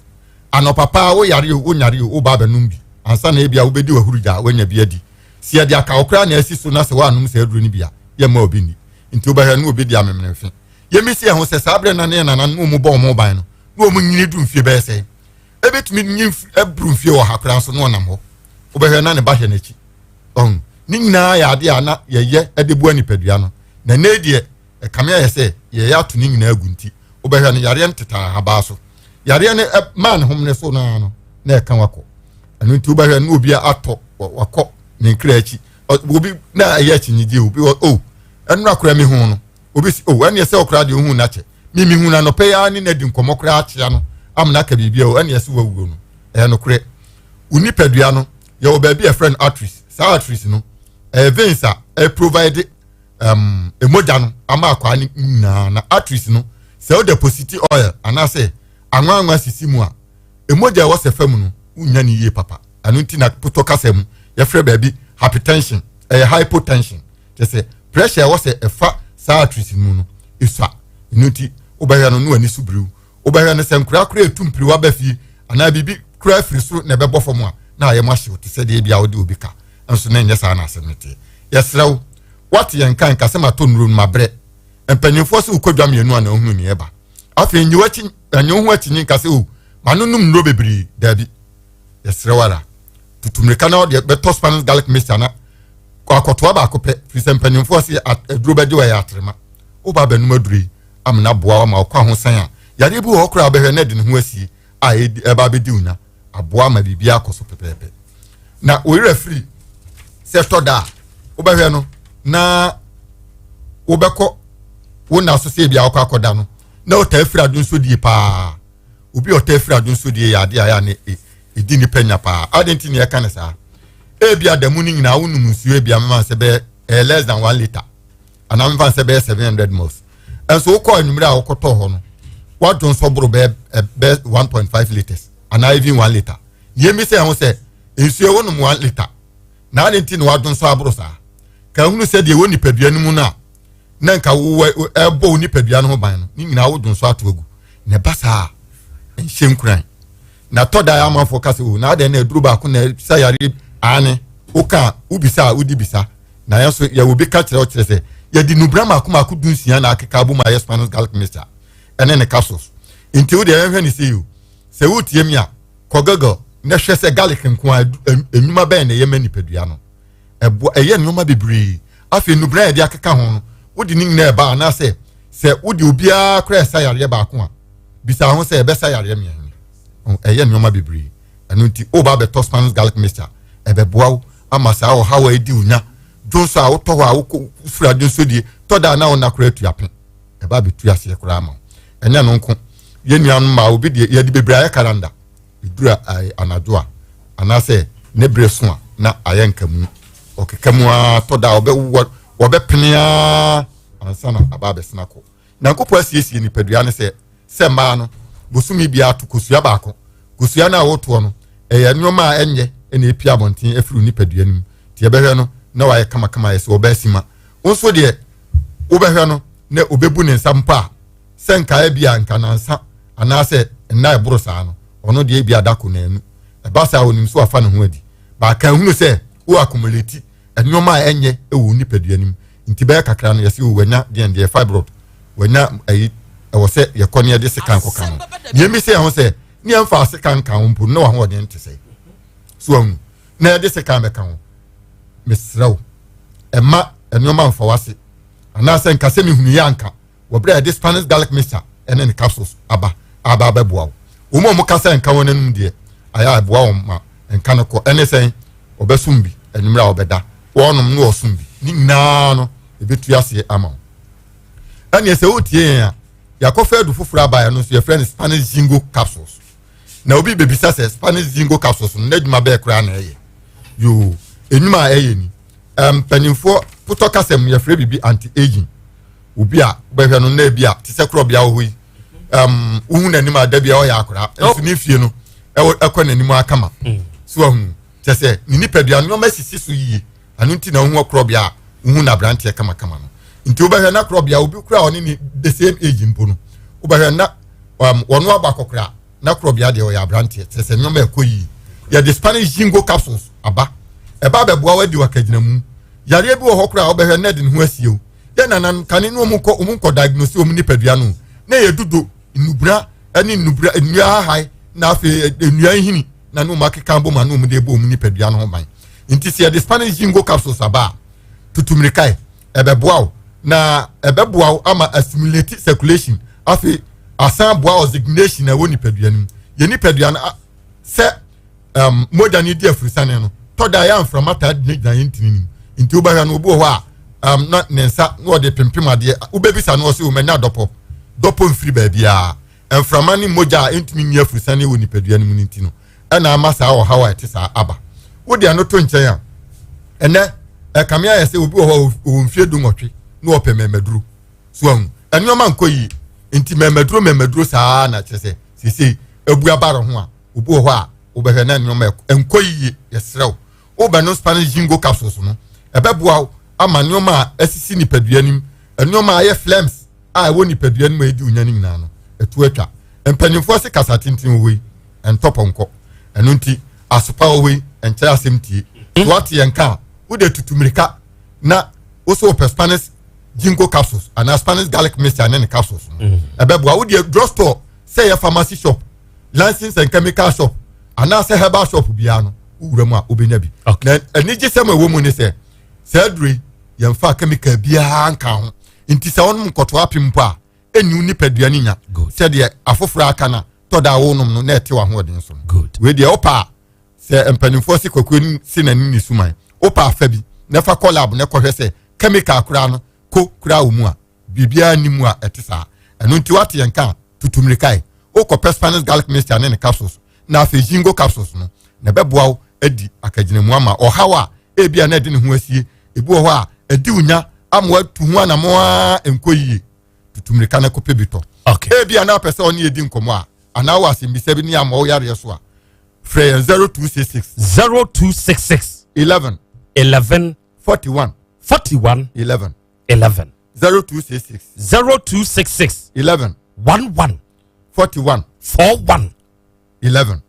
ano papa wo yare wo nyare wo ba ba num bi ansa na e bia wo bedi wahuruja wanya bi adi si ade aka okra na asi so na se wanum se aduru ni bia ye ma obi ni nti obahwa no obi di amemnefe ye misi ho se sabre na ne na no mu bo mo ban no mu nyini du mfie be se ebetumi nyi abru mfie wo hakra so no nam ho obahwa na ne bahwe na chi ni nyina ya ade ana ye adebu anipadua no na ne die kamea ye se ye ya to ni nyina agunti obahwa ne yare nteta haba so yare ne man hom ne so na no na kan wako anu nti obahwa no obi ato wako ne nkra achi obi na ya chi nyidi obi enu akura mi hu no obi o ene se okura de hu na che mi hu na no pe ya ni na di nkomo kura achia no amna ka bibia o ene se wawu no no kure unipadua no ye wo ba bi a friend actress sa actress no Vince provide emoja no ama akwa ni na actress no se o deposit oil ana se anwa sisi mu a emoja wo se fam no unya ni ye papa anu ti na puto kasem ye frɛ baabi hypertension hypotension je say pressure wo se efa sa actress mu no isa enu ti obahwa no no ani subru obahwa no se nkura kura etumpiri wa ba fi ana bibi kura firi so na bɛbɔ fam a na ayɛ mahye wo te sɛ de bia wo de obi ka nso na nyɛ saa na asɛmete yɛsrɛw what yɛn kan kasɛma to nuru ma brɛ mpanyimfo so kodwa mienu ana ohunu ne eba afei nyi wachi anyo ho achi nyin kase o manunum nro bebiri dabi yɛsrɛw ara tutumreka na de beto Spanish garlic mixture na akotoa ba akopɛ firi mpanyimfo se aduro bɛde wa yɛ atrema wo ba banum aduri amna boa ma okwa ho san a yare bi wo kora bɛhwɛ na de ne ho asie a eba bɛdi una aboa ma bibia akoso pepepe na oyira free sector da obehwe no na obekọ wona so se bia akoda no na o ta free adun so die pa obi o ta free adun so die ya de ya na edi ni penya pa adenti ne ka ne sa e bia da mu ni nyina wonu nsuo bia mama se be less than 1 liter ana mfa se be 700 ml enso ko anumre a okoto ho no wadon so bro be 1.5 liters ana even 1 liter yemi se ho se nsuo wonu 1 liter na adenti no wadon so abro sa ka hunu se de woni padua no mu na nka wo ebo woni padua no ho ban no ni nyina wodon so atogu ne basa enhyenkran na toda ya manfo kase wo na de na eduru ba ko na sayare ane oka ubisa udibisa na yaso ya wobi ka kire o kire se ya di nubrama akoma ko dunsia na akeka bu ma Spanish garlic mixture ene ne capsules inti wo de ehwe ni se you se wo tie mi a kogogo na hwe se garlic nko enuma ben na yema nipadua no ebo eye noma bebiri afi nubra ya di akeka ho no wo di ning na eba na se wo di obia kra sayare ba ko a bisa ho se ebe sayare mi eye noma bebiri anu nti o ba be Spanish garlic mixture ebe boawo amasa o hawa edi unya donso a wo to ho a wo fura donso die to da na ona kra tu apen eba be tu ase kra ama enya no nko ye nuanu ma obi die ye di bebiri aye kalanda idura anadoa anase ne breso a na ayenkamu okekamu a to da obe penia ansana ababe snako na nkopo asiesie ni padua ne se ma no bosumi bia to kosua baako kosua na woto no eye nyoma enye ene epia bonten afuru ni padua nim tie behwe no na waye kama yese obasima onso de obehwe no na obebu ne nsampa senka bia nka nansa anase na eboro saa no ono de bia dako na anu ebasa onim so afa ne ho adi ba kan hunu se wo accumulate enyoma enye ewu ni padua nim nti be kakra no yese wo wanya de fibroid wanya ayi ewo se ye konia de sekan kokan ye mi se ho se ni amfa sekan kan mpo no ho de nte se so na de sekan be kan mesraw ema enyoma mfa wase anase nka se mi hunu yanka wo bra de Spanish garlic mixture ene ne capsules aba beboa mo kasa nka wonanum de aya aboa wo ma nka no ko ene sen obesumbi enumra obeda wonum no osumbi ni nyina no ebetu ase ama ene se otie ya yakofa edu fufura ba ya no so ye friend Spanish Zingo capsules na obi bebisa se Spanish Zingo capsules no adwuma be kra na eye yo enuma eye ni panimfo puto kasem ye frɛ bibi anti aging obi a behwe no na bia te se Krobea wo yi uhun nanim adabia o ya akora enso ni fie no ekɔ nanim akama so ahun te se ni nipadua no masisi so yie anu nti na hu Krobea uhun na brante kama no nti obehwe na Krobea obi kura oni ni the same age mpo no obehwe na wono abakokra na Krobea de o ya brante te se nyoma ekoyi ya the Spanish Zingo capsules aba eba beboa wadi wakagina mu yare bi wo hokra obehwe na de ho asiew ya nanan kane no omko diagnose om nipadua no na ye dudo nubra ani nubra enua hai na afi enua hini na no makeka bo ma no om de bo om nipadua no ban nti se the Spanish Zingo capsules aba tutumrikai ebeboa na ebeboa ama assimilate circulation afi asan boa oxygenation na woni padua nim ye nipadua na se modern dia frusane no to da ya mframata de dan ntini nti obahwa no obo ho a na nensa no de pimpim ade ubebisa no so umenya dopo mfiri ba bia enframa ni moja entimi nya furusane woni padua ni mu ntino na amasa o hawa etisa aba wo de no to nchen ya ene kamia ya se obi wo mfie du nwotwe no opememeduru so anu enoma nkoyi enti memeduru saa na chese sisi ebu abaro ho a obi wo a obehwe na enoma enkoyi yesrew oba no Spanish jingo capsules no ebebua ama nyoma asisi ni padua nim enoma aye flames wo ni padua nim edi unya ni nyina no etu atwa empanimfo se kasa tintin we entoponko enu nti asopa we enche asemtie what yenka wo de tutumirika na also Spanish jingo capsules and Spanish garlic mixture and capsules ebebua wo de drugstore say a pharmacy shop licensed and chemical shop and say herbal shop bia no uremu a obenya bi na enije sema wo mu ne se sadri yemfa chemical bia anka ho nti se wonum koto apimpo a enu ni padua ni nya se de afoforo aka na to da wonum no na ete wa ho odin so we de opa se empanimfo se kwakwen si na ni suman opa afa bi na fa collab na kohwe se chemical kura no ko kura wo mu a bibia ni mu a etisa enu nti wate yenka tutumrikai okọ Spanish garlic mixture na capsules na afa jingo capsules no na beboa edi akagina mu ama ohawa ebia na edi ne ho asie ebu ho a edi unya amwa tu ho na mo enkoyie tutumrika na kope bito ebia na pese oni edi nkomo a ana wa asimbise bi ni ama o yare so a frey 0266 11 41 11 0266 11 41 11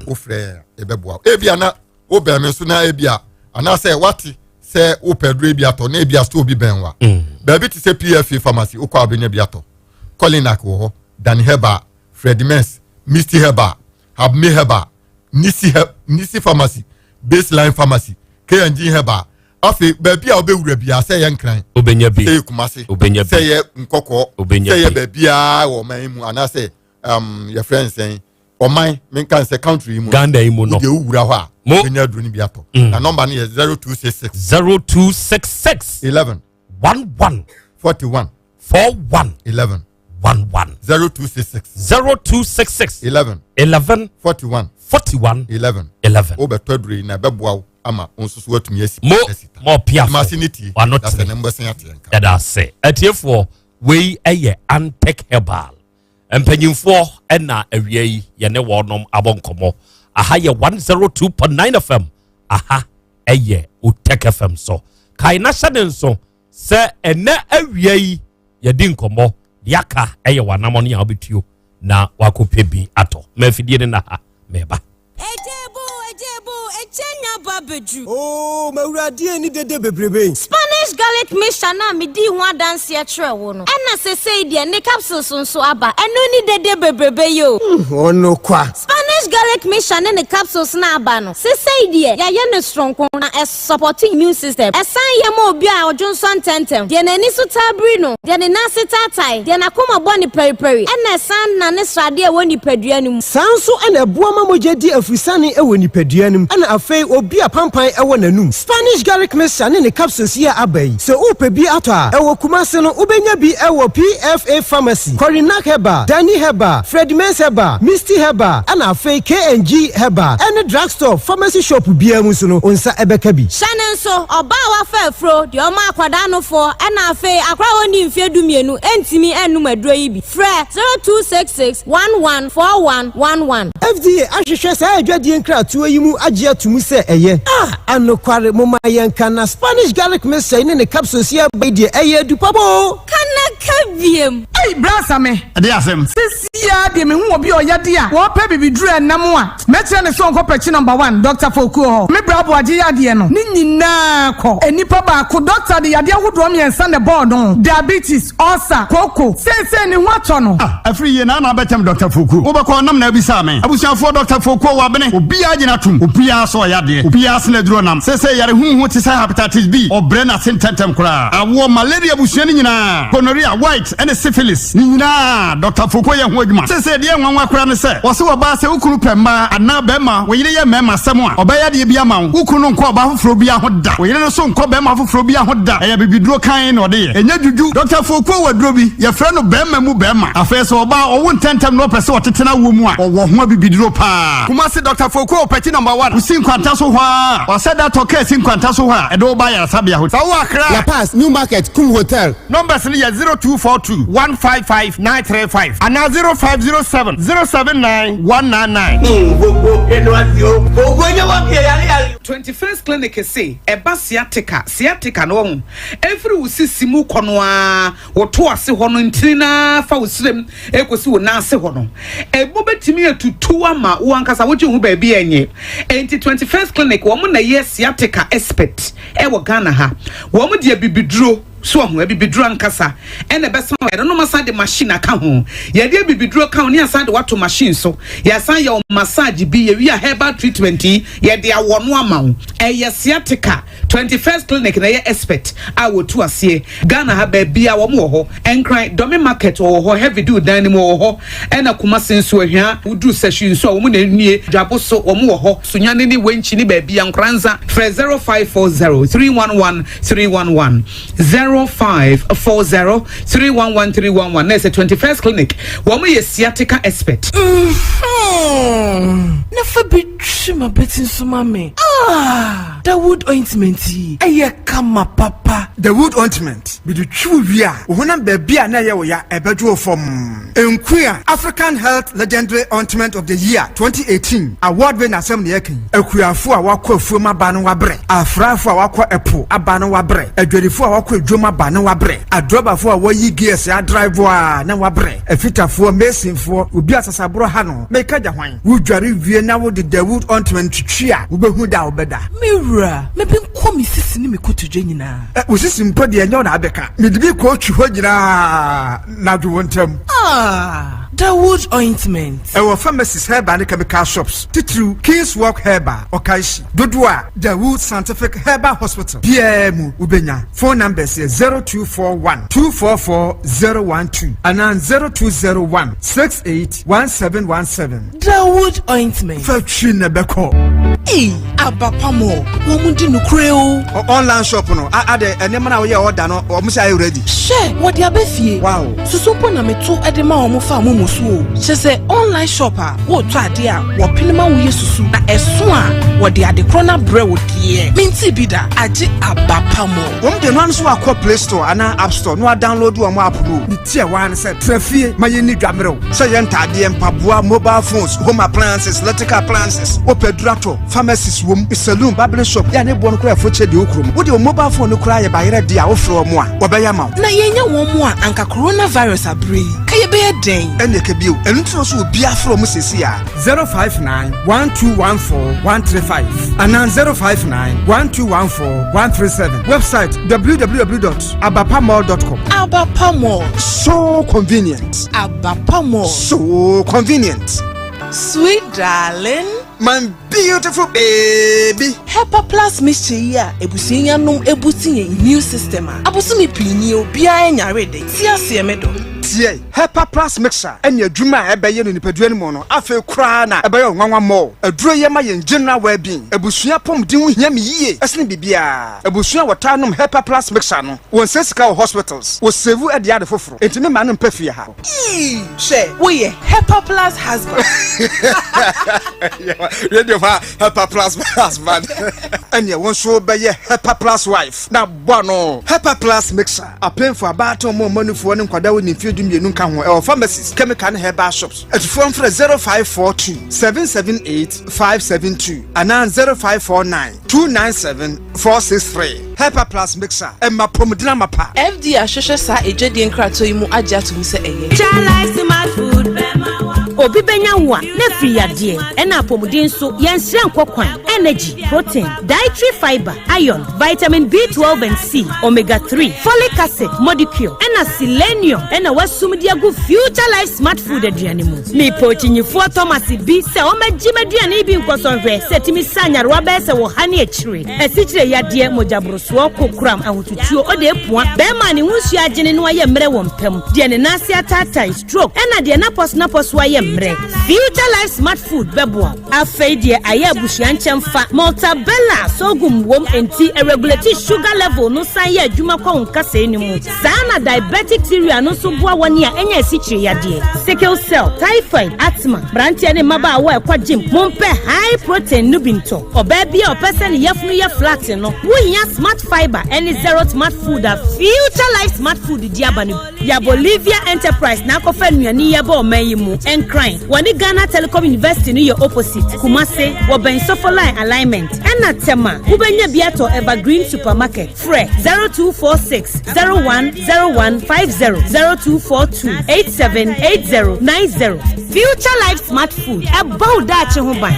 o frère ebeboa ebia na o be me so na ebia ana say wati say o pedro ebia to na ebia sto bi benwa ba bi ti say PFA pharmacy o kwa abenya bia to Colinac wo ho Dan Heba Fredimens Misty Heba Habme Heba Nisi pharmacy Baseline pharmacy KNG Heba afi ba bia obewura bia say yenkran obenya bi say kumase obenya bi say ye nkoko say ye ba bia wo man mu ana say your friends saying Oman menkan se country mu Ganda imu no de wura ho a benya duro ni bi ato na number ni 0266 11 41 11 0266 11 41 11 obetodre na beboa ama onsusu watumi asi mo pia masinity that's the number say atenka that say atiefo we eye Antec Herbal empanyimfo na awie yi ye ne wonom abonkomo aha ye 102.9 FM aha eye Utech FM so kai na hyade so se ene awie yi ye di nkomo yaka eye wanamon ya obetuo na wakope bi ato mafidie ne na ha meba Ejebo echenya babeju. Oh, mawurade ni dede bebrebe. Spanish garlic mixture na me di ho adanse akere wo no. Ena sesei de ne capsules nso aba. Eno ni dede bebrebe yo. Ono kwa. Spanish garlic mixture ne capsules na aba no. Sesei de ya ye ne strong na supporting immune system. Esan ye ma obi a odwonso tentem. De na ni so tabri no. De ne nase tatai. De na koma boni periperi. Ena esan na ne srade e woni padua nim. Sanso ena boa ma mogedi afrisane e woni padua nim. Ana afei obi a pampan e wo nanum. Spanish garlic mixture ne capsules here abai. Se upe bi ato a e wo kumase no ubenya bi e wo PFA pharmacy. Colinac Heba, Danny Heba, Fredimens Heba, Misty Heba, ana afei KNG Heba. Any drugstore pharmacy shop bia mu so no onsa ebeka bi. Shanen so oba wa fafro de o ma akwada no fo ana afei akwa woni mfie dumienu entimi enum aduro yi bi. Frɛ 0266 114111. FDA ahwehwɛ sa adwadie nkra to yi mu agye atumu se eye. Anokware moma yenka na Spanish garlic mixture ne capsules here by the eye du pabo. Kana kabiem. Hey brasa me. Ade asem. Sisia de me hu obi oyade a wo pa bibiduru enam a. Metre ne so nko pechi number 1 Dr. Foku ho. Me brabo agye yade no. Ni nyina ko. Enipa ba ko doctor de yade ahodo miensa ne board no. Diabetes, ulcer, koko. Sense ni ho ato no. Afri ye na na betem Dr. Foku. Wo be ko nam na bisa me. Abusiafo Dr. Foku wa bene. Obi agye na tum. Obi aso yade. Obi asene duro nam. Sese yare hu ti sa hepatitis B. Obre na sententem kura. Awo malaria busuani nyina. Gonorrhea, white and syphilis. Ni nyina Dr. Foku ye ho adwuma. Sese de nwanwa kura ne se. Wo se wo ba se ukuru kunu pemba ana bema wo yire ye mema semo a obaya de bia ma wo kunu nko oba foforo bia ho da wo yire no so nko bema foforo bia ho da eya bibiduro kan no de ye enya juju Dr. Fokuo waduro bi ye frɛ no bema mu bema afese oba owo ntentem no pese otetena wo mu a owo ho bibiduro pa kuma se Dr. Fokuo peti number 1 usin kwanta so hwa o said that okay sin kwanta so hwa e do ba ya sabia ho sa wo akra La Paz New Market Kum Hotel numbers ni 0242 155 935 and 0507 079 199 21st clinic say eba sciatica no every usisi mu kono a woto ase ho no ntina fa usrem ekosi wo na ase ho no ebo betimi atutu ama wo ankasa wo hu ba bia enye enti 21st clinic wo mu na ye sciatica expert e wo Ghana ha wo mu de bibiduro so ho bibiduro ankasa ene besa no masa de machine aka ho ye de bibiduro ka ho ne asa de wato machine so ye san ye massage bi ye wi a herbal treatment ye de awono ama ho ye sciatica 21st clinic na ye expert a wotu ase Ghana ha ba bia wo mo ho enkran domi market wo ho heavy do dan ni mo ho ena kuma senso ahia wudu session so wo mo na nie dwabo so wo mo ho sunyane ni wenchi ni ba bia nkranza 0540 311 311 0540 311 311 na 21st clinic wo mo ye sciatica expert na fa bitri ma betin so mame the wood ointment eye kama papa the wood ointment be the true wia ohunam ba bia na ye wo ya ebedwo fom enkuya African Health Legendary Ointment of the Year 2018 award winner Asem Nekin akuyafo a wakọ afuom aba no wabre afrafo a wakọ epo aba no wabre adwerifo a wakọ adwom aba no wabre adrobafo a wayi gears a drive a na wabre afitafo mesinfo obi asasabro ha no meka ja hwan wudware wie na wo de the wood ointment twia wo behu da obeda mewura mebe nko mi sisi ni mekotodwe nyina usisi mpo de enyo na abeka midibi ko twi ho nyina na dwo ntam the wood ointment our pharmacies herbal and chemical shops titru King's Walk Herbal Okaishi Dodua the Wood Scientific Herbal Hospital PM Ubenya phone numbers 0241 244 012 and 0201 681717 the wood ointment Fachi nebeko abapamo womundi nukreo online shop no ade enema na we order no omusa are ready she what dia befie wow susumpo na meto edema omufa mo musu she say online shop a wo to ade a wo pinima wo yesusu na eso a wo de ade krona bre wo die minti bida age abapamo wom de no anso akọ Play Store ana App Store no download wo mo app no ntia wan say trafie maye ni dwamrew say yentade empaboa mobile phones home appliances electrical appliances opedurato pharmacies wom saloon barber shop ya ne bo no kra foche de okrom wo de mobile phone no kra ye bayere de a wo fro mo a wo be ya ma na yenya wo mo a anka coronavirus abre ka ye be den ene ke bio enu tro so obi afro mo sesi a 059 1214 135 and 059 1214 137 website www.abapamall.com abapamall so convenient so convenient sweet darling my beautiful baby Hepa Plus mixture ya ebusinya num ebusinye immune system a abosumi pinni obia enya rede ti ase medo tie Hepa Plus mixture enya adwuma a ebeye no nipadua ni mo no afa kura na ebeye nwanwa mo aduro ye ma ye general well-being ebusua pomden hia me yie esne bibia ebusua wota num Hepa Plus mixture no won sesika hospitals wo save ade ade foforo entime ma no mpafia ha she wo ye Hepa Plus husband radio fa Hepa Plus husband anya won so be ye Hepa Plus wife na bono Hepa Plus mixture apen for about mo manufo ne nkwada wo ni fiedum yenu ka ho e pharmacies chemical and herbal shops at phone for 0542 778 572 and 0549 297 463 Hepa Plus mixture e ma pomdina mapa FD ahwehwe sa ejedi nkrato yi mu agye atum se eye Chalice smart food obi benya wo a na free ade e na apomudin so yensire nkokwan energy protein dietary fiber iron vitamin B12 and C omega 3 folic acid molecule and selenium and wasum dia go future life smart food aduane mu me pochinyifo Thomas bi se o magima aduane bi nkosonhwe setimi sanya ro ba se wo hane akire asichire yade mojabroso kokram ahotutuo o de epua be ma ne hunsu agene no aye mre wo mpam de ne nase atata stroke and de na pos wa ye mre Future Life Smart Food beboa afei de aye abusuan chemfa Maltabella sogum wom enti a regulate sugar level no san ye adwuma kwa nkasa enimu sana diabetic theory no so boa woni a enya sichiri yade sickle cell typhoid asthma brantia ne maba awa ekwa gym mompe high protein nubinto oba bia opese ne yafunu ye flat no wunya smart fiber any zero smart food a Future Life Smart Food diabanu ya Bolivia Enterprise na kofa nuani ye ba omayimu encrying woni Ghana Telecom University ni your opposite Kumase woben sofoline alignment ena tema ubenya biato Evergreen Supermarket fre 0246 010150 0242 878090 Future Life Smart Food about that ho ban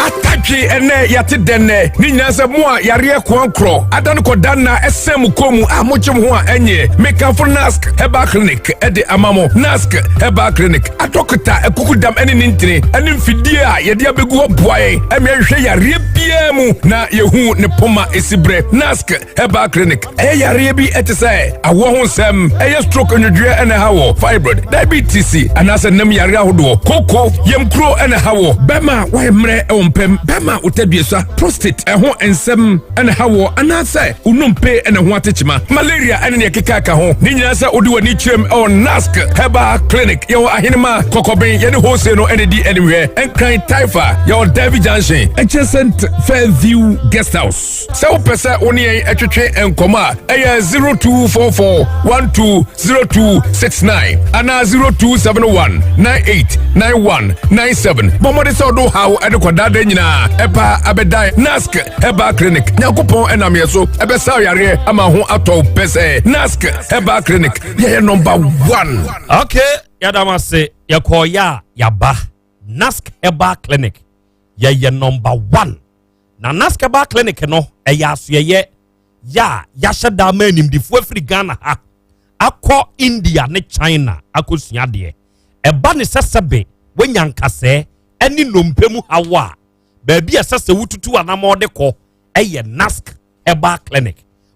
Atachi ene yati dene ni nyanse mua yariye kwankro adan ko danna esem komu amochim ho enye mekanfo nask heba clinic ede amamo nask heba clinic atokota ekukudam ene nintire ene mfidie a yede abegu oboaye emehwe yariye biemu na yehu ne poma esibre nask heba clinic yariye bi etese awo ho nsem stroke onwedwe ene hawo fibroid diabetes anase nem yariye ahodo koko yemkro ene hawo bema wa emre Bema utedwesa prostate eho ensem ene hawo anase unumpe ene ho atechima malaria ene ne kekaka ho ni nyina se odi wani chirem on nask heba clinic yo ahinema kokoben ye ne hose no ene di anywhere enkran taifa yo David Junction adjacent Fairview guest house se opese oni etwetwe enkoma 0244 120269 ana 0271 989197 bomode so do how ene kwadade nyina epa abedai nask heba clinic nyakopon enam yeso ebesa yare ama ho ato pese nask heba clinic ye number 1 okay yadama se yakoya yaba nask heba clinic ye number 1 na nask heba clinic no eyasoye ya yashada manim di fu afri Ghana ha akọ India ne China akosua de eba ne sesebe wenyankase eni nompemu hawa baby asase wututu anamo de ko eye nask heba clinic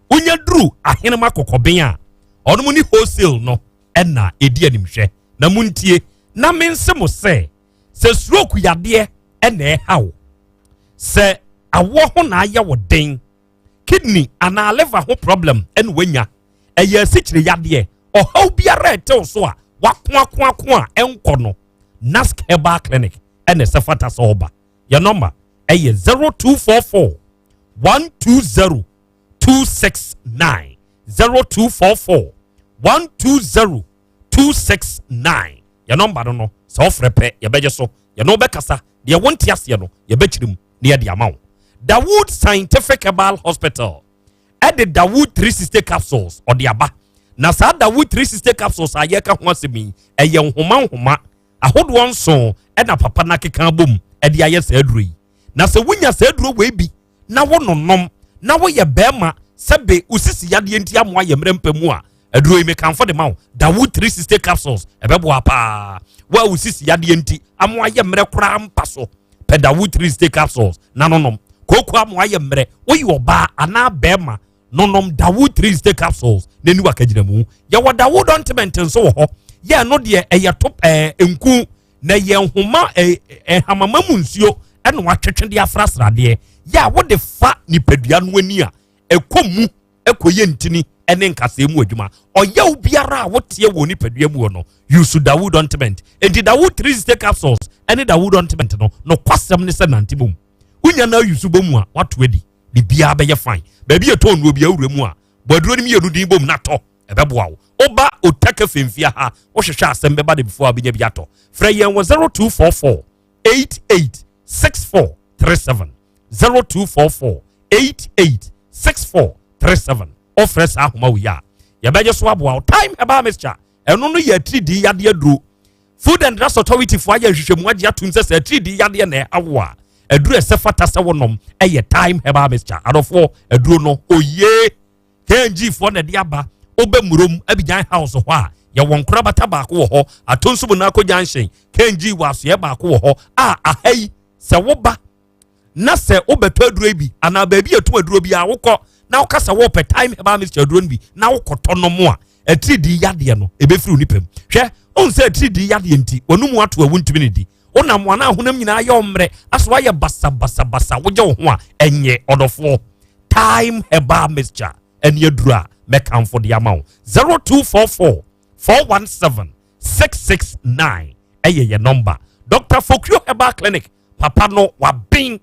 unya dru ahenema kokoben a ono mu ni wholesale no ena edi animhwe na muntie na mensemo se stroke yade ena hawo se awo ho na aya wo den kidney ana liver ho problem en wanya eye sichire yade o haw biara etew so a wakoakoako enko no nask heba clinic ena sefata soba your number 0244 120 269 0244 120 269 your number no so ofrepe ye beje so ye no bekasa de wonti ase no ye bechirim ne ye de amawo Dawood Scientific Herbal Hospital at the Dawood 360 capsules or the aba na sa Dawood 360 capsules ayeka ho asemi eye nhoma ahod won so e na papa na keka bom e de aye sa aduri na se wunya sa aduro we bi na wononom na wo ye bema sebe usisi yade enti amoa ye mrempemu a aduro me kan for the maw Dawood 360 capsules e bebo apa wa usisi yade enti amoa ye mre kura mpaso pe Dawood 360 capsules na nonom koko amoa ye mre wo ye oba ana bema nonom Dawood 360 capsules neni wakagina mu ye wo Dawood ointment nso wo ho ye no de eye top enku na ye nhoma hamamamu nsuo eno watwetwe de afrasra de ya wo de fa nipadua no ani a ekomu ekoye ntini ene nkasa mu adwuma oya obiara a wote wo nipadua mu no use Dawood ointment enti Dawood 360 capsules ene Dawood ointment no kwasem ne se nantibom unya na use bom a wato adi de bia be ye fine ba bi eto no bia awura mu a boduro ni mienu din bom na to ebeboa wo oba otaka femfia ha wo hwehwe Asem Beba Dabi before abenya bi ato fra yen 0244 886437 0244 886437 offers ahoma wo ya ya beje so aboa time eba mixture eno no ya 3D yade aduro Food and Drugs Authority for aya hwehwemu age atum se 3D yade na awo a aduro esefata se wonom eye time eba mixture adofo aduro no oye KNG for na diaba obemurom abijan house ho a ye won krabata ba ko ho atonso bu na ko janshen KNG waso ye ba ko ho a ahai se woba na se obeto aduro bi ana ba bi eto aduro bi a wokọ na wokasa wo pe time eba mixture aduro bi na wokoto no mo a a 3D yadeɛ no ebefiri unipem hwɛ on say 3D yadeɛ nti onumu ato awuntumi ne di onam wana honam nyina yɛ omre aso ayɛ basa wogye wo ho a enye odofo time herbal mixture eni adura mekamfo de ama wo 0244 417 669 eye ye number Dr. Fokrio Herbal Clinic papa no wabin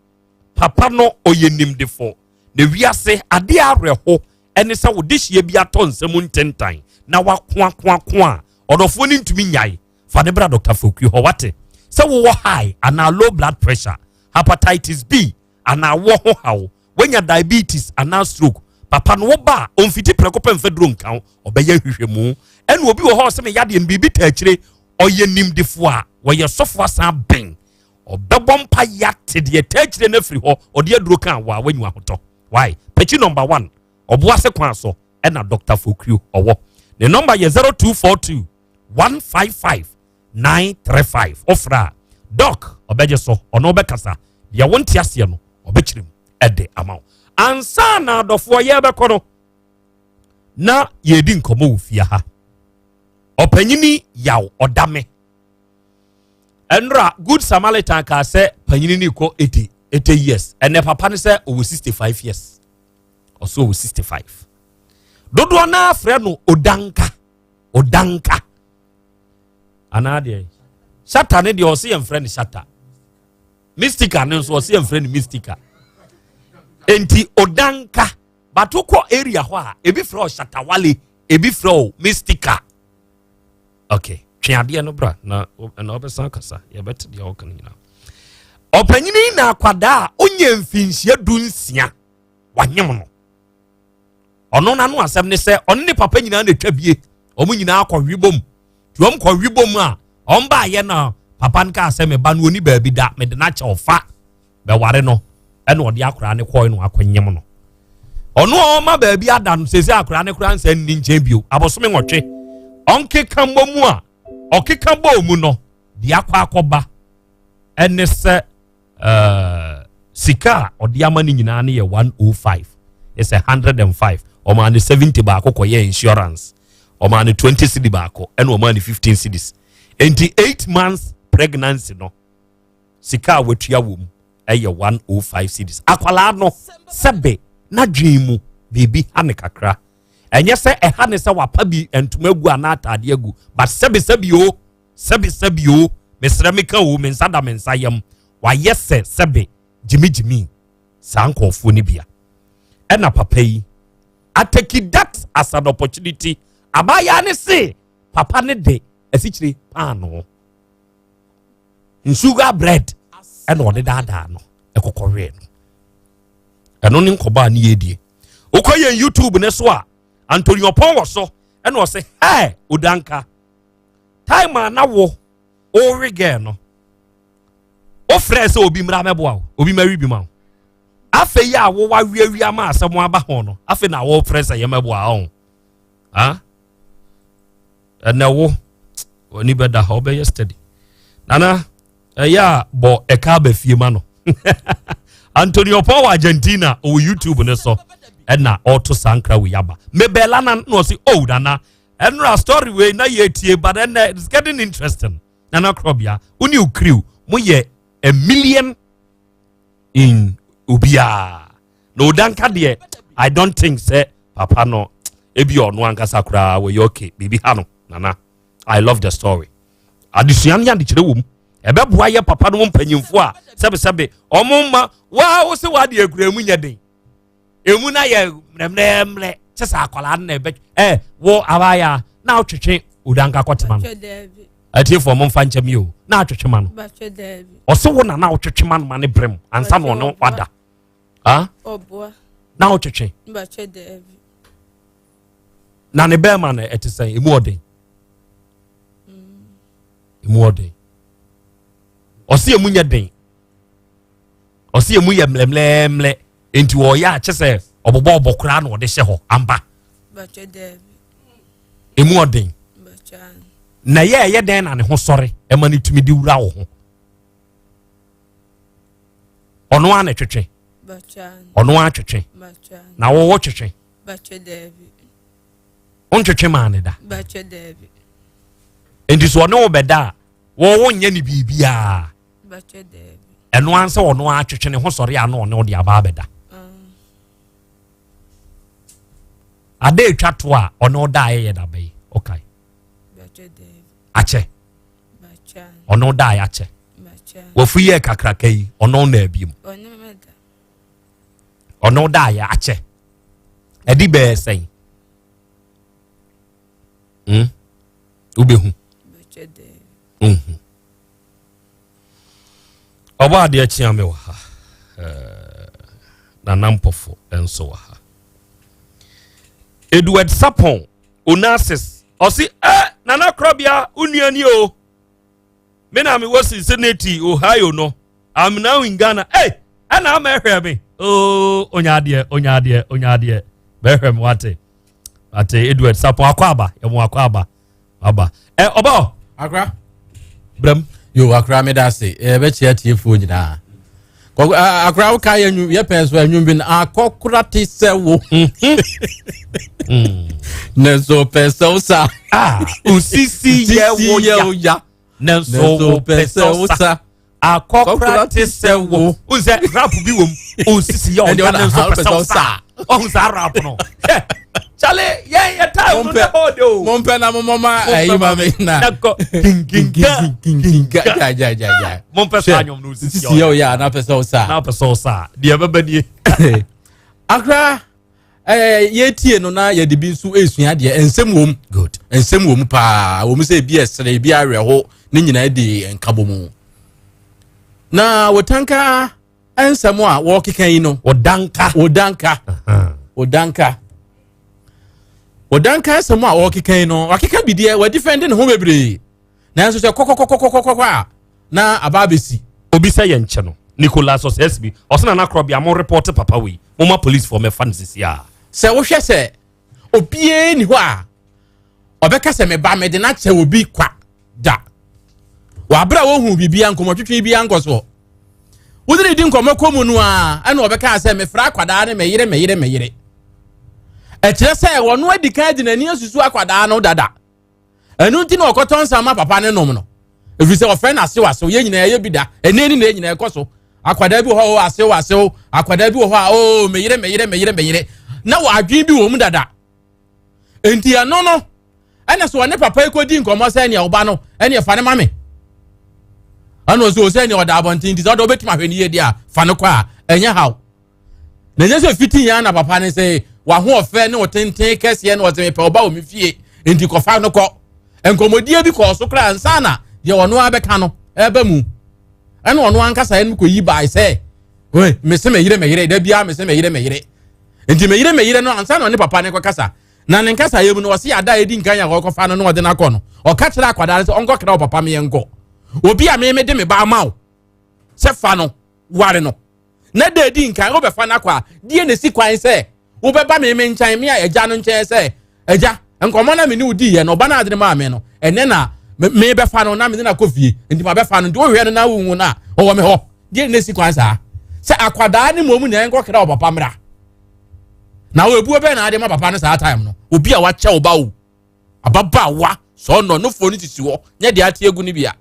papa no oyenimdefo ne wiase ade areho ene se wo de hie bia to nsem ntentan na wakoa odofo ni ntumi nyai fa ne bra Dr. Fokrio ho wate se wo high and low blood pressure hepatitis B and wo ho hawo wenya diabetes and stroke papa no ba onfiti prekopa mfedro nkan obeye hwehwemu ene obi wo ho se me yade nbibi ta akire oyenimdefo a wo ye sofo asan ben obebom pa yate de ta akire na firi ho ode aduro kan wa wanyu ahoto why pechi number 1 oboase kwan so ena Dr. Fokrio owo the number ye 0242 155 935 ofra doc obeje so ono obekasa ya wonti ase no obekirem ede amaw ansa na adofo ye bekono na yedi nkomo ofia ha opanyini yaw odame enra good Samaritan ka se panyini ni ko 80 years ene papa ne se over 65 years also over 65 dodo na afre no odanka anade shata ne de o se yem friend shata mystica ne so o se yem friend mystica enti odanka batoko area ho a ebi fro shata wale ebi fro mystica okay twiade no bra na obesan kasa ye bet de o kan nyina opanyini na akwada onye mfinhia dunsia wanyem no ono na no asem ne se onne papa nyina na twabie omu nyina akɔhwibom tuom kɔhwibom a omba ye na papa nka asem ba no oni ba bi da me de na kye ofa be ware no ene ode akora ne kɔɔ no akɔnyem no ono ma ba bi ada no sese akora ne kora nsa nni nkyɛn bio abosome nwɔtwe onke kambo mu a okeka bo mu no de akɔba ene se sika ode amani nyina ne ye 105 it's 105 Oman 70 baako koye insurance. Oman 20 cedi baako. And oman 15 cedis. Enti 8 months pregnancy no. Sika wetuya wom. Eye 105 cedis. Akwala no. Sebe. Na dreamu. Baby hane kakra. Enye se hane se wapabi entumegu anata adiegu. But sebe yo. Sebe yo. Mesremika wo mensada mensayam. Wa yese sebe. Jimmy. Sanko funibia. Ena papai. I take that as an opportunity. Abaya ne say, papa ne de esichiri pano. Sugar bread and what dada no. Ekokore no. Eno ni nkoba ni yedie. Okoye YouTube ne so a Antonio Pon was so and was say, "Hey, Udanka. Time na wo orige no. O frese obi mra meboa, obi mari bi ma." Afe ya wo wa wi ama asemo aba ho no afe na wo press yemabo a ho ha na wo oni beda ho be yesterday nana ya bo e ka ba fie ma no Antonio Paul Argentina o YouTube ne so na auto sankra we yaba mebela na no si old na enra story we na yetie but then it's getting interesting nana Krobea uni ukriu mo ye a million in ubia no danka de I don't think say papa no ebi ono ankasa kura we okay bibi ha no nana I love the story adisuan ya de kire wom ebe boa ye papa no mpanyimfo a sebe omumma wa wo se wa de akura mu nya den emu na ye mremremre chesa akola na ebe wo abaya na otwetwe udanka kwotema no ati for mom fancha mi o na atwetwe ma no oso wo na otwetwe ma no ma ne brem ansa no no wada ah oboa na otwetwe bache David na ne be ma na etisen emu oden emu oden osi emu nya den osi emu ye mlemlemle enti wo ya chese obobo obokura na ode hye ho amba bache David emu oden bacha na ye den na ne ho sore e ma ne tumi di wura wo ho ono ana twetwe bacha ono atwetwe bacha na wo twetwe bache David ontwetwe ma ne da Bache Debi. enti so no obeda wo wonye ne bibia Bache Debi. eno anse wo no atwetwe ne ho sori ano ne odi aba abeda ade etwa to a ono da ye da bai okay Bache Debi. ache Bacha. ono da ya ache Bacha. wo fu ye kakra kai ono na abiem Onemeda. ono da ya ache edi be sen ubehu Bache Debi. oba de achia me wa ha na nampofo enso wa ha Edward Sapon Onassis osi nana Krobea uniani o me na me was in Senate Ohio no I'm now in Ghana and I'm here me oh onyade behem wate ate Edward Sapon akwaba emu akwaba aba oba akra bram yo akra me da se be chia tie fu nyina akra wo ka yanyu ye penso anyu bi akokura ti se wo nezo penso sa usisi ye wo ya nezo penso sa akokura ti se wo unse rap bi wom usisi ye wo ya nezo penso sa ohun sa rap no chale ye time no the hodo mompe na mama ayi mama na kinga ja mompe sa nyom no usisi ye ya na penso sa de babanie akra ye tie no na ye de bi nso esua de ensem wom good ensem wom pa wom se bi esere bi areho ne nyina de enkabomu na wotanka ensem a wo kekan yi no odanka ensem a wo kekan yi no wakeka bi de wa defend ne ho bebre na enso se kokokokokokokwa na ababesi obi se ye nche no Nicholas Osesbi osena na Krobea mo report papa we moma police for me fancy ya se wo hwe se obie ni ho a obeka se me ba me de na che obi kwa da wa bra wo hu bibia nkomotwetwe bia nkoso wo de di nkomokomu no a ana obeka se me fra kwada ne me yire e kire se wo no adika di nani asusu akwada no dada enu nti na okoton sama papa ne nom no efi se ofre na se wase ye nyina ye bida eneni na nyina ekoso akwada bi ho wase akwada bi ho a me yire na wa adwen bi wo mu dada enti ano no ana so ne papa ekodi nkomo se ne oba no ene fa ne mame ano so se ne oda abontin di so do betima hwani ye dia fa ne kwa enye haw na nye se fiti ya na papa ne se wa ho ofe ne otenten kese ne o me pe oba o me fie enti ko fa no ko enkomodie bi ko so kra nsana ye wono abeka no eba mu ene wono ankasa ene ko yi bai se we me se me yire da bia me se me yire enti me yire no ansa no ne papa ne ko kasa na ne nkasa yemu no wose ada edi nkan ya ko fa no no de na ko no o ka kira akwada se onko kira papa me yenko obi a me de me ba mawo se fa no ware no na de edi nkan wo be fa na kwa die ne si kwan se wo be ba me nchan me a eja no nchan se eja enkomo na me ni udi ye no ba na adene ma me no ene na me be fa no na me na kofie enti ma be fa no de wo hwe no na wu na o wo me ho die ne si kwan sa se akwada ni momu na enko kira papa mra na wo ebu be na ade ma papa no sa time no obi a wa che wo ba wo ababa wa so no fo ni tisi wo nya de ate egu ni bia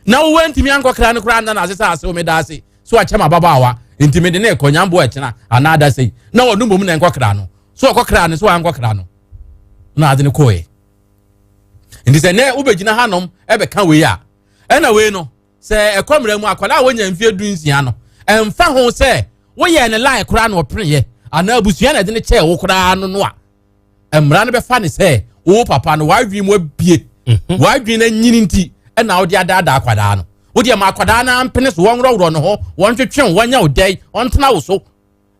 na wo wenti mi anko kra no kra na asesa ase wo me da ase so a chema ababa wa enti me de na ekonyambo a chena ana da sei na wo no momu na enko kra no so okokra no so anko kra no na ade ne koe enti se ne ubegina hanom ebe ka we a ena we no se ekomra mu akwala wonya mfie dunsia no emfa ho se wo ye ne line kra no oprenye ana abusua na de ne che wo kra no no a emra no be fa ne se wo papa no wadwi mu abie wadwi na nyini nti ena wo de adada akwada no wo de ma akwada na mpene so wonrowro no ho wontwetwen wonya odai ontena wo so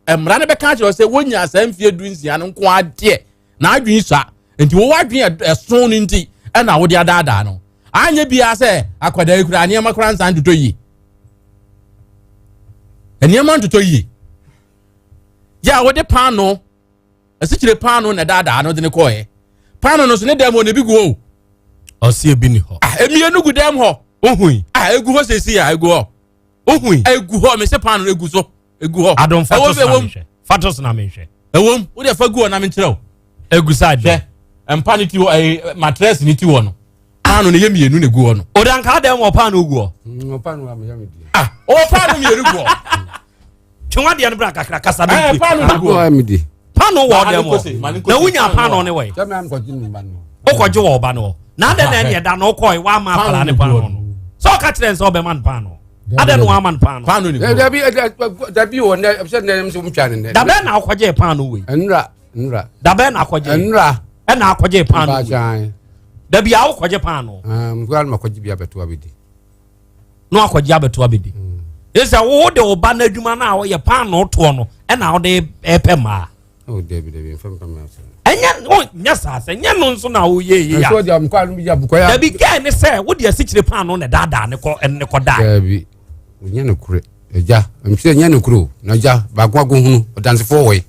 emra no be ka kire se wonya asamfie dunsia no nko ade na adwi sa enti wo wadwi eso no nti ena wo de adada no anya bia se akwada ekura ne makura nsan tuto yi eniema ntuto yi ya wo de pano esikire pano na dada no de ne koe pano no so ne demo ne bi go o si ebi ni ho emie no gu dem ho ohun egu ho sesi ya egu ho ohun egu ho me se pano egu so egu ho adon fatos na menhwe ewom wo de fa gu ho na me nkyerɛw Egusade. Empa ni ti wo mattress ni ti wo no. Pano ne yemienu ne gu no. Odanka dem wo pano gu o. Pano am yami di. O pano mienu gu o. Twa de no bra kakra kasa bi. Pano gu o mi di. Pano wo dem o. Na wunya pano ne we. Tell am ko jinu ba no. O ko je wo ba no. Na de na da no ko wa ma pala ne pano no. So ka kire nso be man pano. Ada no wa man pano. Pano ni. Dabi wo na se na mse mtwane ne. Da be na akwaje pano we. Nra. Da be na akwaje. Nra. E na akwaje pano. Ba jan. Da bia akwaje pano. Mgwal makwaje bia beto abedi. No akwaje abeto abedi. Esa wo de oba na adwuma na wo ye pano to no e na wo de epema. Oh David fam ma. Enya o nya sase nya no nso na wo ye ya. So dia mkwa no bia bukoya. Da bi ga ne se wo de asichire pano ne dada ne ko da. David. Nya no kure. Eja, mse nya no kuro. Na ja ba kwa go hunu dance for way.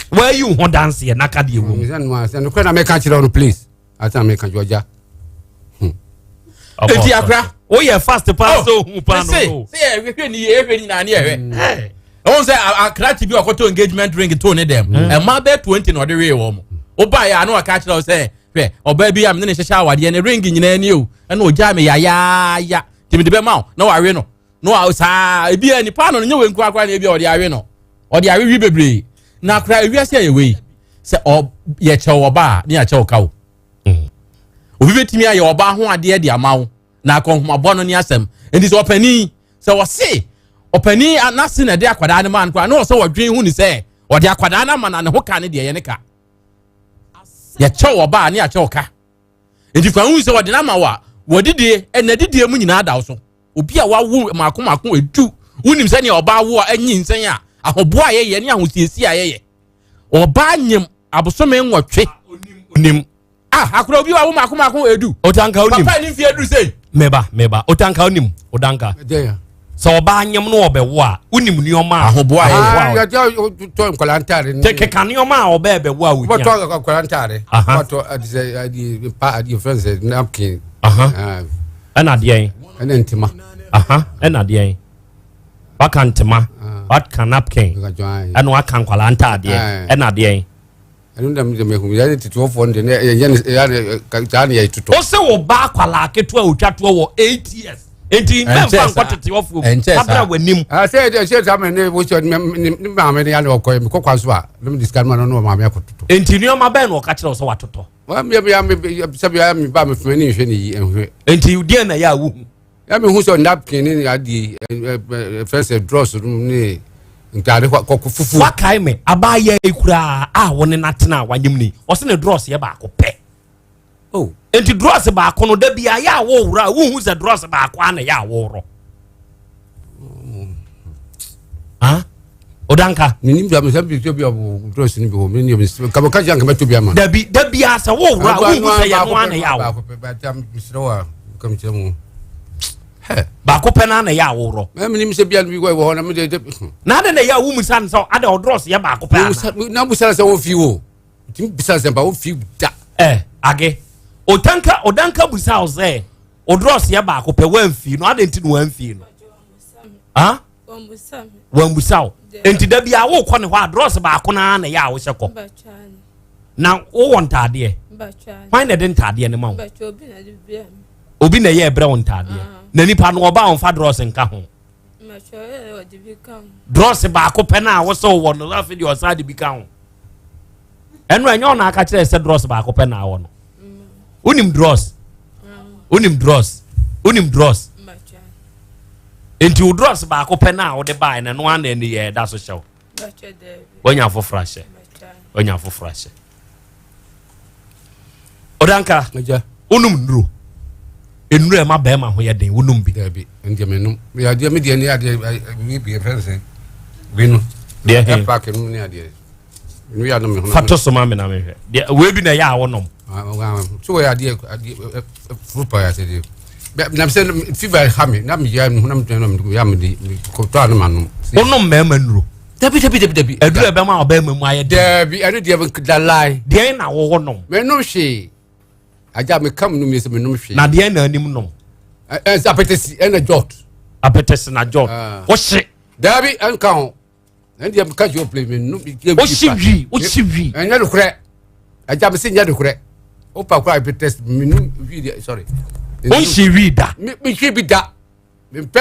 Where you ho dance ye na ka de wo. Mse no se no kure na make kan chire on please. Ata make kan joja. Eti akra. O ye fast pass so hu pano. Say ehwe ni na ehwe. On say akra ti bi okoto engagement ring to ne dem. E ma be 20 no de we wo mo. O ba ya na aka kira say hwe oba bi am ne hyehyɛ awade ne ring nyina ni o. E na o ja me ya. Timi de be ma na wa we no. No a sa e bi ani pano no nye we nku akra na e bi o de awe no. O de awe wi bebre. Na akra wi ase ye we. Se o ye che wo ba ni a che wo ka wo. Obi betimi aye oba ho ade de amawo na akonhomabɔ no ne asɛm enti sɛ opani sɛ wɔse opani anase na de akwada ne man kwa na wɔsɛ wɔdwen hu ni sɛ wɔde akwada na man na ne ho ka ne de ye ne ka ye kyɛ oba ne a kyɛ oka enti kwa hu sɛ wɔde na ma wa wɔdidie enadidie mu nyina da so obi a wawo mako edu wunim sɛ ne oba wo anyi nsɛn a ahoboa ye ne ahosiesi a ye oba nyem abosome nwɔtwe onim akura obi wa wo mako edu otanka onim papa ni fi edu sei meba otanka onim odanka so oba anyem no obewo a unim nioma ahoboa ya to nkolantare take kanioma a obewo a wunya to nkolantare to adi pa adi friends napkin ana de ana ntima ana de waka ntima what can napkin ana waka nkolantare de ana de anu ndam de mehu ya tito fo nde ya kan ya tito o se wo ba kwala keto a otwato wo 8 years enti memfa nkwatete wo fo abra wanim se ta me wo cho ni ma me ya le okoye me kokwa so a me discard man no ma me akototo enti ni o ma ben wo ka kire wo so watoto wa me sabi ya me ba me fme ni hwe ni enhwe enti udie na ya wu ya me hu so napkin ni adi first draws ni ntare ko fufu wakai me abaya ekura a woni natena wanyem ni o se ne dross ye ba ko pe oh enti dross ba ko no da bia ya wo wura wo hu se dross ba ko ana ya wo ro odanka minim bia me sabi to bia dross ni bi ho me ni ka ka jan ka meto bia ma da bia se wo wura wo hu se ya no ana ya wo ba tam misrowa kam chemu ba ko pena na ya woro me nim se bia bi wo na me de na de na ya wu musan so ada odros ya ba ko pena na musan se wo fi wo tim bisa se ba wo fi da age odanka busa o se odros ya ba ko pe wan fi no ada enti no wan fi no wan busa enti da bia wo ko ne ho adros ba ko na na ya wo se ko na wo won tade find the tade ne ma wo obi na ye bra won tade na nipa no oba on fa dross nka ho dross ba ko pe na wo so wo no la fi di osade bi ka ho enu enyo na aka kire se dross ba ko pe na wo no unim dross enti u dross ba ko pe na wo de bai na no ana ni ye da so hyew wonya fo frashe odanka unum ndru enure ma be ma ho ye den wonum bi da bi ende menum ya dia me dia ni ade we bi friends we no dia he pack no ni ade no ya no me ho fato so ma me na me hwe dia we bi na ya wonom so we ade frupa ya se na se fever hami na me ya no na me ya me di ko to anu manum wonom me ma nuro dabi edure be ma oba mamu aye dabi anu dia da lie dia na wo wonom me no hwe aja me kam no me se me no hwe na dia na anim nom apetesi na jot apetesi na jot wo hye dabi anka ho and dia ka jo play me no wo hye wi enya lukre aja me sinya de kure opa kwa be test minum video sorry on she read that me she be da me pe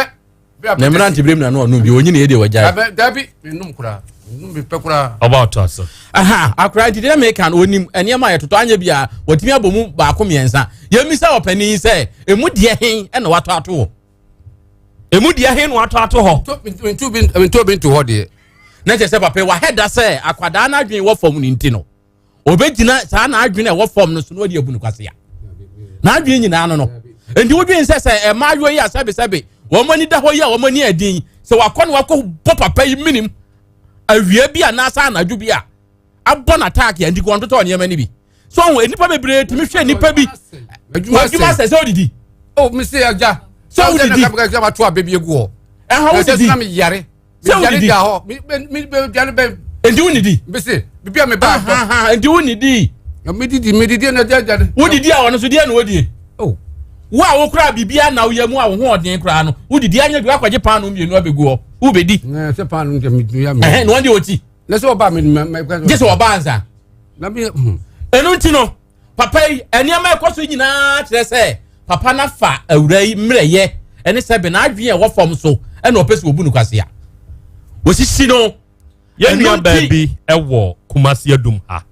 na mranti brem na no bi onyi na ye de wajai dabi minum kura minum be pe kura about us aha akra di dey make an onim enema ye toto anya bia watimi abomu ba ko miensa ye misa opani se emu de hen e na wato ato emu de hen wato ato ho to bin to ho de na je se papa wa heada se akwada na adwen wo fom ni nti no obegina sa na adwen e wo fom no so no de abunu kwase ya na adwen nyina no no endi wodwen se e ma yo yi asabe wo mani da ho yi a wo mani adin se wakọ no wakọ papa yi minim awia bi anasa na adwu bi a abọ na attack ya ndi ko ntoto ne yema ni bi so ho enipa bebre timi hwe enipa bi adwuma se se odidi oh me say aja so odidi ka ba to abebi egu ho ha odidi na me yare odidi da ho me diane be endi unidi be say bibia me ba ha endi unidi me didi na jaja udidi a wono so die na odie oh wa wo kra bibia na wo yamu a wo ho odin kra no udidi anya bi akwaje pan no mienu abegu ho wo bedi na se pan no me ya me no ndi oti na se oba me je se oba anza na me enu nti no papa eniama ekoso nyina kire se papa na fa awurai mreye ene se be na adwen e wo fom so ene opese obu nukwase ya osisi no ye nua baabi ewo Kumasi adum ha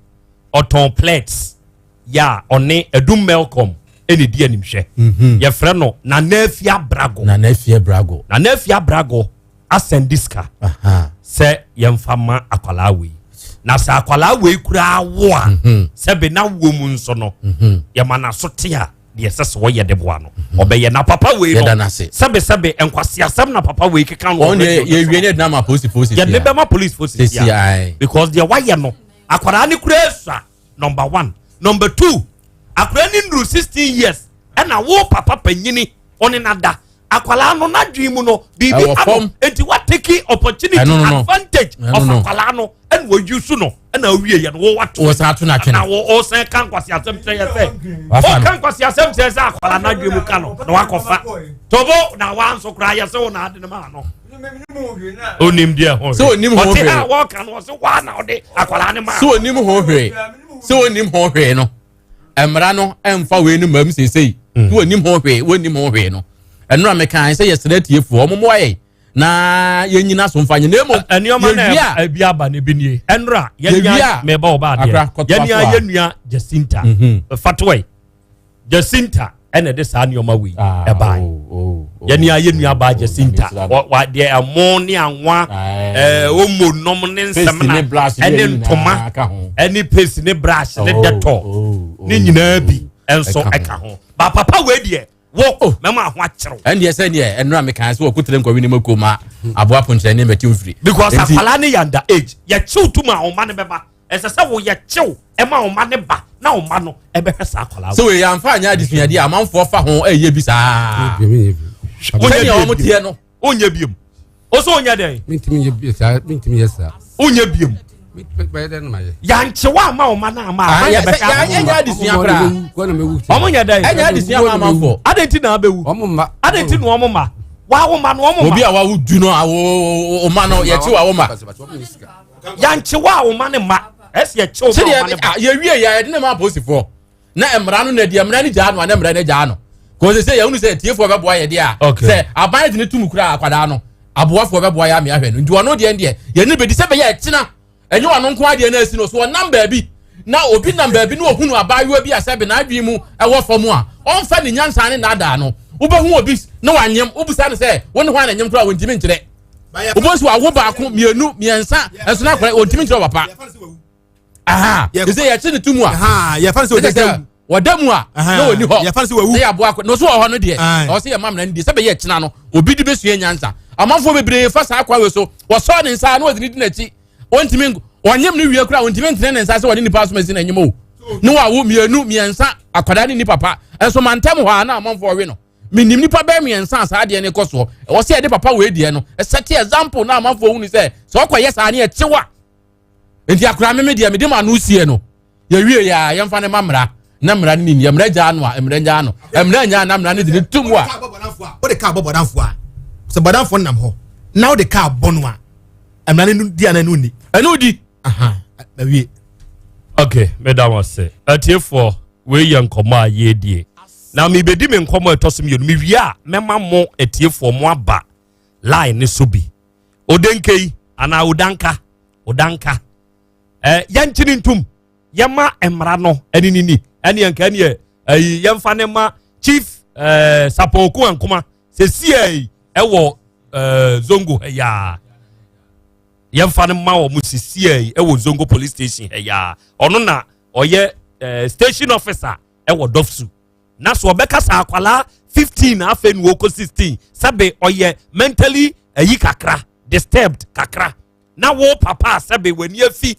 oton plates ya one adum welcome eni di animhwe ye frɛ no na nafia brago asendiska sɛ yɛmfama akwala we na sɛ akwala we kura wo a sɛ be na wo mu nso no ye mana so te a de sɛ wo ye de boa no obɛyɛ na papa we no sɛbe enkwase asɛm na papa we keka no ye wie ne na ma police ye ne be ma police forces ya because de wayɛ no akwara ne kura esua number 1 number 2 akwara ni ndru 16 years na wo papa panyini one nada akwala no na dwi mu no bibi amo enti what take opportunity advantage of akwala no and wo use no na awie ye no wo wato wo sa ato na twene na wo o san kan kwasi asem tre ye se o kan kwasi asem tre se akwala na dwi mu ka no na wakofa tobo na wan so kra ye se wo na ade ne ma no onim dia ho so onim ho hwe o wo kan wo se wa na ode akwala ne ma so onim ho hwe so onim ho hwe no emra no emfa we ni mam sesei tu onim ho hwe no eno amekan say yesterday tiefo omomo aye na yenyina so mfanye na emo enioma na abia ba ne binie enra yenya meba oba de yenya Jacinta fatwe Jacinta ene de sa enioma wi eba yenya ba Jacinta wa de amoni anwa omo nom ne nsemna ene ntoma ene pesi ne brush ne deto ne nyina bi enso eka ho ba papa we de wo mama ho akyerew ende yese ne enra mekan se okutere nkwawi ne makoma abo aponche ne meti ofiri because afala ne yanda age ya chew tuma o ma ne beba ese se wo ya chew e ma o ma ne ba na o ma no e be hwesa akwala so we ya mfa anya adisuade amanfo fa ho eye bi saa onya o mutie no onya biem o so onya den mintimi ye bi saa mintimi ye saa onya biem yanchewa ma o ma na ma ya enya adisua kra omo nya dai enya adisua ma amanfo adenti na abewu omo ma adenti no omo ma wa wo ma no omo ma obi a wa wo du no o ma no ye chewa wo ma yanchewa o ma ne ma ese ye chewa ma ne ba ye wie ya de na ma posifo na emra no na de emra ni ja no na emra ne ja no ko se se ya unu se tiefo be boa ye de a se aban de ne tumu kra akwada no aboafo be boa ya me ahwe no nti wono de ye ne be di se be ye kina enyo wano nko ade na asi no so number bi na obi number bi na ohunu abayo bi asebe na adwi mu ewo fam a onfa ne nyansa ne na ada no ubehu obi na wanyem obusa ne se woni ho ananyem kra wontimi nkire obosu awo ba ko mienu miensa enso na kra wontimi nkire papa aha ze ya chine tumu a aha ya fa se wadamu a na oni ho ya fa se wawu ya bo akọ no so ho no de o se ya mam na ndi sebe ye kina no obi di besu nyansa amanfo bebre fa sa akwa we so wo so ne nsa na odini di na chi ontimi onyem ni wie kura ontimi ntene ne nsa se woni nipa so mezi na nyem o ne wa wo mienu miensa akwada ni papa enso mantem ho na amanfo we no minim nipa ba miensa asa de ne koso wo se de papa we die no set example na amanfo hu ni se so okoye sa ne echewa enti akura me de me de ma no sie no ya wie ya yemfa ne mamra na mra ni ni mra ja no a mra ja no mra nya na mra ne de tumu a o de ka bobodanfo a se bodanfo nam ho na o de ka bonu a mra ne di ana no ni anu di aha na wie Okay, madam was say. For we young comma ye die. Now me be di me nkomo etosom ye me wia mema mo etie for mo aba line ne so bi. Odenkei ana odanka. Yanchini ntum yama emra no aninini ane yanka ne yemfa ne ma chief sapoku ankoma se sie ewo zongo ya yemfa ne ma wo musisie ewo zongo police station ya ono na oye station officer ewo dofsu na so obeka sa akwala 15 afenu oko 16 sabe oye mentally kakra disturbed kakra na wo papa sabe weni afi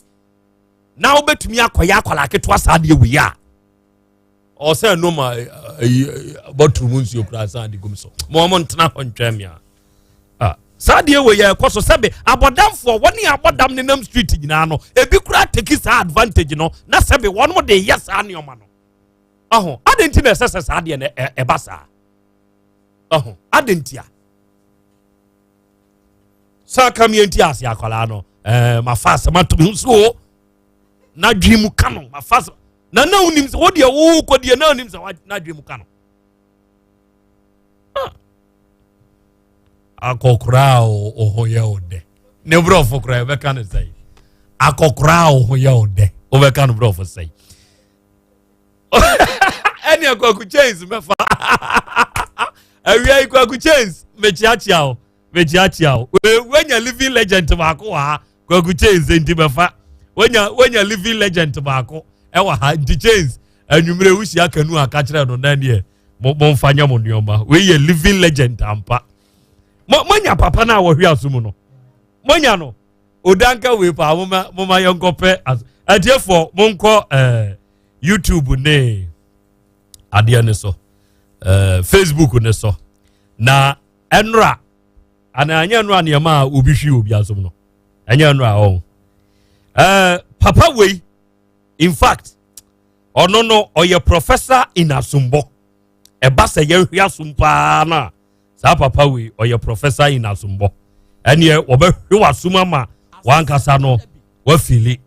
na obetumi akoya akwala ketwa saade wi ya o say no ma botrum nsi okura saade gumso mo ntena hontwamia saade wi ya koso sabe abodamfo woni abodam ne nam street nyina no ebi kura take sa advantage no na sabe won mo de yes ane oma no adenti na sese saade na ebasa adentia sa kamienti ase akwala no mafasa matumi so na dwimu kano mafasa na unim se wodi wo kodi na unim se na dwimu kano akokra ohoye ode ne brofo kra be kan say akokra ohoye ode o be kan brofo say eni akoku chance mefa awia akoku chance mechiachia wenya living legend bako ha kwaku chance ndi mefa wenya living legend bako ewa ha ndi chance anwumre wusi akanu aka kire no na ne mo mfanya mo nioma we ye living legend ampa monya papa na wo hwe asum no monya no odanka we pa mo ma yonkope atiefo monko YouTube ne ade ne so Facebook ne so na enra ana anya no anema obi hwi obi asum no anya no a papa we in fact no oye professor in asumbo eba se ye hwi asumpa na sa papa we oye professor in asumbo ene wo be hwi wasuma ma wankasa no wa fili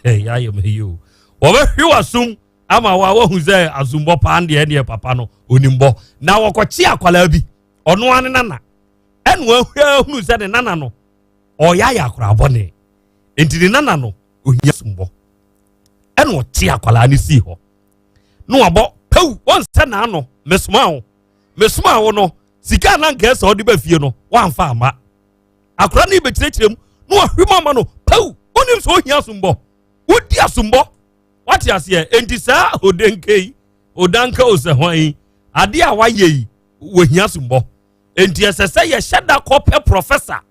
ya ye me yo wo be hwi wasum ama wa hu ze asumbo pa ande ene papa no onimbo na wokochi akwala bi ono ane nana enu ahunu se ne nana no oya ya akora bone entini nana no ohia sumbo enu ti akwala ni si ho no abo pew won se na no mesuma wo no sika na nka se odi ba fie no wanfa ama akora ni betirechirem no ahwema ma no pew onim so ohia sumbo wodi asumbo wati ase enti sa odenkei odanka osehwan ade a waye wohia sumbo enti esese ye sheda kope professor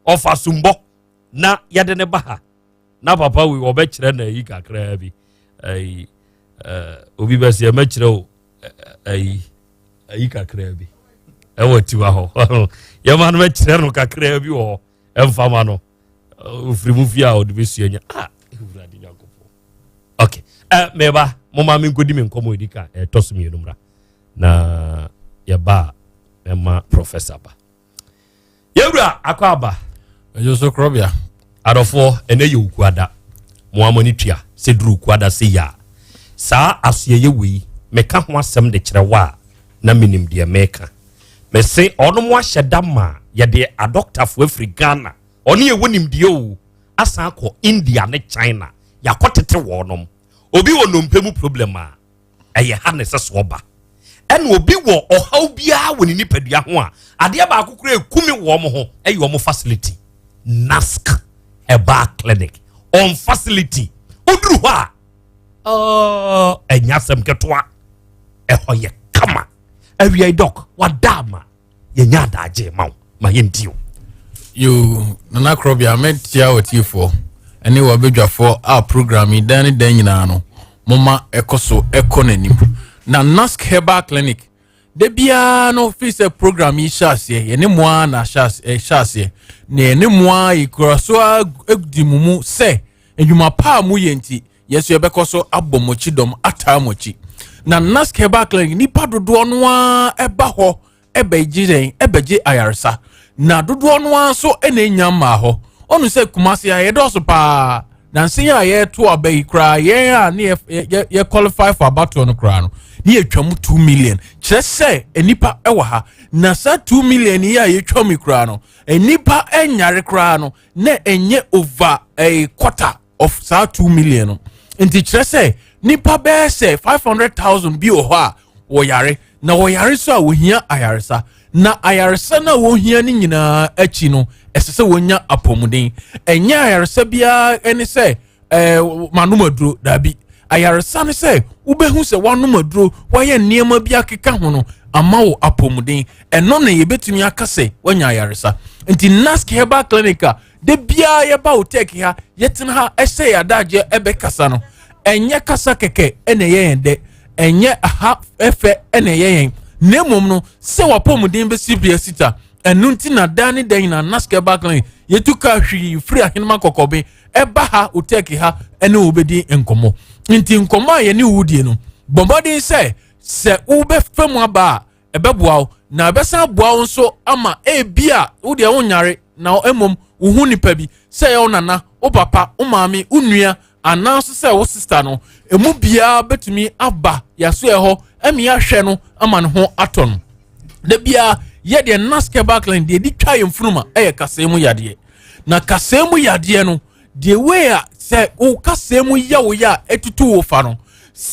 of asumbo na yade ne baha na papa we obekire na yi kakra bi obi bese ye mekire o kakra bi watiwa ho ye man mekire no kakra bi ho emfama no ofrimu fia o de besuanya urade nyakopo okay meba mo ma me nkodi me nkomo edika tosumi enumra na ya ba ema professor ba yewura akwaba ejoso Krobea adofo ene ye ukuada mo amoni tua se duru ukuada se ya sa asye ye wi meka ho asem de kirewa na minim de meka me se ono mo ahyeda ma ye de a doctor for Africana ono ye wonim de o asa akọ India ne China yakotete wonom obi wonom pemu problem a eye ha ne se so ba ene obi wo ohaw bia woni nipadua ho a ade ba akokura ekumi wo mo ho eye wo mo facility NASC Eba clinic on facility oduru ho a enyasem ketwa ehoye kama awia doc wadama yenya daje ma yentio you nana Krobea metia otifo ene wo bedwafo a program dan nyina no moma ekoso ekonanim na NASC Eba clinic de bia no office program yi shase ye ne moa na shase ne moa ikuraso agdimumu se edwuma pa mu yenti yeso ebekoso abomochi dom atamochi na NASC Eba clinic ni padodo no a eba ho ebeje ayarsa na dodo no a so enenya ma ho onu se kumase ya yedoso pa nansi ya ye to abai kra ye a ne ye qualify for about no kra no ne ye twam 2 million kyerɛ sɛ enipa ɛwɔ ha na sa 2 million ya ye twam kra no enipa enyare kra no na enye over a quarter of sa 2 million no nti kyerɛ sɛ nipa bɛɛ sɛ 500,000 bi wɔ hɔ a wɔyare na wɔyare so a wɔhia ayaresa na ayaresa na wɔhia ne nyinaa akyi no ɛsɛ sɛ wɔnya apɔmuden ɛnyɛ ayaresa biara ɛne sɛ manomaduro dabi ayaresa ne sɛ wobɛhu sɛ wanomaduro wɔyɛ nneɛma bi akeka ho no ama wo apɔmuden ɛno na yɛbɛtumi aka sɛ wɔnya ayaresa nti nask herbal clinic a de biara yɛba wo tek ha yɛtena ha ɛsɛ yɛadagye ɛbɛkasa no ɛnyɛ kasa kɛkɛ ɛna yɛyɛn dɛ ɛnyɛ aha ɛfɛ ɛna yɛyɛn nemom no sɛ wapɔmuden bɛsi bia sita ɛno nti na dani dan na nask herbal clinic yɛtuka hwii firi ahenema kɔkɔbe ɛba ha wo tek ha ɛne wobɛdi nkɔmmɔ nti nkɔmmɔ a yɛne wudie no bɔmmɔden sɛ wobɛfa mu aba a ɛbɛboa wo na ɛbɛsan boa wo nso ama ebia wodeɛ wonyare na emom wo hu nipa bi sɛ yɛ wo nana wo papa wo maame wo nua ananso sɛ wo sister no emu biara betumi aba yaso ɛhɔ ɛmi ahwɛ no ama ne ho atɔ no de biara yɛ de nask herbal clinic de di twa yɛmfunuma ɛyɛ kasɛmu yadeɛ na kasɛmu yadeɛ no de way a sɛ wo kasɛmu yɛ wo ya etutu wo fa no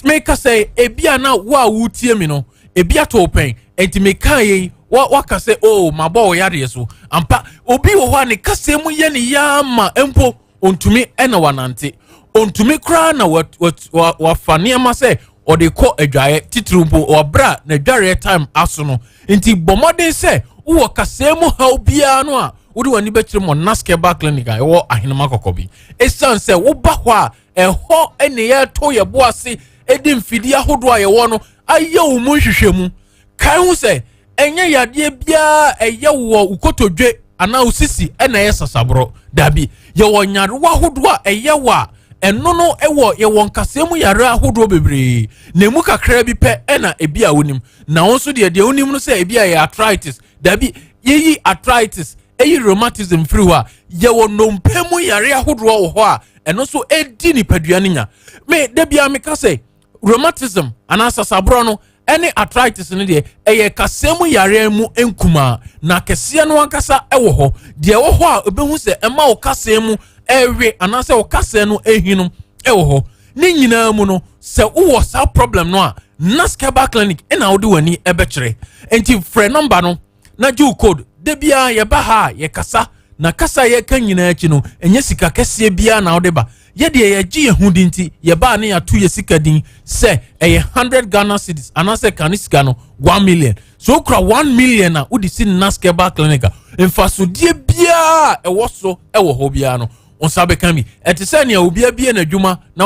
make sɛ ebia na wo a wotie mi no ebia to pen enti me kan yi wa ka sɛ oh mabɔ wo yadeɛ so ampa obi wo hɔ ne kasɛmu yɛ ne ya ma empo ontumi ɛna wanante ontumi kra na wa nneɛma sɛ ɔde kɔ adwaeɛ titiri mpo ɔbra na adwareɛ time aso no nti bɔmmɔden sɛ wowɔ kasɛmu haw biara no a wode w'ani bɛkyerɛ mɔ nask herbal clinic a ɛwɔ ahenema kɔkɔ bi ɛsiane sɛ woba hɔ a ɛhɔ ɛne yɛto yɛ bo ase ɛdi mfidie ahodoɔ a yɛwɔ no ayɛ wo mu nhwehwɛmu kae ho sɛ ɛnyɛ yadeɛ biara ɛyɛ wɔ wo kotodwe anaa wo sisi ɛna ɛyɛ sasaborɔ dabi yɛwɔ nyarewa ahodoɔ a ɛyɛ wɔ a ɛno no ɛwɔ yɛwɔ nkasɛmu yare ahodoɔ bebree na emu kakra bi pɛ ɛna ebi a wonim na wɔn nso deɛ wonim no sɛ ebi a yɛ arthritis dabi yɛyi arthritis ɛyi rheumatism firi hɔ a yɛwɔ nnompe mu yare ahodoɔ wɔ hɔ a ɛno nso ɛdi nipadua no nya me dabi a meka sɛ rheumatism anaa sasaborɔ no ɛne arthritis no deɛ ɛyɛ kasɛmu yare mu nkuma na kɛseɛ no ankasa ɛwɔ hɔ deɛ ɛwɔ hɔ a ɛbɛhu sɛ ɛma wo kasɛmu ɛwe anaasɛ wo kasɛ no ehinu ɛwɔ hɔ ne nyinaa mu no sɛ wowɔ saa problem no a nask herbal clinic ɛna wode w'ani ɛbɛkyerɛ enti frɛ number no na gye wo code de biara yɛba ha a yɛkasa na kasa yɛka nyinaa akyi no ɛnyɛ sika kɛseɛ biara na wode ba yɛdeɛ yɛgye yɛ ho di nti yɛbaa ne yɛato yɛ sika din sɛ ɛyɛ 100 Ghana cedis anaasɛ kane sika no 1 million so wokura 1 million a wode si nask herbal clinic a mfasodeɛ biara ɛwɔ so ɛwɔ hɔ biara no onsa bɛka mi ɛte sɛ nea obi abie n'adwuma na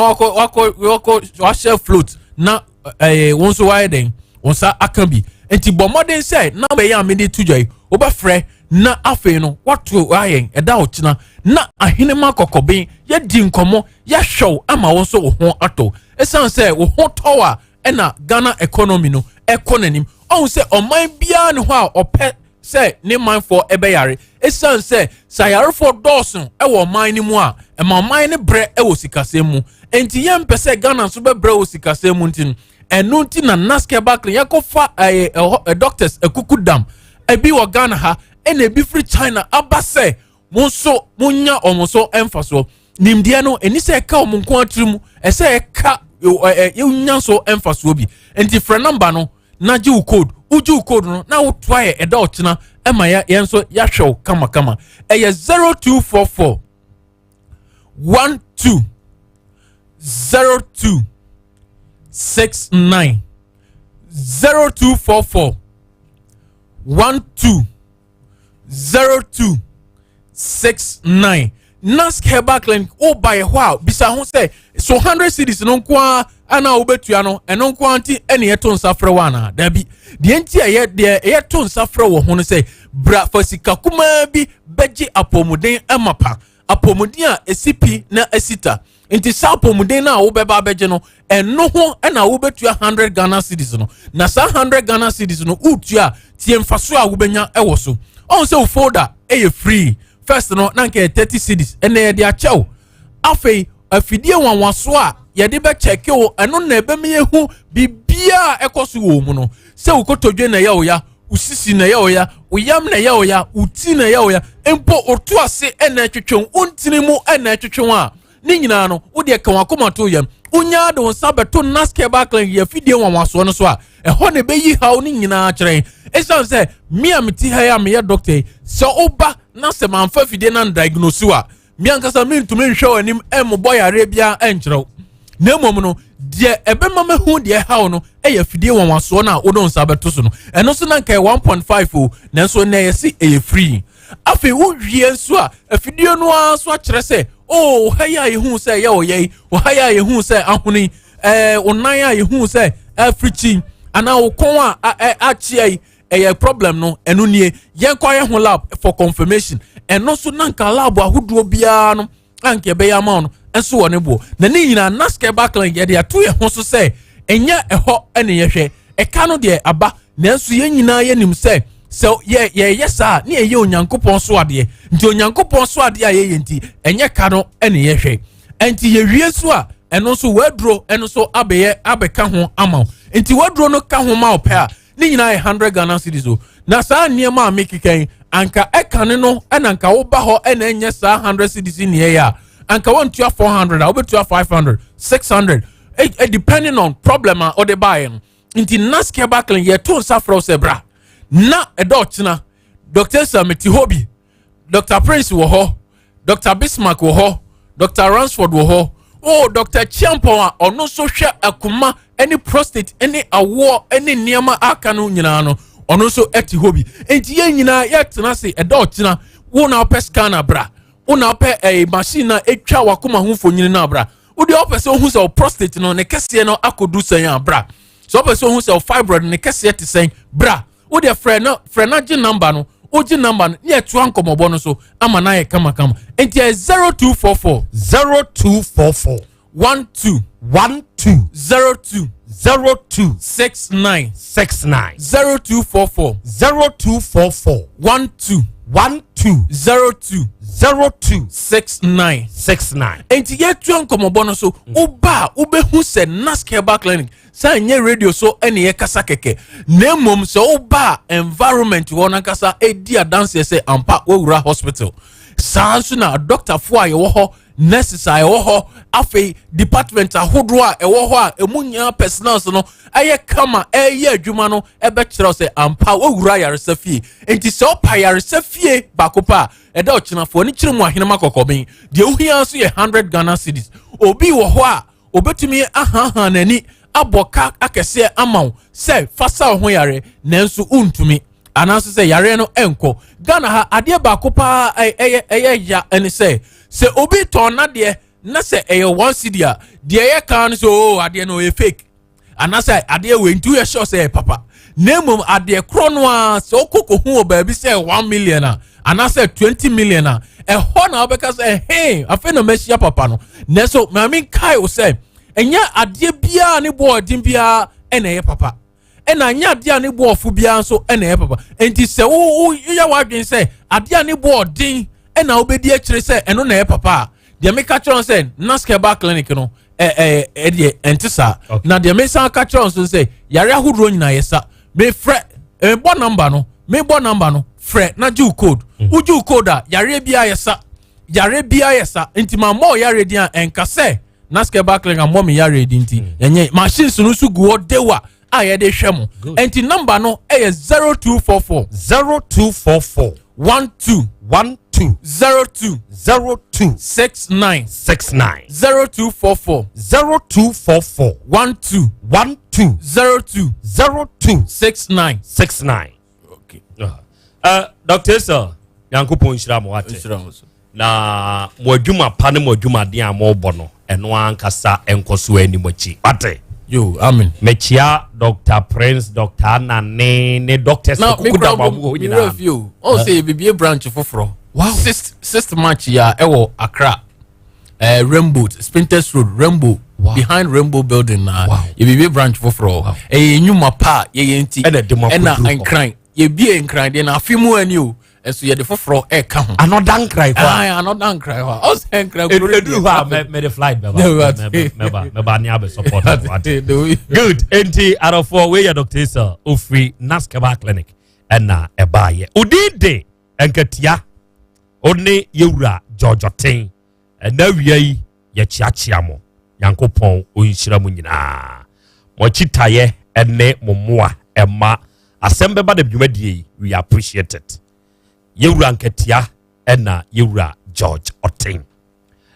wahyɛ float na wɔn nso wayɛ den onsa aka bi enti bɔ mmɔden sɛ na bɛyɛ a mede to dwa yi wobɛfrɛ na afei no wato ayɛn ɛda ɔkyena na ahenema kɔkɔben yɛdi nkɔmmɔ yɛhwɛw ama wɔn nso wo ho atɔ ɛsiane sɛ wo ho tɔw a ɛna Ghana economy no ɛkɔ n'anim ɔhu sɛ ɔman biara ne hɔ a ɔpɛ sɛ ne manfoɔ ɛbɛyare ɛsiane sɛ sayarefoɔ dɔɔso ɛwɔ ɔman no mu a ɛma ɔman no brɛ ɛwɔ sikasɛm mu enti yɛmpɛ sɛ Ghana nso bɛbrɛ wɔ sikasɛm mu nti no ɛno nti na nask herbal clinic yɛkɔfa doctors akuku dam ebi wɔ Ghana ha ɛna ebi firi China aba sɛ mo nso monya ɔmo so ɛmfa nimdeɛ no ɛni sɛ ɛka ɔmo nko atiri mu ɛsɛ ɛka yɛnya so ɛmfa soɔ bi enti frɛ number no na gye wo code uju wo code no na wotoa yɛ ɛda ɔkyena ɛma yɛn nso yɛahwɛ wo kamakama ɛyɛ 0244 12 02 69 0244 12 02 69 nask herbal clinic o buy hɔ a bisa ho sɛ so 100 cedis no nko a ana wobetua no ɛno nko anti ɛne yɛto nsa frɛ wɔ ana dabi deɛ nti a yɛto nsa frɛ wɔ ho no sɛ bra fa sika kumaa bi bɛgye apɔmuden ɛmapa apɔmuden a esipi na esita nti saa apɔmuden na wobɛba abɛgye no ɛno ho ɛna wobetua 100 Ghana cedis no na saa 100 Ghana cedis no utua tie mfaso a wobɛnya ɛwɔ so ɔn sɛ wo folder ɛyɛ free first no na nke 30 cedis ɛna yɛde akyɛw afei afidie wanwaso a yɛde bɛ check o ɛno na ɛbɛ me yehu bibia ɛkɔso wɔ mu no sɛ ukotodwe na yɛ oya usisi na yɛ oya uyam na yɛ oya uti na yɛ oya empo otu ase ɛna twetwe untini mu ɛna twetwe a ne nyinaa no wo de ka wakoma to yam unya de won sabeto naske backline yɛ fidie wanwaso no so a ɛhɔ ne bɛyi haw ne nyinaa kyerɛ ɛsan sɛ me a meti ha ya me yɛ doctor sɛ oba na sɛ manfa fidie na diagnose a me ankasa me ntumi nhwɛ anim ɛmobɔ yare bia ɛnkyerɛw na mmom no deɛ ɛbɛma mahu deɛ haw no ɛyɛ fidie wanwaso na wo don sabeto so no ɛno so na nka 1.5 o nanso na yɛ si ɛyɛ free afei wo wie nso a afidie no a so akyerɛ sɛ oh haya yehu sɛ yɛ oyɛ o haya yehu sɛ ahoni onan a yehu sɛ africhi ana wo kon a achie ɛyɛ problem no ɛno nie yɛn kɔ yɛ ho lab for confirmation ɛno so na nka lab ahodoɔ biara no anka bɛyɛ ama no ɛnso wɔ ne bo na ne nyina naske backline yɛ de ato yɛ ho so sɛ ɛnyɛ ɛhɔ ɛne yɛhwɛ ɛka no deɛ aba nanso yɛn nyinaa yɛnim sɛ yɛ saa ne ɛyɛ onyankopɔn so adeɛ nti onyankopɔn so adeɛ a yɛyɛ nti ɛnyɛ ka no ɛne yɛhwɛ ɛnti yɛwie so a ɛno nso waduro ɛno so abɛka ho ama nti waduro no ka ho ma ɔpɛ a ne nyinaa yɛ 100 Ghana cedis o na saa nneɛma a mekekan anka ɛkane no ɛna anka woba hɔ ɛna ɛnyɛ saa 100 cedis ne yɛ a anka wɔntua 400 a wobɛtua 500 600 depending on problem a ɔde baeɛ no nti naske backline yɛto nsa frɛ sɛ bra na ɛdɔɔkyena Dr. Samiti Hobi Dr. Prince wɔ hɔ Dr. Bismarck wɔ hɔ Dr. Ransford wɔ hɔ oh Dr. Chiampon a ɔno so hwɛ akoma any prostate any awoɔ any nneɛma aka no nyinaa no ɔno so ɛte Hobi enti yɛn nyinaa yɛtena se ɛdɔɔkyena wo na ɔpɛ scanner bra wo na ɔpɛ machine na etwa wakoma ho mfonyini na bra wo de ɔpɛ sɛ ohu sɛ prostate no ne kɛseɛ no akodu sɛn a bra so ɔpɛ sɛ ohu sɛ fibroid ne kɛseɛ te sɛn bra wo de frɛ na gye number no wo gye number no ne ɛtoa nkɔmmɔbɔ no so ama na yɛ kama enti 0244 0244 12 02 69 0244 12 02 69 enti yɛtoa nkɔmmɔbɔ no so woba wobɛhu sɛ naske backline sa nye radio so ene ye kasa keke na mmom se oba environment wɔ na kasa edi adanse se ampa wura hospital sanso na doctor fo a ye wo ho nurses a ye wo ho afei department ahodo a ye wo ho a emunya personals no aye kama eye adwuma no ebe kyerɛ se ampa wura yaresa fie enti se opa yaresa fie bakopa ɛda ɔkyenafo ni kyerɛ mu ahenema kɔkɔben de ohia so ye 100 Ghana cedis obi wɔ ho a obetumi aha nani aboka akese amaw se fasa ho yare nanso untumi anaso se yare no enko Ghana ha ade ba kopa eye ya ene se obi ton na de na se eye 1 cedi a de eye kan so ade no e fake anasa ade we ntu ye sure se papa nemum ade kro no a se okoko hu oba se 1 million a anasa 20 million a ho na obeka se hey afa no machia papa no neso mami kai o se enya ade bia ne bo odin bia ene papa ena nya ade ne bo ofu bia so ene papa enti se wo ya wadwen se ade ne bo odin ena obedi akire se eno na papa de me ka kron se naske ba clinic no de entisa na de me san ka kron so se yare ahudro nyina yesa me fre bo number no fre na ju code uju code a yare bia yesa enti ma mo yare dia enka se naske backling and mommy ya ready nti enye machines no so go dewa aye de hwemo enti number no e 0244 0244 12 02 69 0244 12 02 69 okay Dr. Sir yankopon hira mo ate na mo adwuma pa ne mo adwuma den a mo bɔ no eno ankasa enkoso animachi ate yo amen mechia Dr. Prince Dr. Anane ne Dr. Sokuda babu nyina review o say bibie branch foforo wow sixth match ya ewo Accra Rainbow Sprinters Road Rainbow behind Rainbow building na ye bibie branch foforo enyuma pa ye yenti ena enkran ye bie enkran de na afimu ani o Eso ye de foforo e ka ho. Another cry kwa. Ah, another cry kwa. O se cry ko. Edu ha me the flight me ba ni abe support. Good. Enti arofo we ya Dr. Sir ofri Naskeba Clinic na eba ye. Udide enketia one yewura Georgetown. Na wiei ye chiachia mo. Yankopon onhyira mu nyina. Mo chitaye ene momoa ema Asem Beba Dabi we appreciate it. Yewura nketia ena yewura George Otin.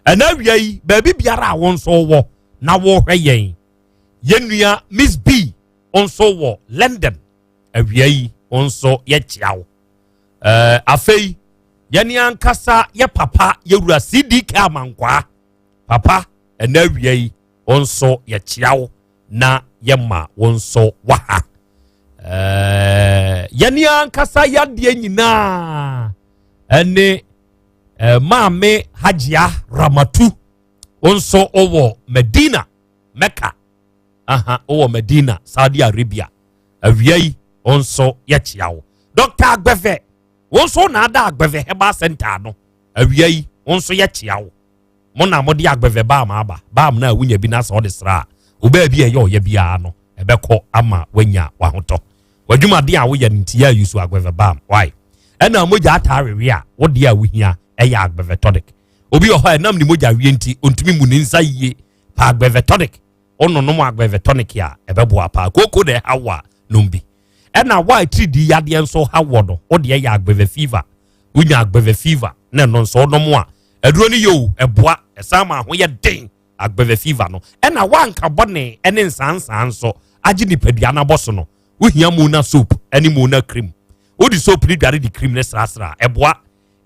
Ena wiei baby biara won so wo na wo hwe yen. Yenua Miss B onso wo London. Awiei onso ye chiawo. Afei yeni ankasa ye papa yewura CDK amankwa. Papa ena wiei onso ye chiawo na yema onso waha. Yeni ankasa yadie nyina ene maame Hajia Ramatu onso owo Medina Mecca owo Medina Saudi Arabia awiei onso yechiawo Dr. Agbeve onso na ada Agbeve Heba Center no awiei onso yechiawo mo na mo de Agbeve ba ma aba ba am na wunya bi na so de sra oba bi ye ye bia no ebekọ ama wanya wahoto wadwuma de a wo ya ntia yusu Agbeve ba why ena moja atarewe a wo de a wohia eya Agbeve tonic obi ho enam ni moja wie nti ontumi mu ni nsa yie pa Agbeve tonic ono no mo Agbeve tonic ya ebebo apa koko de hawa nombi ena why 3D yade enso hawo no wo de eya Agbeve fever unya Agbeve fever na no nso no mo a aduro ni yo eboa esama ho ye den Agbeve fever no ena wanka bone ene nsansan so agi ni padua na boso no wohia mu na soap eni mu na cream odi soap ni dware di cream ne srasra eboa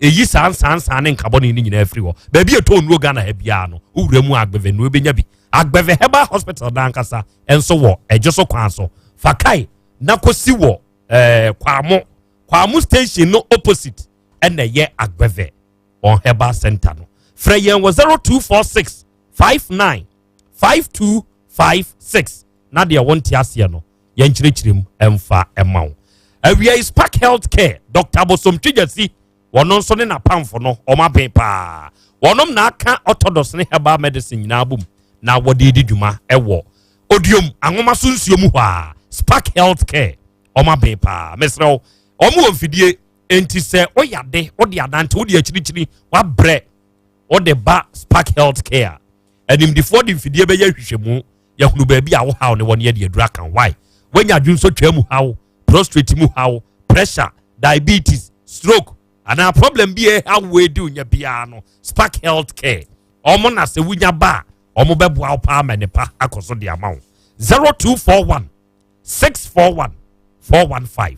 eyi sansan ne nkaboni ni nyina afri ho ba bi eto onwo Ghana ha bia no wura mu Agbeve no ebenya bi Agbeve Heba Hospital dankasa enso wo ejoso kwan so fakai na kosi wo kwamo station no opposite ene ye Agbeve on Heba Center no freyen wo 0246 59 5256 na de wonti ase no yen chirechirem emfa emawo awia Spark Healthcare Dr. Bosom Twigasi wono nso ne na pamfo no omaben pa wonom na aka orthodox ne herbal medicine nyina bum na wode di dwuma ewo odiom anwoma so nsuo mu hwa Spark Healthcare omaben pa mesrew omo mfidie enti se oyade ode adante ode achirichiri wa bre ode ba Spark Healthcare enim di for di mfidie be ya hwehwemu ya hunu ba bi a wo hawo ne won ye de adura kan why wanya adwunso twam hawo prostate mu hawo pressure diabetes stroke ana problem bi e hawo di unya bia no Spark Healthcare omo na se wunya ba omo beboa pa amanipa akoso de amawo 0241 641 415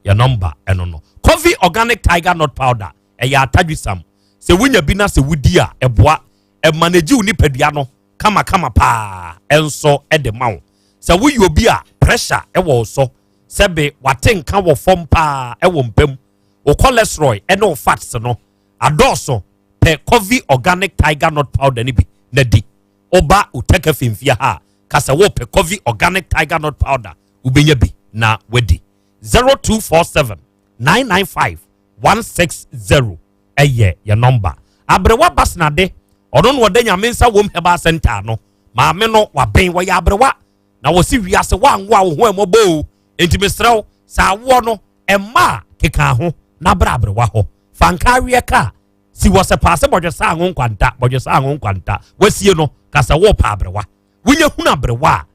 your number eno no coffee organic tiger nut powder ya atadwisam se wunya bi na se wudi a eboa e manage uni padua no kama pa enso de mawo se wuyi obi a pressure wo so sebe watenka wo fom pa wo mpam o cholesterol ene o fats no adoso pe coffee organic tiger nut powder ni bi na di oba uteka fimfia ha kasa wo pe coffee organic tiger nut powder ubenya bi na wedi 0247 995 160 eye your number abrewa basna de ono no de nyame nsa wom Heba Center no maame no waben wo ya abrewa na wo si wiase wanwo a wo ho emobo enti mesrew sa wo no emma keka ho na bra abrewa ho fanka wie ka si wo se paase bodwe sa anwo nkwanta wasie no kasa wo pa abrewa wunya huna abrewa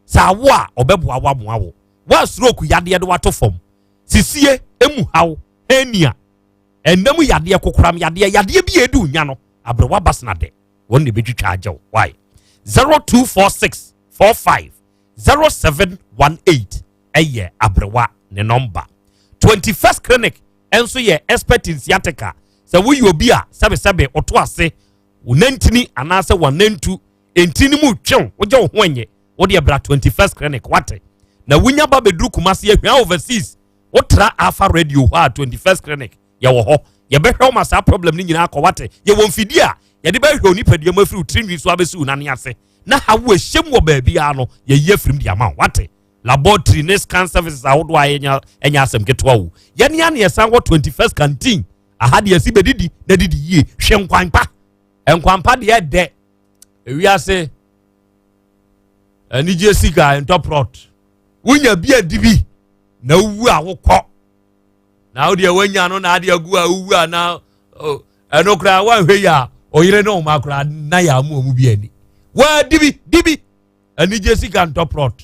sa wo a obeboa wa moa wo wa stroke yade de wato fom sisie emu hawo enia enam yade kokoram yade bi edu nya no abrewa basna de won ne betwitwa agyew why 0246 45 0718 eye abrewa ne number 21st clinic enso ye expert in sciatica se wo yobi a sebe oto ase unantini anase wanantu entini mu twon woje wo ho anye wo de bra 21st clinic wate na wunya ba bedru kumase ahwa overseas wotra Alpha Radio ha 21st clinic ye wo ho ye behwe ma sa problem ni nyina akọwate ye wo mfidi a ye de behwe onipadua mafiri trinwi so abesu na ne ase na hawo ehyem wo ba bia no ye ye firim dia ma wate laboratory ne scan services ahodo a enya asem ketwa wo ye ne ane yesan wo 21st canteen ahade yesi bedidi na didi yie hwe nkwanpa de wi ase ani je sika entoprot wunya bia dibi na wu a wokọ na odi wanya no na ade agu a wu a na enokra wa hwe ya oyire no makra na ya mu bi ani wa dibi ani je sika entoprot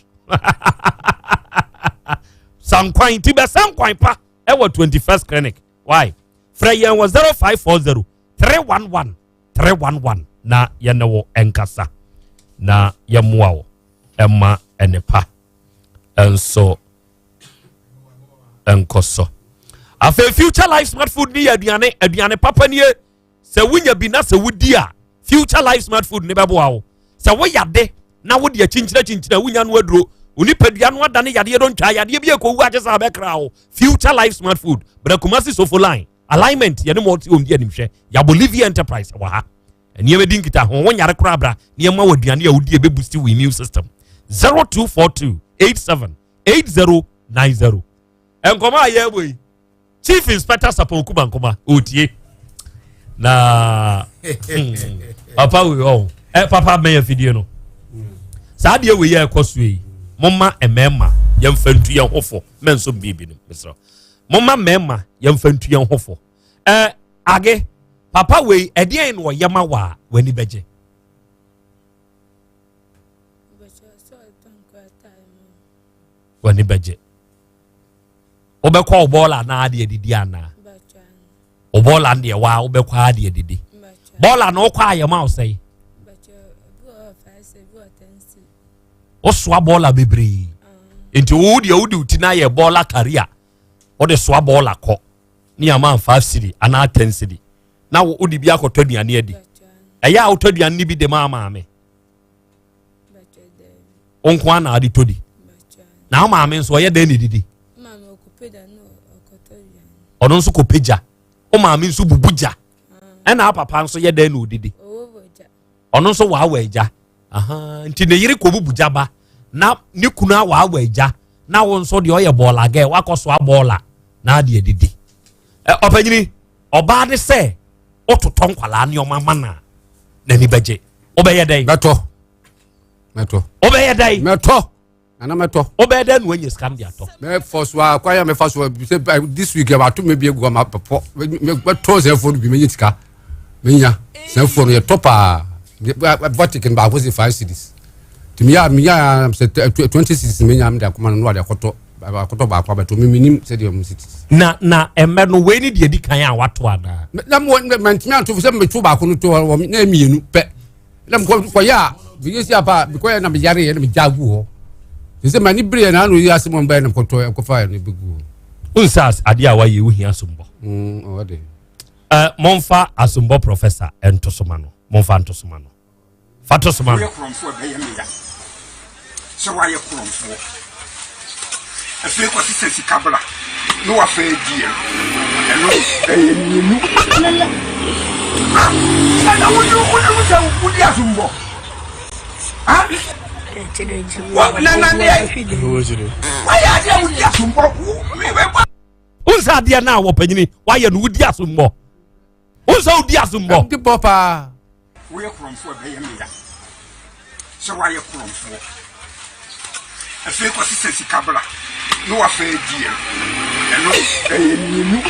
sankwan tibe sankwan pa e wo 21st clinic why freyen was 0540 311 na yenewo enkasa na yemoawo emma enepa enso enkoso afa future life smart food ni aduane papa nie se wunya bi na se wudi a future life smart food ne bebo awo se wo yade na wo de chinchina wunya no aduro onipadua no adane yade don twa yade bi ekowu agesa abekra wo future life smart food brakumasi sofo line alignment ye ne mo ti omdi animhwe ya Bolivia enterprise wa ha eni e dinkita ho wonyare kra bra ne ma waduane a wudi e be boost we immune system 0242878090 enkoma aye boy Chief Inspector Sapokuba nkoma otie na papa we oh papa me afidie no saa de we ye ekoso yi momma emema yemfantu ye hofo menso bibi no misra momma mema yemfantu ye hofo age papa we edien no yema wa wani beje wani beje obekwa obola na ade didi ana obola ndie wa obekwa ade didi bola no kwa ayema osei oswa bola bebre enti wudi utina ye bola career ode swa bola ko ni ama 5 city ana 10 city na wudi bia ko toduane adi eya otoduane ni bi de mama me onkwa na adi todi na mama nso ye de ni didi ono nso ko peja o mama nso bubuja na papa nso ye de na odidi ono nso wa aweja nti ne yiri ko bubuja ba na ni kuna wa aweja na wo nso de oye bola ge wakoso abola na ade didi opanyini oba de se ototo nkwala ne o mama na ni beje obeye dai meto obeye dai meto ana meto obeye dai no enye scam dia to me force wa kwa ya me force wa this week about to me be egu ma popo me to se phone bi me yitika menya se phone ye topa Vatican ba was 5 cities to me ya 20 cities menya am da kuma no wa da koto ba kwa beto me minim se de cities na emme no we ni de di kan a wato ada na mo mentimi anto se me to ba ko no to na mienu pe na ko ya bi si apa because na me yare na me jagu ho se mani bre na no ya asem mba na ko to ko fa na begu unsas ade a wa ye hu asombo o de monfa asombo professor entosomano monfa entosomano fatosomano we kromfo be ye meya so wa ye kromfo afi ko sisi kabla no wa fe die eno eyinu na wudu sa wudi asombo ha unsa dia na wo panyini wa ye no wudi asombo unsa wudi asombo di popa we kromfo be ye meya so wa ye kromfo afi ko sisi kabla no wa fe die eno eyinu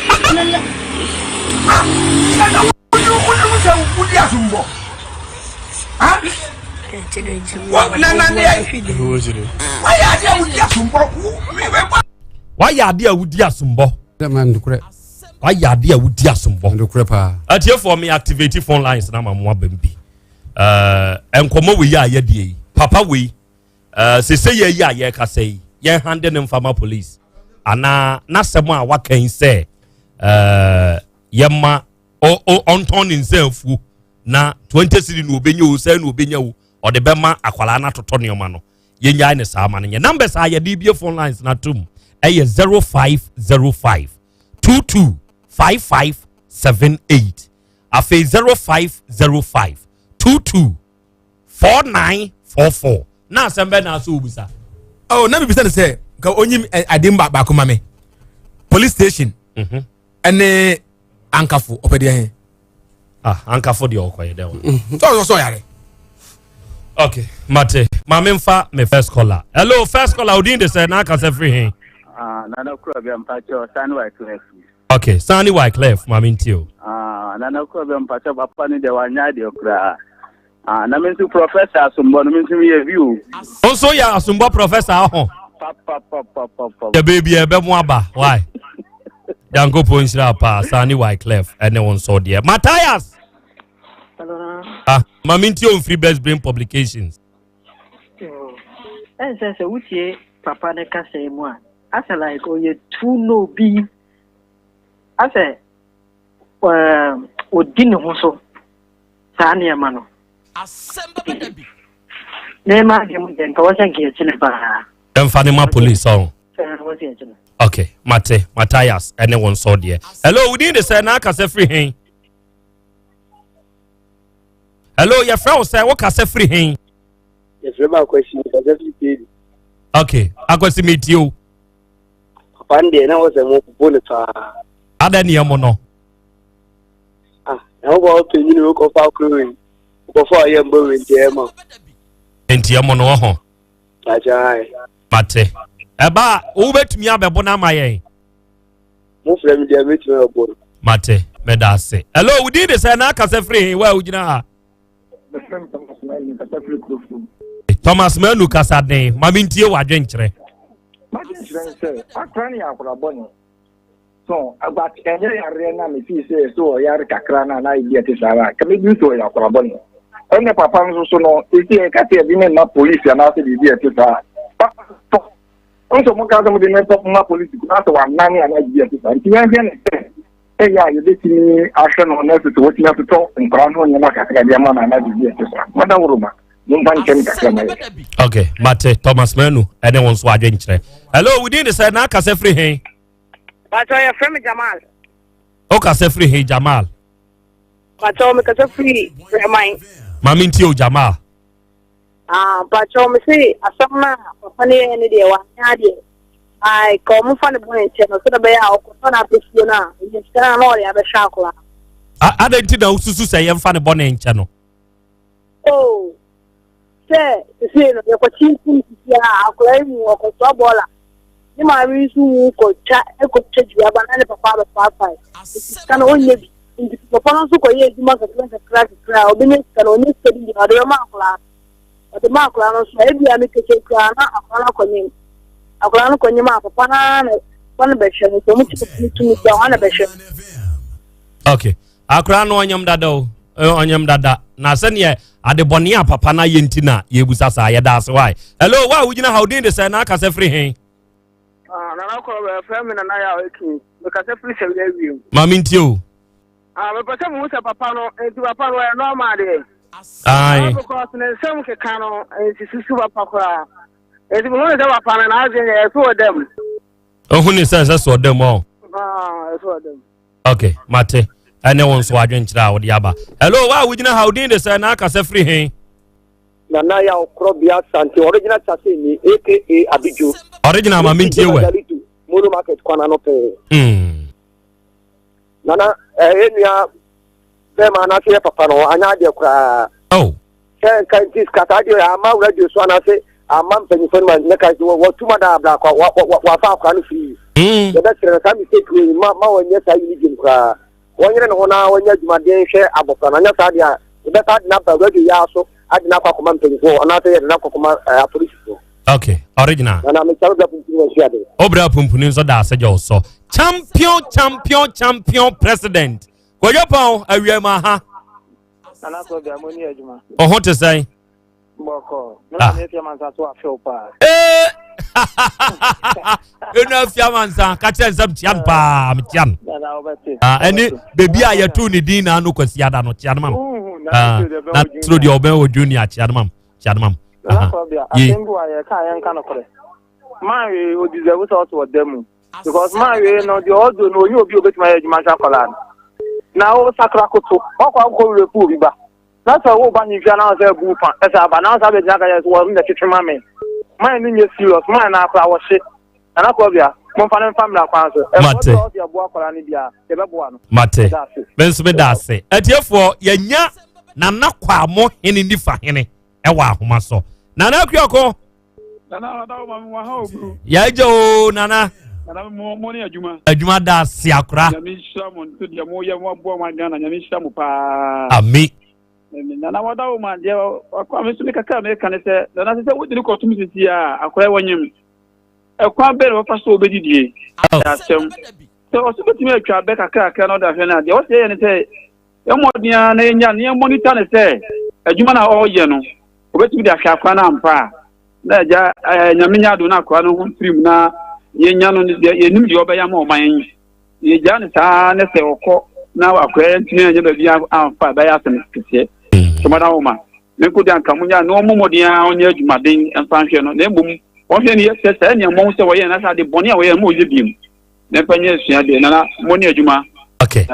na wudu sa wudi asombo ha why ade a wudi asombo why ade a wudi asombo ndukure pa atie for me activate phone lines na mamwa bambi enkomo we ya ye papa we se ye ya ye ka say ye hande ne mfama police ana na semo a wakan say yema on himself na 20 city no obenya o say no obenya o ode bema akwala na toto ne oma no yenya ne saa ma ne numbers a ye DBA phone lines na tum 0505 225578 afi 0505 224944 na sembe na so obusa Oh, na me be say ka onyim adimba ba ko mame. Police station. Ene ankafo opede hen. Ankafo de okoye de. So yare. Okay, Mate. Mamemfa me first caller. Hello, first caller. Udin de say na ka say free hen. Nana Krobea mpacho Sunny Wyclef. Okay, Sunny Wyclef, mamintio. Nana Krobea mpacho papa ni de wanya de okra. Na me nsu professor Asumbo no me nsu me view. Also ya Asumbo professor ho. Papa. The baby ebe mo aba. Why? Dango ponchira pa Sunny Wyclef ene won so there. Matthias. Hello. Mamintio free best brain publications. Say utie papa ne ka say mu a. I say like oh you too no be. I say odin ho so. Sa na ma no. Asem Beba Dabi. Ne ma gem den ka wasan ke chine ba. Emfanima police on. Wasan chine. Okay, Matthias, anyone saw there. Hello, we need to say na ka say free hen. Hello, your friend say what ka say free hen. Yes, remember question because okay, I go to meet you. Pande na was a mo bonita. Ada ni amo no. Na go to you ko fa kru. Ko fa ye mbo we ntema. Enti amo no ho. Ajai. Mate. Eba, wo betumi abebo na maye. Mo frem dia betumi abebo. Mate, me da se. Hello, we did this na ka say free where ugina ha. Thomas Manu Kasade, Mamintie wadwenkyere. Madwenkyere say, akrani akora boni. So, about enye yare na me fi say so yare kakra na idea te sara. Ka me bi so yakora boni. Onye papa nso so no, eti e ka te bi me na police na se bi te sara. Onso mo ka mo de me top na police na so wa nani na idea te sara. Ti yan ne e ya ye de ti ni ahwe no na so to ti na to nkra no nya na kakra dia ma na idea te sara. Mada wuruma. Okay, Mate, Thomas Manu, anyone so adventure. Hello, we didn't say na ka say free hen. But your friend Jamal. O ka say free hen Jamal. But me ka say free mine. Mamintio Jamal. But me say asama papa ne ne de wa nya de. Ai come fa ne bon channel so da be ya o ko na pesio na. Ni sana no ya be shakula. Adenti na ususu say yem fa ne bon channel. Oh. Say no ye ko chintin ya akwai mu ko so bola ni ma ri su ko cha e ko cheju aba na le papa ba papa kana onye bi ndi papa no so ko ye di ma ka kra obi ne kana onye steady di ado ma akla o de ma akla no so e bi ami keke kra na akla no konye ma papa na be hwe so mu tu da wana be hwe. Okay, akra no onyam dada na sene adeboni a papa na yentina yebusa sa yeda ase why. Hello, why ugina how din dey say na ka say free hen. Na ko be frame na ya eki me ka say free say we. Mami ntio. Me pese mu say papa no enti papa no e normal de. Ai. Because na sem ke kano enti susu papa kwa. Enti mo no say papa na azen e so dem. Ohun ni say so dem o. E so dem. Okay, Mate. Anyone so adwenkyere a wo de aba. Hello, why ugina how din dey say na ka say free hen. Nana Yaw Krobea Asante original chassis ni aka Abiju. Original Mamintie we. Mono market kwana no pe. Nana enua be ma na se papa no anya de kra. Oh. Kan dis kata de ama radio so na se ama mpanyi fo ma ne ka wo tuma da bla kwa wa fa kwa no fi. De be sere ka mi take we ma wonye sa yi jim kra. Wonyere no na wonya dwumade hwe abofra na nya sa dia de ta na ba radio ya so adina kwa koma mpanifo ona te na kwa koma police. Okay, original. Na me chawo da pumpuni nsia de. Obra pumpuni nso da ase jo so. Champion president. Koyo pon awiema ha. Nana ko bia moni adwuma. Oho te sai. Boko. Na me fia man sa so afio pa. Enu afia man sa ka che nsam tian pa mtian. Eni baby a yetu ni din na no kwasi ada no tian mam. Na tro di oben o junior tian mam. Na ko bia asembu aye ka yan kan kore. Ma we o deserve so to dem. Because ma we no the odo no you obi obetuma ye juma sha kola. Na o sakra koto. Okwa ko repu bi ba. Na so wo ba ni fia na se bu pa. Esa ba na sa be jaka ye so wo me tituma me. mine ni serious mine na akwa wo hye ana Krobea mo fa na family akwa so e Mate. bo de bo akwa ni bia e be bo ano Mate. Bensu me dase. Etiefo yenya nana kwa mo hene nifa hene e wa ahoma so. Nana Krioko. Nana da ma wa ha obru. Ya jo nana. Nana mo ni adwuma. Adwuma da se akora. Nyame hira mo nto de mo ye mo abo ma Ghana nyame hira mo pa. Ami. Nana wa da ma je akwa me so me kaka me kan se nana se wo di ko tum sisi a akwa wonyem. Ekwa be no fa so obedidie. Asem. So so betimi atwa be kaka no da hwe na de o se ye ne se emodia na enya ne monitor ne se adwuma na o ye no obetimi de ahwe akwa na ampa na ja nyame nya do na akwa no ho trim na ye nya no ye nim de obeya ma o man ye ja ne sa ne se okọ na akwa ntimi anya ba bia ampa ba ya asem kese so ma da o ma me ko de anka munya no momodia onye adwuma den ampa hwe no na embom o hwe ne ye se ne mo se wo ye na sa de boni a wo ye mo ye biem na panye sua de na mo ne adwuma. Okay.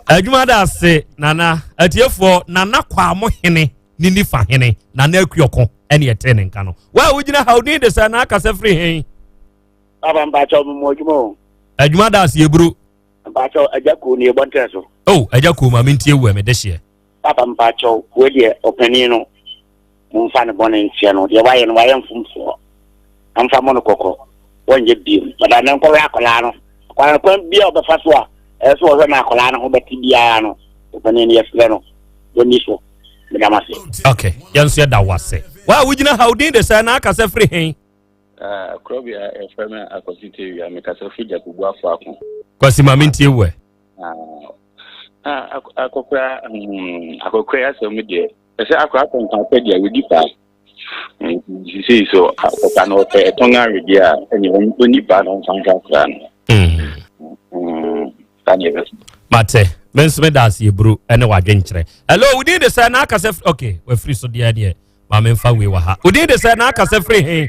Adwuma da se nana atiefo nana kwa mo hene ni nifa hene nana Krioko ene yete ne nka no wa wugina hawdin de sa na aka se free hen aba mba cha mo adwuma adwuma da se ebru mba cha ajako ni ebonte so oh ajako ma mintie wu me de hye aba mba cha we de opani no mfa ne bone ntie no de waye no waye mfumfo amfa mo no kokko wonje biem bada nan ko ya kola no kwa bia obefa so a eso o na kola no beti bia no opani ni yesle no doni so medamase. Okay yanso ya da wase wa wugina hawdin de sa na aka se free hen Krobea FM akosite ya mekasa fija kubwa afọ akọ kwasi ma mintie wu akokra asem de ese akọ akọ nkan pe dia we dipa see so akọka no pe etonga redi a enye oni ba no fanka kra no Mate mensu me das yebru ene wadwenkyere hello within the say na aka se okay we free so dia dia ma me mfa we wa ha within the say na aka se free hen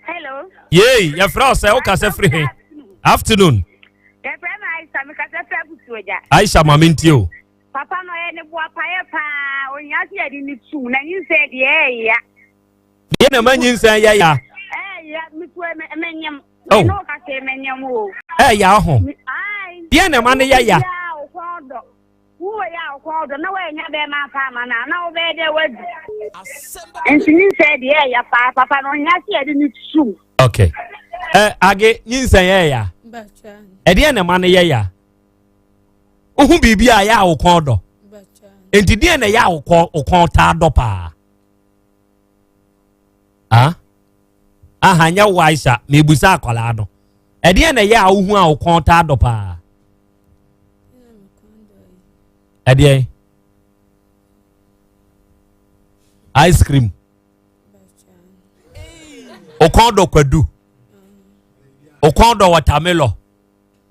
hello yey ya fra say o ka se free hen afternoon ya prema Aisha me ka se fra butuoja Aisha ma mentie o papa no ye ne boa paye pa onya se yadi ni tu na nyin se de ya ye na manyin se ya ya mi tu menyam no ka se menyam o ya ho ye na man ya wo ya okodo na we nya be ma pa ma na wo be de wadu entini se de ya papa no nya se yadi ni tu okay age nyin se ya bacha de na man ya ohu bibia ya okodo bacha enti de na ya okon ta do pa nya waisa me busa akola no de na ya ohu a okon ta do pa Adie ice cream okondo kwadu okondo watermelon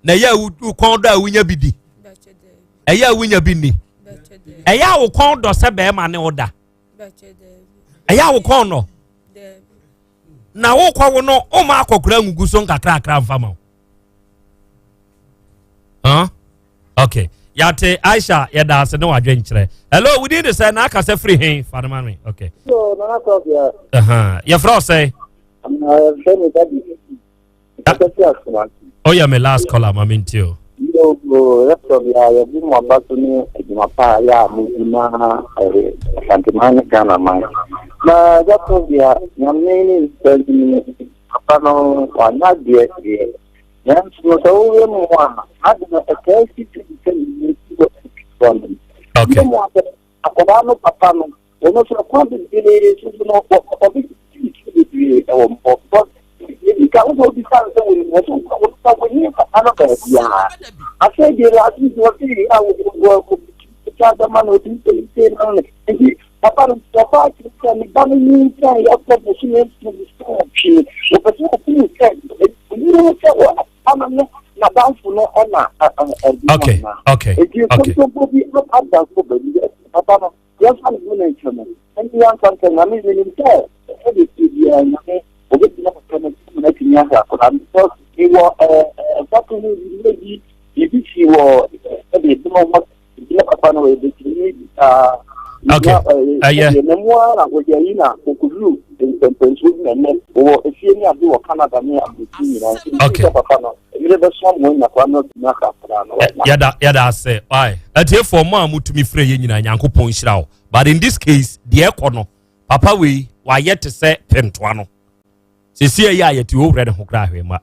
na ya okondo awunya bidi eya awunya bini eya okondo se be ma ne oda eya okondo na wo kwa wo no o ma akokura ngugu so nkakra mfama okay Yate Aisha yada se no adwenkyere. Hello, we did say na aka se free hen Fadman me. Okay. So na Krobea. Your fro say. Asem Beba Dabi. Oh yeah, my last caller ma mintio. Yo Krobea ya bi mo abato ni eduma pa ya mudima santimani kana man. Na Krobea nyame ni sendini papa no wana die. Yan so we mo adna ekesi okay akobano papa no ono so kwa bi dele so no obi ti o mo ni ka o bi sa so we mo so ko ni papa no ka ya ase de la ti so ti a wo ta da man o ti te no ni papa no papa ti ka ni ba ni ka ya ko bo si ni so chi o pa so ti ka ni so ama no na danfo no ona okay papa no yes I'm going to know and you want something I mean in there the studio and o get na na kinya ka ko am so he was papa no really if he was the no na papa no the okay memoir o ya ina ko kulu pempens with men or if you near do Canada near okay papa no you be someone na kwa no naka yada say why at here for ma mutumi frɛ yɛ nyina Nyankopɔn hyira wo but in this case the ekono papa we wa yet say pentoa no sisi ya yɛti wo wrɛ ne ho kra hwema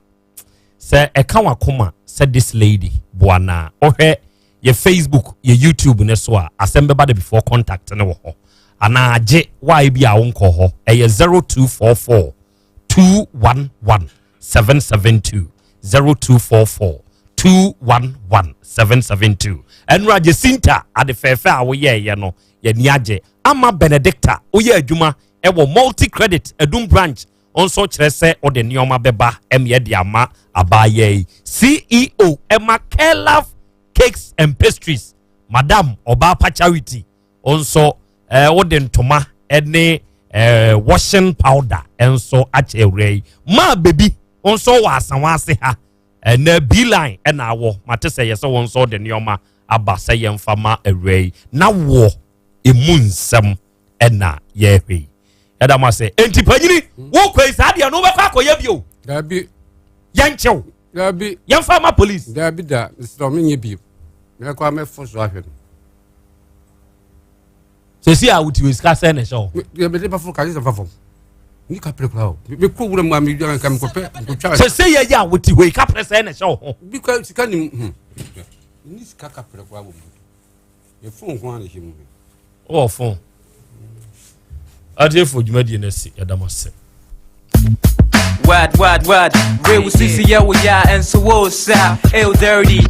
sɛ ɛka wakoma said this lady buana ohwɛ ye Facebook ye YouTube ne so a Asem Beba Dabi before contact ne wo ho ana agye why bi a wo nkɔ ho ɛyɛ 0244 211 772 0244 211 772 enra je sinta ade fefe a wo ye no ye ni agye ama Benedicta wo ye adwuma e wo multi credit Edum branch onso kyerɛ sɛ o de nioma beba emye de ama abaye CEO Emma Kelaf Cakes and Pastries Madam Oba Charity onso o de ntoma ene washing powder enso akyewrei ma baby onso wa asanwase ha na beeline na wo mate sɛ yɛ sɛ onso de nioma aba sɛ yɛ mfama awrei na wo emunsɛm na yɛ hwei yada ma sɛ enti panyini wo kwai saa de no bɛkɔ akɔyɛ bio dabi yanchew dabi yɛmfa police dabi da sɛ me nye bio na kwa me fo so ahwɛ no sesi a wuti we ska sɛ ne hyɛ ye be ba fo ka je fa fo ni ka pre kwa me ko wura ma me ka me ko pe ko twa sesi ye ya wuti we ka pre sɛ ne hyɛ ho bi ka sika ni ni sika ka pre kwa wo ye fo ho an him o fo ade fo dwuma die na si yada ma sɛ Wad, real CC, yeah, we are, and so what's up, L dirty.